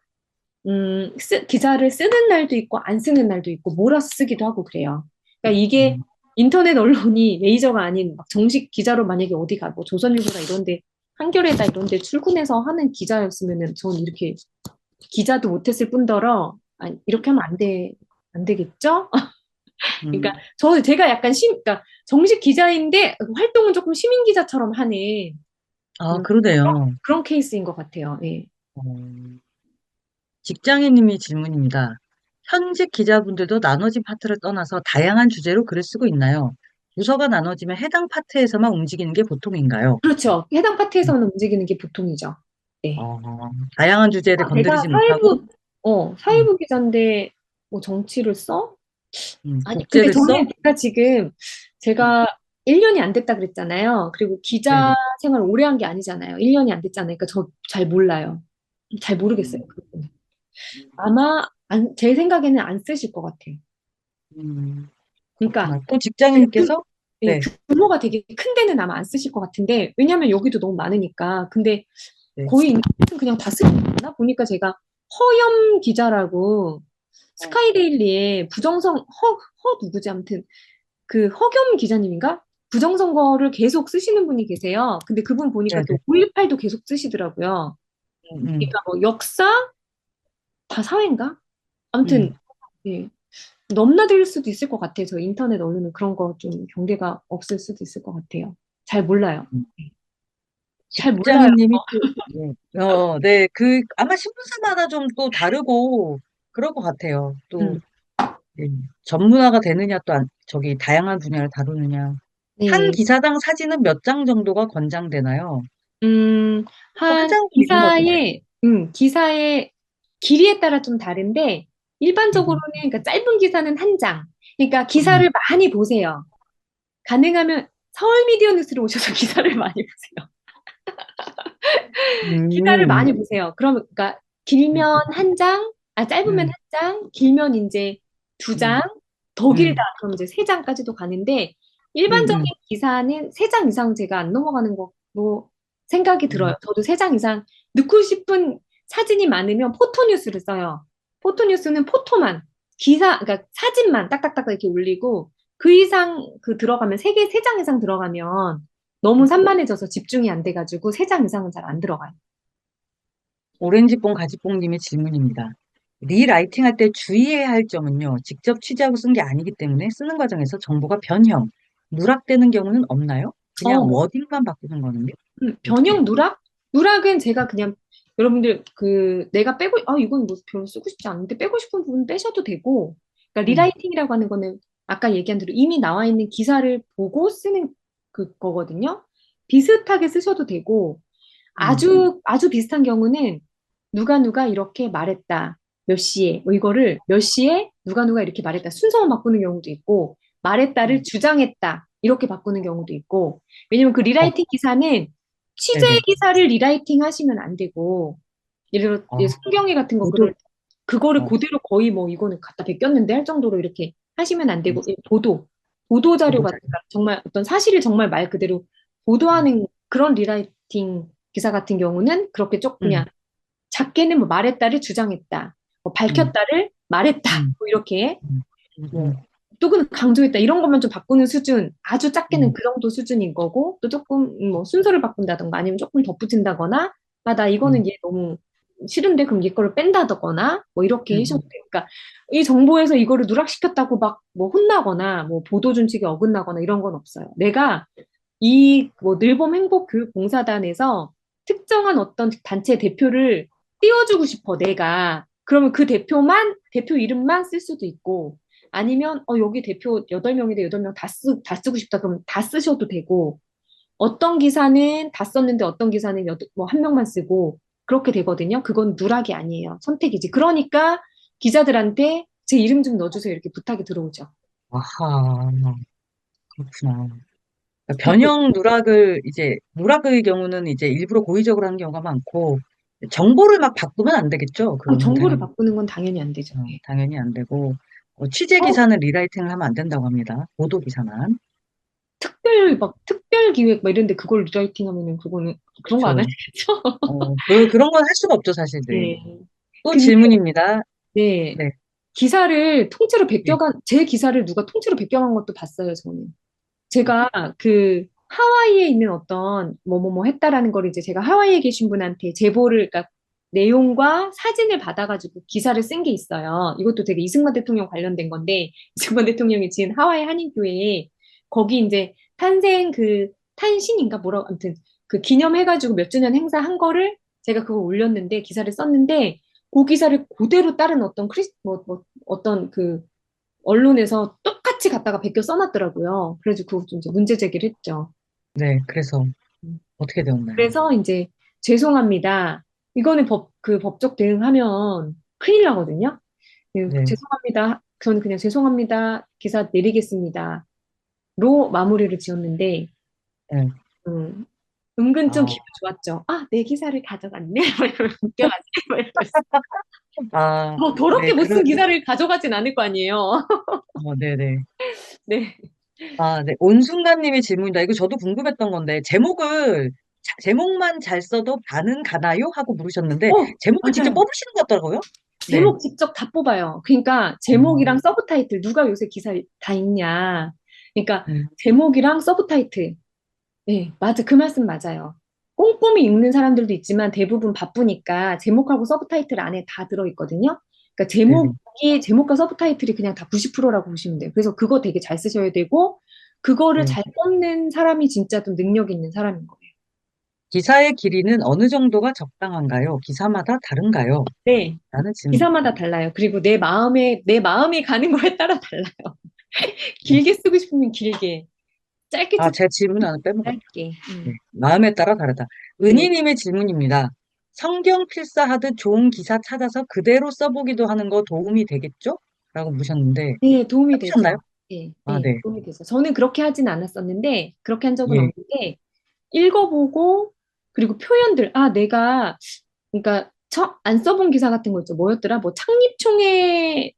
기사를 쓰는 날도 있고 안 쓰는 날도 있고 몰아서 쓰기도 하고 그래요. 그러니까 이게 음, 인터넷 언론이 메이저가 아닌 막 정식 기자로 만약에 어디가 뭐 조선일보나 이런데 한겨레다 이런데 출근해서 하는 기자였으면은 저는 이렇게 기자도 못했을 뿐더러 이렇게 하면 안 되겠죠? 그러니까 음. 제가 약간 그러니까 정식 기자인데 활동은 조금 시민 기자처럼 하는 아, 음, 그러네요. 그런 케이스인 것 같아요. 예. 어, 직장인님이 질문입니다. 현직 기자분들도 나눠진 파트를 떠나서 다양한 주제로 글을 쓰고 있나요? 부서가 나눠지면 해당 파트에서만 움직이는 게 보통인가요? 그렇죠. 해당 파트에서는 움직이는 게 보통이죠. 네. 어, 다양한 주제를 제가 건드리지 못하고, 음, 사회부 기자인데 뭐 정치를 써? 아니, 근데 국제를 써? 제가 지금 음, 제가 1년이 안 됐다 그랬잖아요. 그리고 기자 네네. 생활 오래 한 게 아니잖아요. 1년이 안 됐잖아요. 그러니까 저 잘 몰라요. 잘 모르겠어요. 음, 그건. 아마 제 생각에는 안 쓰실 것 같아요. 그러니까 그렇구나. 또 되게 직장인께서? 예, 네, 규모가 되게 큰 데는 아마 안 쓰실 것 같은데, 왜냐면 여기도 너무 많으니까. 근데 네. 거의 인터넷은 그냥 다 쓰시나? 보니까 제가 허염 기자라고 어, 스카이데일리에 허 누구지? 아무튼 그 허겸 기자님인가? 부정선거를 계속 쓰시는 분이 계세요. 근데 그분 보니까 또 네네. 5.18도 계속 쓰시더라고요. 음, 음. 그러니까 뭐 역사? 다 사회인가? 아무튼 음. 예, 넘나들 수도 있을 것 같아요. 저 인터넷 언론은 그런 거 좀 경계가 없을 수도 있을 것 같아요. 잘 몰라요. 음. 잘 몰라요. 직장인님이 또, 네, 아마 신분사마다 좀 또 다르고, 그럴 것 같아요. 또, 음, 예, 전문화가 되느냐, 또, 저기, 다양한 분야를 다루느냐. 한 네. 기사당 사진은 몇 장 정도가 권장되나요? 음, 한 한 장 기준가 보네. 기사의 길이에 따라 좀 다른데, 음, 일반적으로는, 그러니까 짧은 기사는 한 장. 그러니까 음, 기사를 많이 보세요. 가능하면 서울 미디어 뉴스를 오셔서 기사를 많이 보세요. 기사를 음, 많이 보세요. 그러니까 길면 한 장, 짧으면 한 음, 장, 길면 이제 두 장, 음, 더 길다 음, 그러면 이제 세 장까지도 가는데 음, 일반적인 음, 기사는 세 장 이상 제가 안 넘어가는 거로 생각이 들어요. 음, 저도 세 장 이상 넣고 싶은 사진이 많으면 포토뉴스를 써요. 포토뉴스는 포토만 그러니까 사진만 딱딱딱 이렇게 올리고 그 이상 들어가면 세 장 이상 들어가면 너무 산만해져서 집중이 안 돼가지고 세 장 이상은 잘 안 들어가요. 오렌지뽕 가지뽕님의 질문입니다. 리라이팅 할 때 주의해야 할 점은요. 직접 취재하고 쓴 게 아니기 때문에 쓰는 과정에서 정보가 변형, 누락되는 경우는 없나요? 그냥 어, 워딩만 바꾸는 거는요? 어떻게 해요? 변형 누락은 제가 그냥 여러분들 내가 이건 뭐 별로 쓰고 싶지 않은데 빼고 싶은 부분 빼셔도 되고, 그러니까 음, 리라이팅이라고 하는 거는 아까 얘기한 대로 이미 나와 있는 기사를 보고 쓰는 그거거든요. 비슷하게 쓰셔도 되고, 음, 아주 비슷한 경우는 누가 이렇게 말했다. 몇 시에, 뭐 이거를 몇 시에 누가 이렇게 말했다. 순서만 바꾸는 경우도 있고, 말했다를 음. 주장했다. 이렇게 바꾸는 경우도 있고, 왜냐면 그 어, 리라이팅 기사는 취재 네네. 기사를 리라이팅 하시면 안 되고, 예를 들어, 어, 송경희 같은 모두, 그거를 어, 그대로 거의 뭐 이거는 갖다 베꼈는데 할 정도로 이렇게 하시면 안 음, 되고, 보도 자료 보도자. 같은 거, 정말 어떤 사실을 정말 말 그대로 보도하는 그런 리라이팅 기사 같은 경우는 그렇게 쭉 그냥 음, 작게는 뭐 말했다를 주장했다, 뭐 음, 밝혔다를 말했다, 음, 뭐 이렇게 음, 뭐 또는 강조했다 이런 것만 좀 바꾸는 수준, 아주 작게는 음, 그 정도 수준인 거고 또 조금 뭐 순서를 바꾼다던가 아니면 조금 덧붙인다거나 나 음, 이거는 얘 너무 싫은데 그럼 얘 거를 뺀다거나 뭐 이렇게 음, 하셔도 돼요. 그러니까 이 정보에서 이거를 누락시켰다고 막 뭐 혼나거나 뭐 보도 준칙에 어긋나거나 이런 건 없어요. 내가 이 뭐 늘봄 행복교육봉사단에서 특정한 어떤 단체 대표를 띄워주고 싶어, 내가. 그러면 그 대표 이름만 쓸 수도 있고, 아니면, 여기 대표 8명인데 8명 다 쓰고 싶다. 그러면 다 쓰셔도 되고, 어떤 기사는 다 썼는데 어떤 기사는 뭐 한 명만 쓰고, 그렇게 되거든요. 그건 누락이 아니에요. 선택이지. 그러니까 기자들한테 제 이름 좀 넣어주세요. 이렇게 부탁이 들어오죠. 아하, 그렇구나. 그러니까 변형 누락의 경우는 이제 일부러 고의적으로 하는 경우가 많고, 정보를 막 바꾸면 안 되겠죠. 그거는 정보를 당연히, 바꾸는 건 당연히 안 되죠. 예. 당연히 안 되고, 취재 어, 기사는 리라이팅을 하면 안 된다고 합니다. 보도 기사만. 특별 기획 막 이런데 그걸 리라이팅 하면은 그거는 그런 거 안 그렇죠. 하시겠죠? 그런 건 할 수가 없죠, 사실. 네. 네. 또 근데 질문입니다. 네. 네. 제 기사를 누가 통째로 베껴간 것도 봤어요, 저는. 제가 하와이에 있는 어떤 뭐뭐뭐 했다라는 걸 이제 제가 하와이에 계신 분한테 그러니까 내용과 사진을 받아가지고 기사를 쓴 게 있어요. 이것도 되게 이승만 대통령 관련된 건데, 이승만 대통령이 지은 하와이 한인교회에 거기 이제 탄신인가 뭐라고, 아무튼 기념해가지고 몇 주년 행사 한 거를 제가 그걸 올렸는데, 기사를 썼는데, 그 기사를 그대로 다른 어떤 어떤 언론에서 똑같이 갖다가 베껴 써놨더라고요. 그래서 그거 좀 이제 문제 제기를 했죠. 네. 그래서 음. 어떻게 되었나요? 그래서 이제 죄송합니다. 이거는 그 법적 대응하면 큰일 나거든요. 네, 죄송합니다. 저는 그냥 죄송합니다. 기사 내리겠습니다. 로 마무리를 지었는데, 네. 음, 은근 좀 아, 기분 좋았죠. 아, 내 기사를 가져갔네? 막 이러면서 웃겨가지고. 막 이러면서. 아, 뭐 더럽게 네, 못 쓴 기사를 가져가진 않을 거 아니에요. 네네. 네. 아, 네. 온순간님의 질문이다. 이거 저도 궁금했던 건데, 제목만 잘 써도 반은 가나요? 하고 물으셨는데, 제목을 직접 맞아요. 뽑으시는 것 같더라고요. 네. 제목 직접 다 뽑아요. 그러니까 제목이랑 음, 서브타이틀 누가 요새 기사 다 읽냐. 그러니까 음, 제목이랑 서브타이틀. 네, 맞아. 그 말씀 맞아요. 꼼꼼히 읽는 사람들도 있지만 대부분 바쁘니까 제목하고 서브타이틀 안에 다 들어있거든요. 그러니까 네네. 제목과 서브타이틀이 그냥 다 90%라고 보시면 돼요. 그래서 그거 되게 잘 쓰셔야 되고, 그거를 네. 잘 뽑는 사람이 진짜 좀 능력 있는 사람인 거예요. 기사의 길이는 어느 정도가 적당한가요? 기사마다 다른가요? 네. 라는 질문. 기사마다 달라요. 그리고 내 마음이 가는 거에 따라 달라요. 네. 길게 쓰고 싶으면 길게, 짧게 아, 쓰고 제 질문 싶으면 하나 빼먹었다. 짧게. 네. 마음에 따라 다르다. 네. 은희님의 질문입니다. 성경 필사하듯 좋은 기사 찾아서 그대로 써보기도 하는 거 도움이 되겠죠? 라고 묻으셨는데, 네, 도움이 해보셨나요? 되죠. 네, 아, 네, 네. 도움이 되죠. 저는 그렇게 하진 않았었는데, 그렇게 한 적은 예. 없는데, 읽어보고, 그리고 표현들, 그러니까, 안 써본 기사 같은 거 있죠. 뭐였더라? 뭐,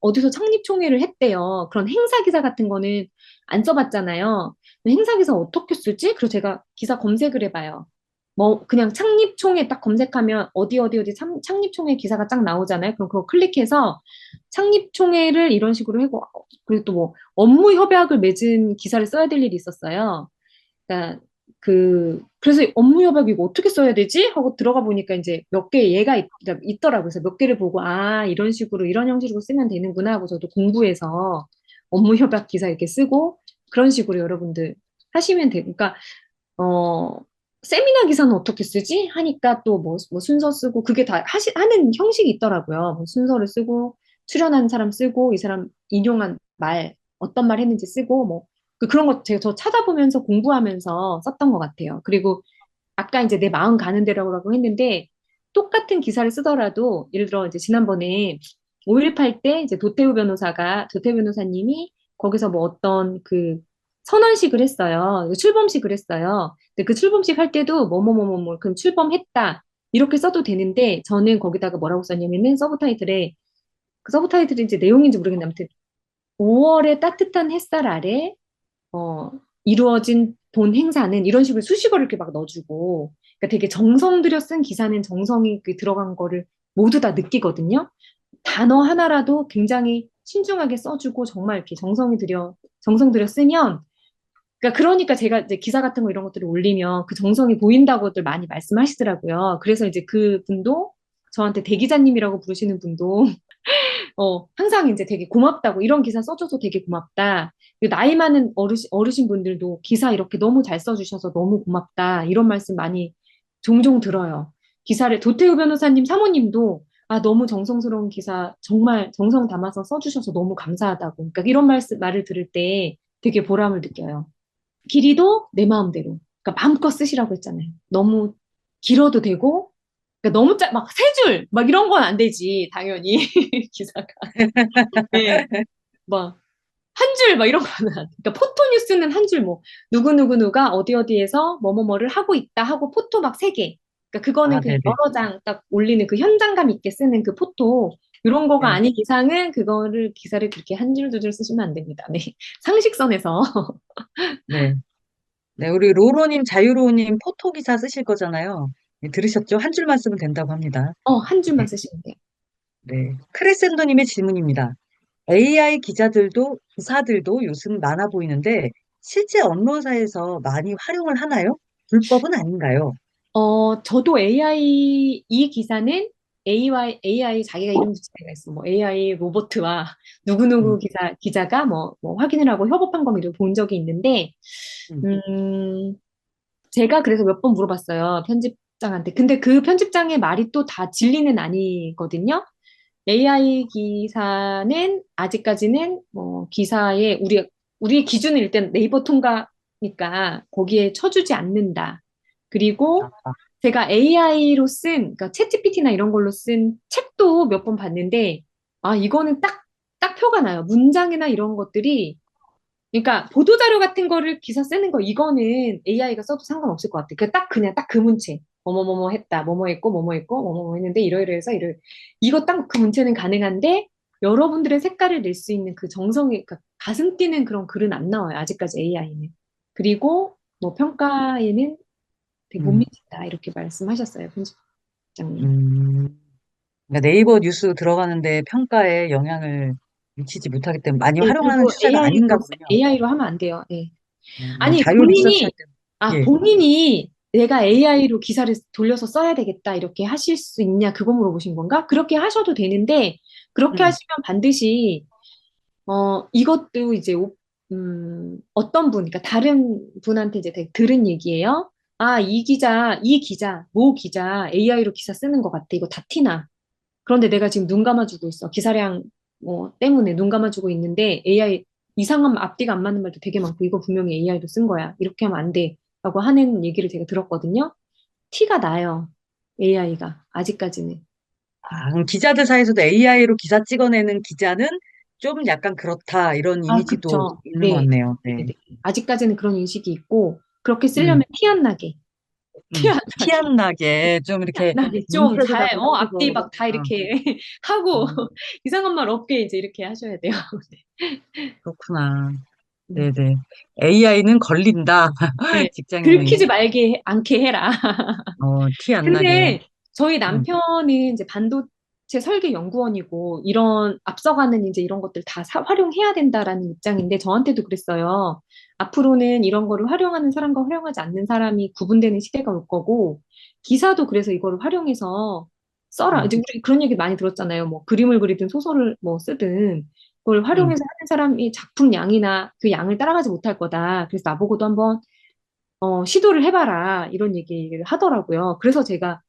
어디서 창립총회를 했대요. 그런 행사 기사 같은 거는 안 써봤잖아요. 행사 기사 어떻게 쓰지? 그래서 제가 기사 검색을 해봐요. 뭐, 그냥 창립총회 딱 검색하면 어디 창립총회 기사가 쫙 나오잖아요. 그럼 그거 클릭해서 창립총회를 이런 식으로 하고, 그리고 또 뭐, 업무 협약을 맺은 기사를 써야 될 일이 있었어요. 그러니까 그래서 업무 협약 이거 어떻게 써야 되지? 하고 들어가 보니까 이제 몇 개 얘가 있더라고요. 그래서 몇 개를 보고 이런 식으로 이런 형식으로 쓰면 되는구나 하고 저도 공부해서 업무 협약 기사 이렇게 쓰고 그런 식으로 여러분들 하시면 되고 그러니까 어 세미나 기사는 어떻게 쓰지? 하니까 또 뭐 순서 쓰고 그게 다 하는 형식이 있더라고요. 뭐 순서를 쓰고 출연한 사람 쓰고 이 사람 인용한 말 어떤 말 했는지 쓰고 뭐 그런 거 제가 저 찾아보면서 공부하면서 썼던 것 같아요. 그리고 아까 이제 내 마음 가는 대로라고 했는데 똑같은 기사를 쓰더라도 예를 들어 이제 지난번에 5.18 때 이제 도태우 변호사님이 거기서 뭐 어떤 그 선언식을 했어요. 출범식을 했어요. 근데 그 출범식 할 때도 뭐뭐뭐뭐 그럼 출범했다 이렇게 써도 되는데 저는 거기다가 뭐라고 썼냐면은 그 서브타이틀이 이제 내용인지 모르겠는데 아무튼 5월의 따뜻한 햇살 아래 어, 이루어진 본 행사는 이런 식으로 수식어를 이렇게 막 넣어주고, 그러니까 되게 정성 들여 쓴 기사는 정성이 그 들어간 거를 모두 다 느끼거든요. 단어 하나라도 굉장히 신중하게 써주고 정말 이렇게 정성 들여 쓰면, 그러니까 제가 이제 기사 같은 거 이런 것들을 올리면 그 정성이 보인다고들 많이 말씀하시더라고요. 그래서 이제 그 분도 저한테 대기자님이라고 부르시는 분도 항상 이제 되게 고맙다고, 이런 기사 써줘서 되게 고맙다. 그리고 나이 많은 어르신 분들도 기사 이렇게 너무 잘 써주셔서 너무 고맙다. 이런 말씀 많이 종종 들어요. 도태우 변호사님 사모님도, 너무 정성스러운 기사 정말 정성 담아서 써주셔서 너무 감사하다고. 그러니까 이런 말을 들을 때 되게 보람을 느껴요. 길이도 내 마음대로. 그러니까 마음껏 쓰시라고 했잖아요. 너무 길어도 되고, 그러니까 너무 막 세 줄, 막 이런 건 안 되지, 당연히. 기사가. 네. 막, 한 줄, 막 이런 거는 안 돼. 그러니까 포토뉴스는 한 줄, 뭐, 누구누구누가 어디어디에서 뭐뭐뭐를 하고 있다 하고 포토 막 세 개. 그러니까 그거는 아, 그냥 네네. 여러 장 딱 올리는 그 현장감 있게 쓰는 그 포토. 이런 거가 네. 아닌 이상은 기사를 그렇게 한 줄, 두 줄 쓰시면 안 됩니다. 네. 상식선에서. 네. 네, 우리 로로님, 자유로우님 포토 기사 쓰실 거잖아요. 네, 들으셨죠? 한 줄만 쓰면 된다고 합니다. 한 네. 줄만 쓰시면 돼요. 네. 크레센도님의 질문입니다. AI 기사들도 요즘 많아 보이는데 실제 언론사에서 많이 활용을 하나요? 불법은 아닌가요? 저도 이 기사는 AI 자기가 이름 붙인 데가 있어. 뭐 AI 로보트와 누구누구 음, 기자가 뭐 확인을 하고 협업한 거 이런 본 적이 있는데, 음. 음, 제가 그래서 몇 번 물어봤어요. 편집장한테. 근데 그 편집장의 말이 또 다 진리는 아니거든요. AI 기사는 아직까지는 뭐 기사에 우리의 기준은 일단 네이버 통과니까 거기에 쳐주지 않는다. 그리고 아, 제가 AI로 그러니까 챗GPT나 이런 걸로 쓴 책도 몇 번 봤는데, 아, 이거는 딱 표가 나요. 문장이나 이런 것들이, 그러니까 보도자료 같은 거를 기사 쓰는 거, 이거는 AI가 써도 상관없을 것 같아요. 그냥 딱 그 문체. 뭐뭐뭐뭐 했다, 뭐뭐 했고, 뭐뭐 했고, 뭐뭐 했는데, 이러이러해서 이거 딱 그 문체는 가능한데, 여러분들의 색깔을 낼 수 있는 그 정성이, 그러니까 가슴 뛰는 그런 글은 안 나와요. 아직까지 AI는. 그리고 뭐 평가에는 되게 못 음, 미친다 이렇게 말씀하셨어요, 편집장님. 음. 그러니까 네이버 뉴스 들어가는데 평가에 영향을 미치지 못하기 때문에 많이 네, 활용하는 그리고 추세가 아닌가 보군요. AI로 하면 안 돼요. 네. 뭐 아니 자유 리서치 할 때, 예. 본인이 내가 AI로 기사를 돌려서 써야 되겠다 이렇게 하실 수 있냐 그거 물어보신 건가? 그렇게 하셔도 되는데 그렇게 음, 하시면 반드시 이것도 이제 어떤 분, 그러니까 다른 분한테 이제 되게 들은 얘기예요. 아, 모 기자 AI로 기사 쓰는 것 같아. 이거 다 티나. 그런데 내가 지금 눈 감아주고 있어. 기사량 뭐 때문에 눈 감아주고 있는데 AI 이상한 앞뒤가 안 맞는 말도 되게 많고 이거 분명히 AI로 쓴 거야. 이렇게 하면 안 돼. 라고 하는 얘기를 제가 들었거든요. 티가 나요. AI가 아직까지는. 그럼 기자들 사이에서도 AI로 기사 찍어내는 기자는 좀 약간 그렇다, 이런 아, 이미지도 그쵸. 있는 것 네. 같네요. 네, 네. 네. 아직까지는 그런 인식이 있고 그렇게 쓰려면 음, 티 안 나게. 티 안 티 나게. 안 나게 좀 이렇게 나게 좀 문체도 다 잘, 앞뒤 고치고, 막 다 이렇게 하고 음, 이상한 말 없게 이제 이렇게 하셔야 돼요. 그렇구나. 네. 네네. AI는 걸린다. 네. 직장인이. 들키지 않게 해라. 티 안 나게. 근데 저희 음, 남편은 이제 반도체 설계 연구원이고 이런 앞서가는 이제 이런 것들 다 활용해야 된다라는 입장인데 저한테도 그랬어요. 앞으로는 이런 거를 활용하는 사람과 활용하지 않는 사람이 구분되는 시대가 올 거고 기사도 그래서 이거를 활용해서 써라. 음, 이제 우리 그런 얘기 많이 들었잖아요. 뭐 그림을 그리든 소설을 뭐 쓰든 그걸 음, 활용해서 하는 사람이 작품 양이나 그 양을 따라가지 못할 거다. 그래서 나보고도 한번 시도를 해봐라. 이런 얘기를 하더라고요. 그래서 제가,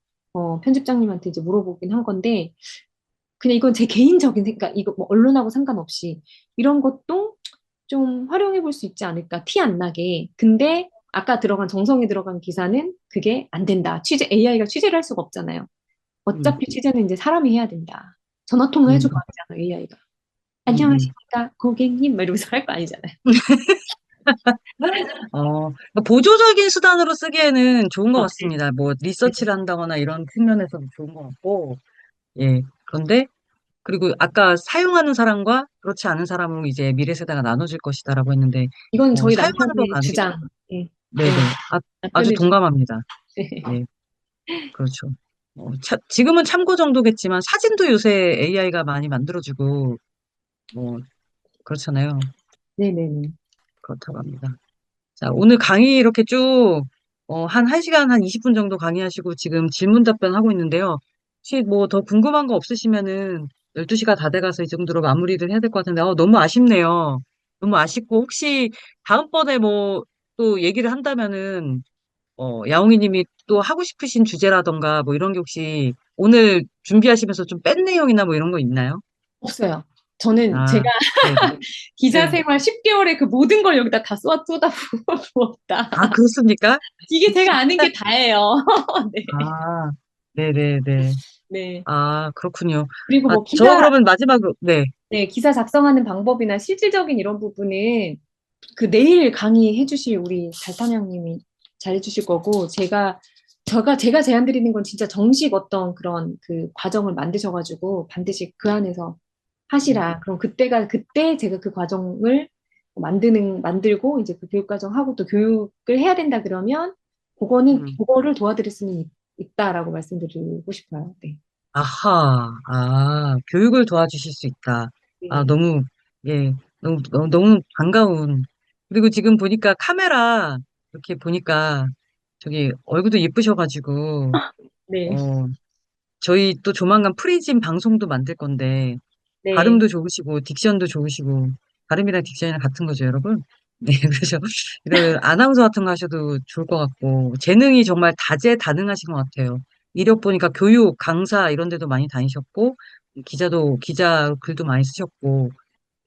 편집장님한테 이제 물어보긴 한 건데, 그냥 이건 제 개인적인 생각, 이거 뭐 언론하고 상관없이, 이런 것도 좀 활용해 볼 수 있지 않을까. 티 안 나게. 근데, 아까 정성이 들어간 기사는 그게 안 된다. AI가 취재를 할 수가 없잖아요. 음, 어차피 취재는 이제 사람이 해야 된다. 전화 통화 해주고 음, 하잖아요, AI가. 음. 안녕하십니까, 고객님? 막 이러면서 할 거 아니잖아요. 그러니까 보조적인 수단으로 쓰기에는 좋은 것 네. 같습니다. 뭐, 리서치를 한다거나 이런 측면에서도 좋은 것 같고, 예. 그런데, 그리고 아까 사용하는 사람과 그렇지 않은 사람으로 이제 미래 세대가 나눠질 것이다라고 했는데, 이건 저희 사용하는 건 남편의 아니겠죠? 주장. 예. 네. 네네. 아주 남편의 주장. 동감합니다. 예, 그렇죠. 지금은 참고 정도겠지만, 사진도 요새 AI가 많이 만들어주고, 뭐, 그렇잖아요. 네네네. 그렇다고 합니다. 자, 오늘 강의 이렇게 쭉, 한 1시간 한 20분 정도 강의하시고 지금 질문 답변 하고 있는데요. 혹시 뭐 더 궁금한 거 없으시면은 12시가 다 돼가서 이 정도로 마무리를 해야 될 것 같은데, 너무 아쉽네요. 너무 아쉽고, 혹시 다음번에 뭐 또 얘기를 한다면은, 야옹이 님이 또 하고 싶으신 주제라던가 뭐 이런 게 혹시 오늘 준비하시면서 좀 뺀 내용이나 뭐 이런 거 있나요? 없어요. 저는 아, 제가 네네. 기자 네. 생활 10개월의 그 모든 걸 여기다 다 쏟아 부었다. 아, 그렇습니까? 이게 제가 아는 게 다예요. 네. 아, 네네네. 네. 아, 그렇군요. 그리고 뭐 저 그러면 마지막으로, 네. 네, 기사 작성하는 방법이나 실질적인 이런 부분은 그 내일 강의해 주실 우리 달탐양님이 잘해 주실 거고, 제가 제안 드리는 건 진짜 정식 어떤 그런 그 과정을 만드셔가지고 반드시 그 안에서 하시라. 그럼 그때 제가 그 과정을 만들고 이제 그 교육 과정하고 또 교육을 해야 된다 그러면 음. 그거를 도와드릴 수는 있다라고 말씀드리고 싶어요. 네. 아하, 교육을 도와주실 수 있다. 네. 너무, 예, 너무 반가운. 그리고 지금 보니까 카메라, 이렇게 보니까, 저기, 얼굴도 예쁘셔가지고, 네. 어, 저희 또 조만간 프리즘 방송도 만들 건데, 네. 발음도 좋으시고, 딕션도 좋으시고, 발음이랑 딕션이랑 같은 거죠, 여러분? 네, 그래서, 이런 아나운서 같은 거 하셔도 좋을 것 같고, 재능이 정말 다재다능하신 것 같아요. 이력 보니까 교육, 강사 이런 데도 많이 다니셨고, 기자 글도 많이 쓰셨고,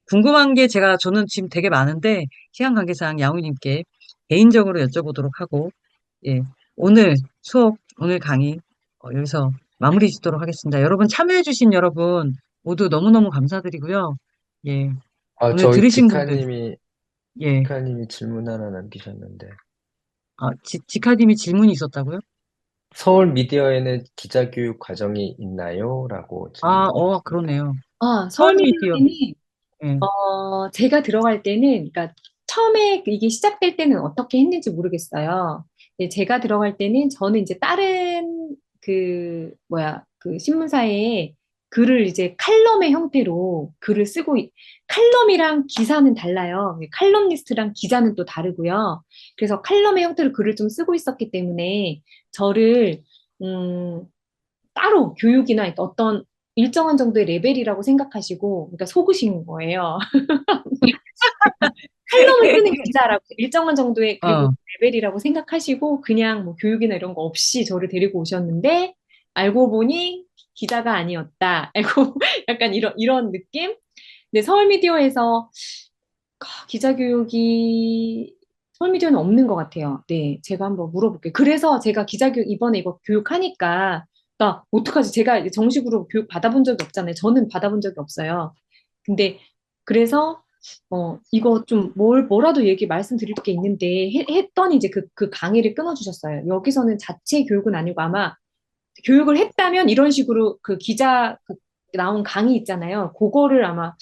궁금한 게 저는 지금 되게 많은데, 시간 관계상 양우님께 개인적으로 여쭤보도록 하고, 예, 오늘 수업 오늘 강의 여기서 마무리 짓도록 하겠습니다. 여러분 참여해주신 여러분 모두 너무너무 감사드리고요. 예, 오늘 저희 들으신 분들, 예, 지카님이 질문 하나 남기셨는데, 지카님이 질문이 있었다고요? 서울 미디어에는 기자 교육 과정이 있나요? 라고 질문 주셨습니다. 그러네요. 서울미디어, 서울미디어에는 예, 제가 들어갈 때는, 그러니까 처음에 이게 시작될 때는 어떻게 했는지 모르겠어요. 근데 제가 들어갈 때는 저는 이제 다른 그 신문사에 글을 이제 칼럼의 형태로 글을 쓰고, 칼럼이랑 기사는 달라요. 칼럼니스트랑 기자는 또 다르고요. 그래서 칼럼의 형태로 글을 좀 쓰고 있었기 때문에 저를, 음, 따로 교육이나 어떤 일정한 정도의 레벨이라고 생각하시고, 그러니까 속으신 거예요. 칼럼을 쓰는 기자라고 일정한 정도의 그리고 어, 레벨이라고 생각하시고 그냥 뭐 교육이나 이런 거 없이 저를 데리고 오셨는데 알고 보니 기자가 아니었다. 알고 약간 이런 느낌? 근데 서울미디어에서 기자 교육이 서울미디어는 없는 것 같아요. 네, 제가 한번 물어볼게요. 그래서 제가 기자 교육 이번에 이거 교육하니까 나 어떡하지? 제가 이제 정식으로 교육 받아본 적이 없잖아요. 저는 받아본 적이 없어요. 근데 그래서 이거 좀 뭐라도 말씀드릴 게 있는데 했더니 이제 그 강의를 끊어주셨어요. 여기서는 자체 교육은 아니고 아마 교육을 했다면 이런 식으로 그 기자 나온 강의 있잖아요. 그거를 아마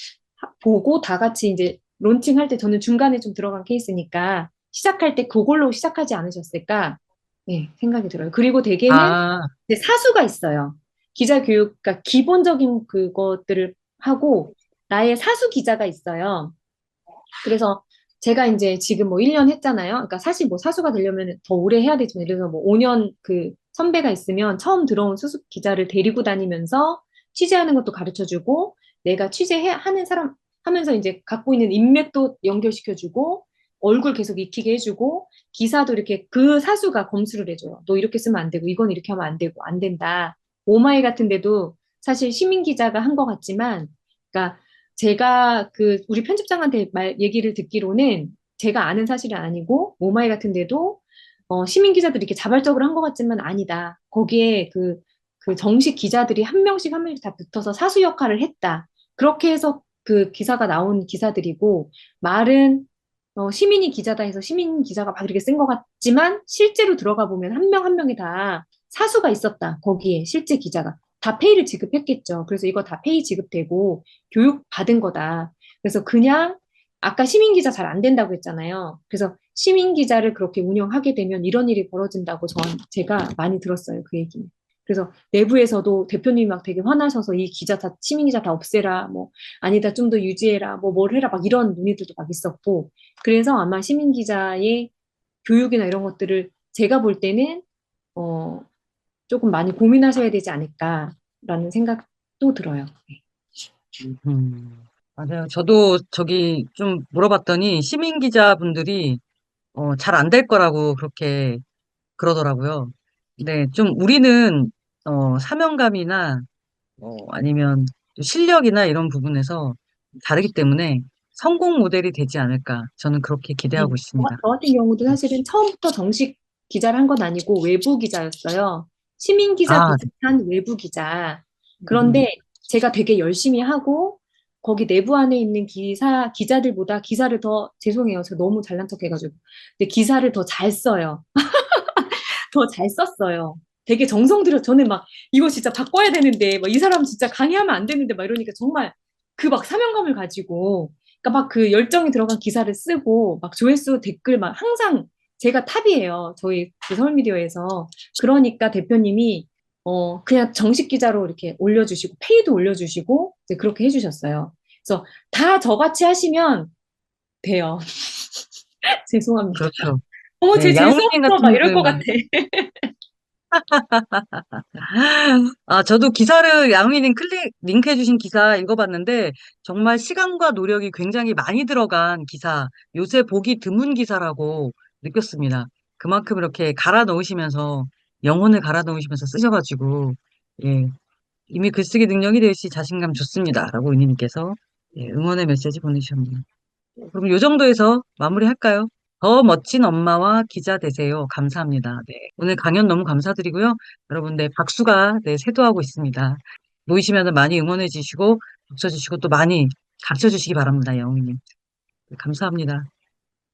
보고 다 같이 이제 론칭할 때 저는 중간에 좀 들어간 케이스니까 시작할 때 그걸로 시작하지 않으셨을까? 네, 생각이 들어요. 그리고 대개는 아, 이제 사수가 있어요. 기자 교육, 그러니까 기본적인 그것들을 하고 나의 사수 기자가 있어요. 그래서 제가 이제 지금 뭐 1년 했잖아요. 그러니까 사실 뭐 사수가 되려면 더 오래 해야 되지만, 예를 들어서 뭐 5년 그 선배가 있으면 처음 들어온 수습 기자를 데리고 다니면서 취재하는 것도 가르쳐 주고, 내가 취재하는 사람 하면서 이제 갖고 있는 인맥도 연결시켜 주고, 얼굴 계속 익히게 해주고, 기사도 이렇게 그 사수가 검수를 해줘요. 너 이렇게 쓰면 안 되고, 이건 이렇게 하면 안 되고, 안 된다. 오마이 같은 데도 사실 시민 기자가 한 것 같지만, 그러니까 제가 우리 편집장한테 얘기를 듣기로는 제가 아는 사실은 아니고, 오마이 같은 데도, 시민 기자들이 이렇게 자발적으로 한 것 같지만 아니다. 거기에 그 정식 기자들이 한 명씩 한 명씩 다 붙어서 사수 역할을 했다. 그렇게 해서 그 기사가 나온 기사들이고, 말은, 시민이 기자다 해서 시민 기자가 막 이렇게 쓴 것 같지만, 실제로 들어가 보면 한 명 한 명이 다 사수가 있었다. 거기에 실제 기자가. 다 페이를 지급했겠죠. 그래서 이거 다 페이 지급되고, 교육 받은 거다. 그래서 그냥 아까 시민 기자 잘 안 된다고 했잖아요. 그래서 시민 기자를 그렇게 운영하게 되면 이런 일이 벌어진다고 제가 많이 들었어요. 그 얘기는. 그래서 내부에서도 대표님이 막 되게 화나셔서 이 기자 다 시민 기자 다 없애라, 뭐 아니다 좀 더 유지해라, 뭐 뭘 해라, 막 이런 논의들도 막 있었고. 그래서 아마 시민 기자의 교육이나 이런 것들을 제가 볼 때는 어 조금 많이 고민하셔야 되지 않을까라는 생각도 들어요. 네. 음, 맞아요. 저도 저기 좀 물어봤더니 시민 기자분들이 잘 안 될 거라고 그렇게 그러더라고요. 네, 좀 우리는 사명감이나 아니면 또 실력이나 이런 부분에서 다르기 때문에 성공 모델이 되지 않을까 저는 그렇게 네. 기대하고 있습니다. 저 같은 경우도 사실은 처음부터 정식 기자를 한 건 아니고 외부 기자였어요. 시민 기자 아, 비슷한 외부 기자. 음, 그런데 제가 되게 열심히 하고 거기 내부 안에 있는 기자들보다 기사를 더, 죄송해요. 저 너무 잘난 척 해가지고. 근데 기사를 더 잘 써요. 더 잘 썼어요. 되게 정성 들여, 저는 막, 이거 진짜 바꿔야 되는데, 막 이 사람 진짜 강의하면 안 되는데, 막 이러니까 정말 그 막 사명감을 가지고, 그러니까 막 그 열정이 들어간 기사를 쓰고, 막 조회수 댓글 막 항상 제가 탑이에요. 저희 그 서울미디어에서. 그러니까 대표님이, 그냥 정식 기자로 이렇게 올려주시고, 페이도 올려주시고, 이제 그렇게 해주셨어요. 그래서 다 저같이 하시면 돼요. 죄송합니다. 그렇죠. 제 네, 재수 양훈님 없어, 같은 막 이럴 것 분들만. 같아. 저도 기사를 양훈이님 링크해주신 기사 읽어봤는데 정말 시간과 노력이 굉장히 많이 들어간 기사, 요새 보기 드문 기사라고 느꼈습니다. 그만큼 이렇게 갈아 넣으시면서 영혼을 갈아 넣으시면서 쓰셔가지고 예, 이미 글쓰기 능력이 되시 자신감 좋습니다라고 은희님께서 예, 응원의 메시지 보내주셨네요. 그럼 요 정도에서 마무리할까요? 더 멋진 엄마와 기자 되세요. 감사합니다. 네. 오늘 강연 너무 감사드리고요. 여러분, 네, 박수가, 네, 쇄도하고 있습니다. 모이시면 많이 응원해 주시고, 박수 주시고 또 많이 가르쳐 주시기 바랍니다. 영웅님. 네, 감사합니다.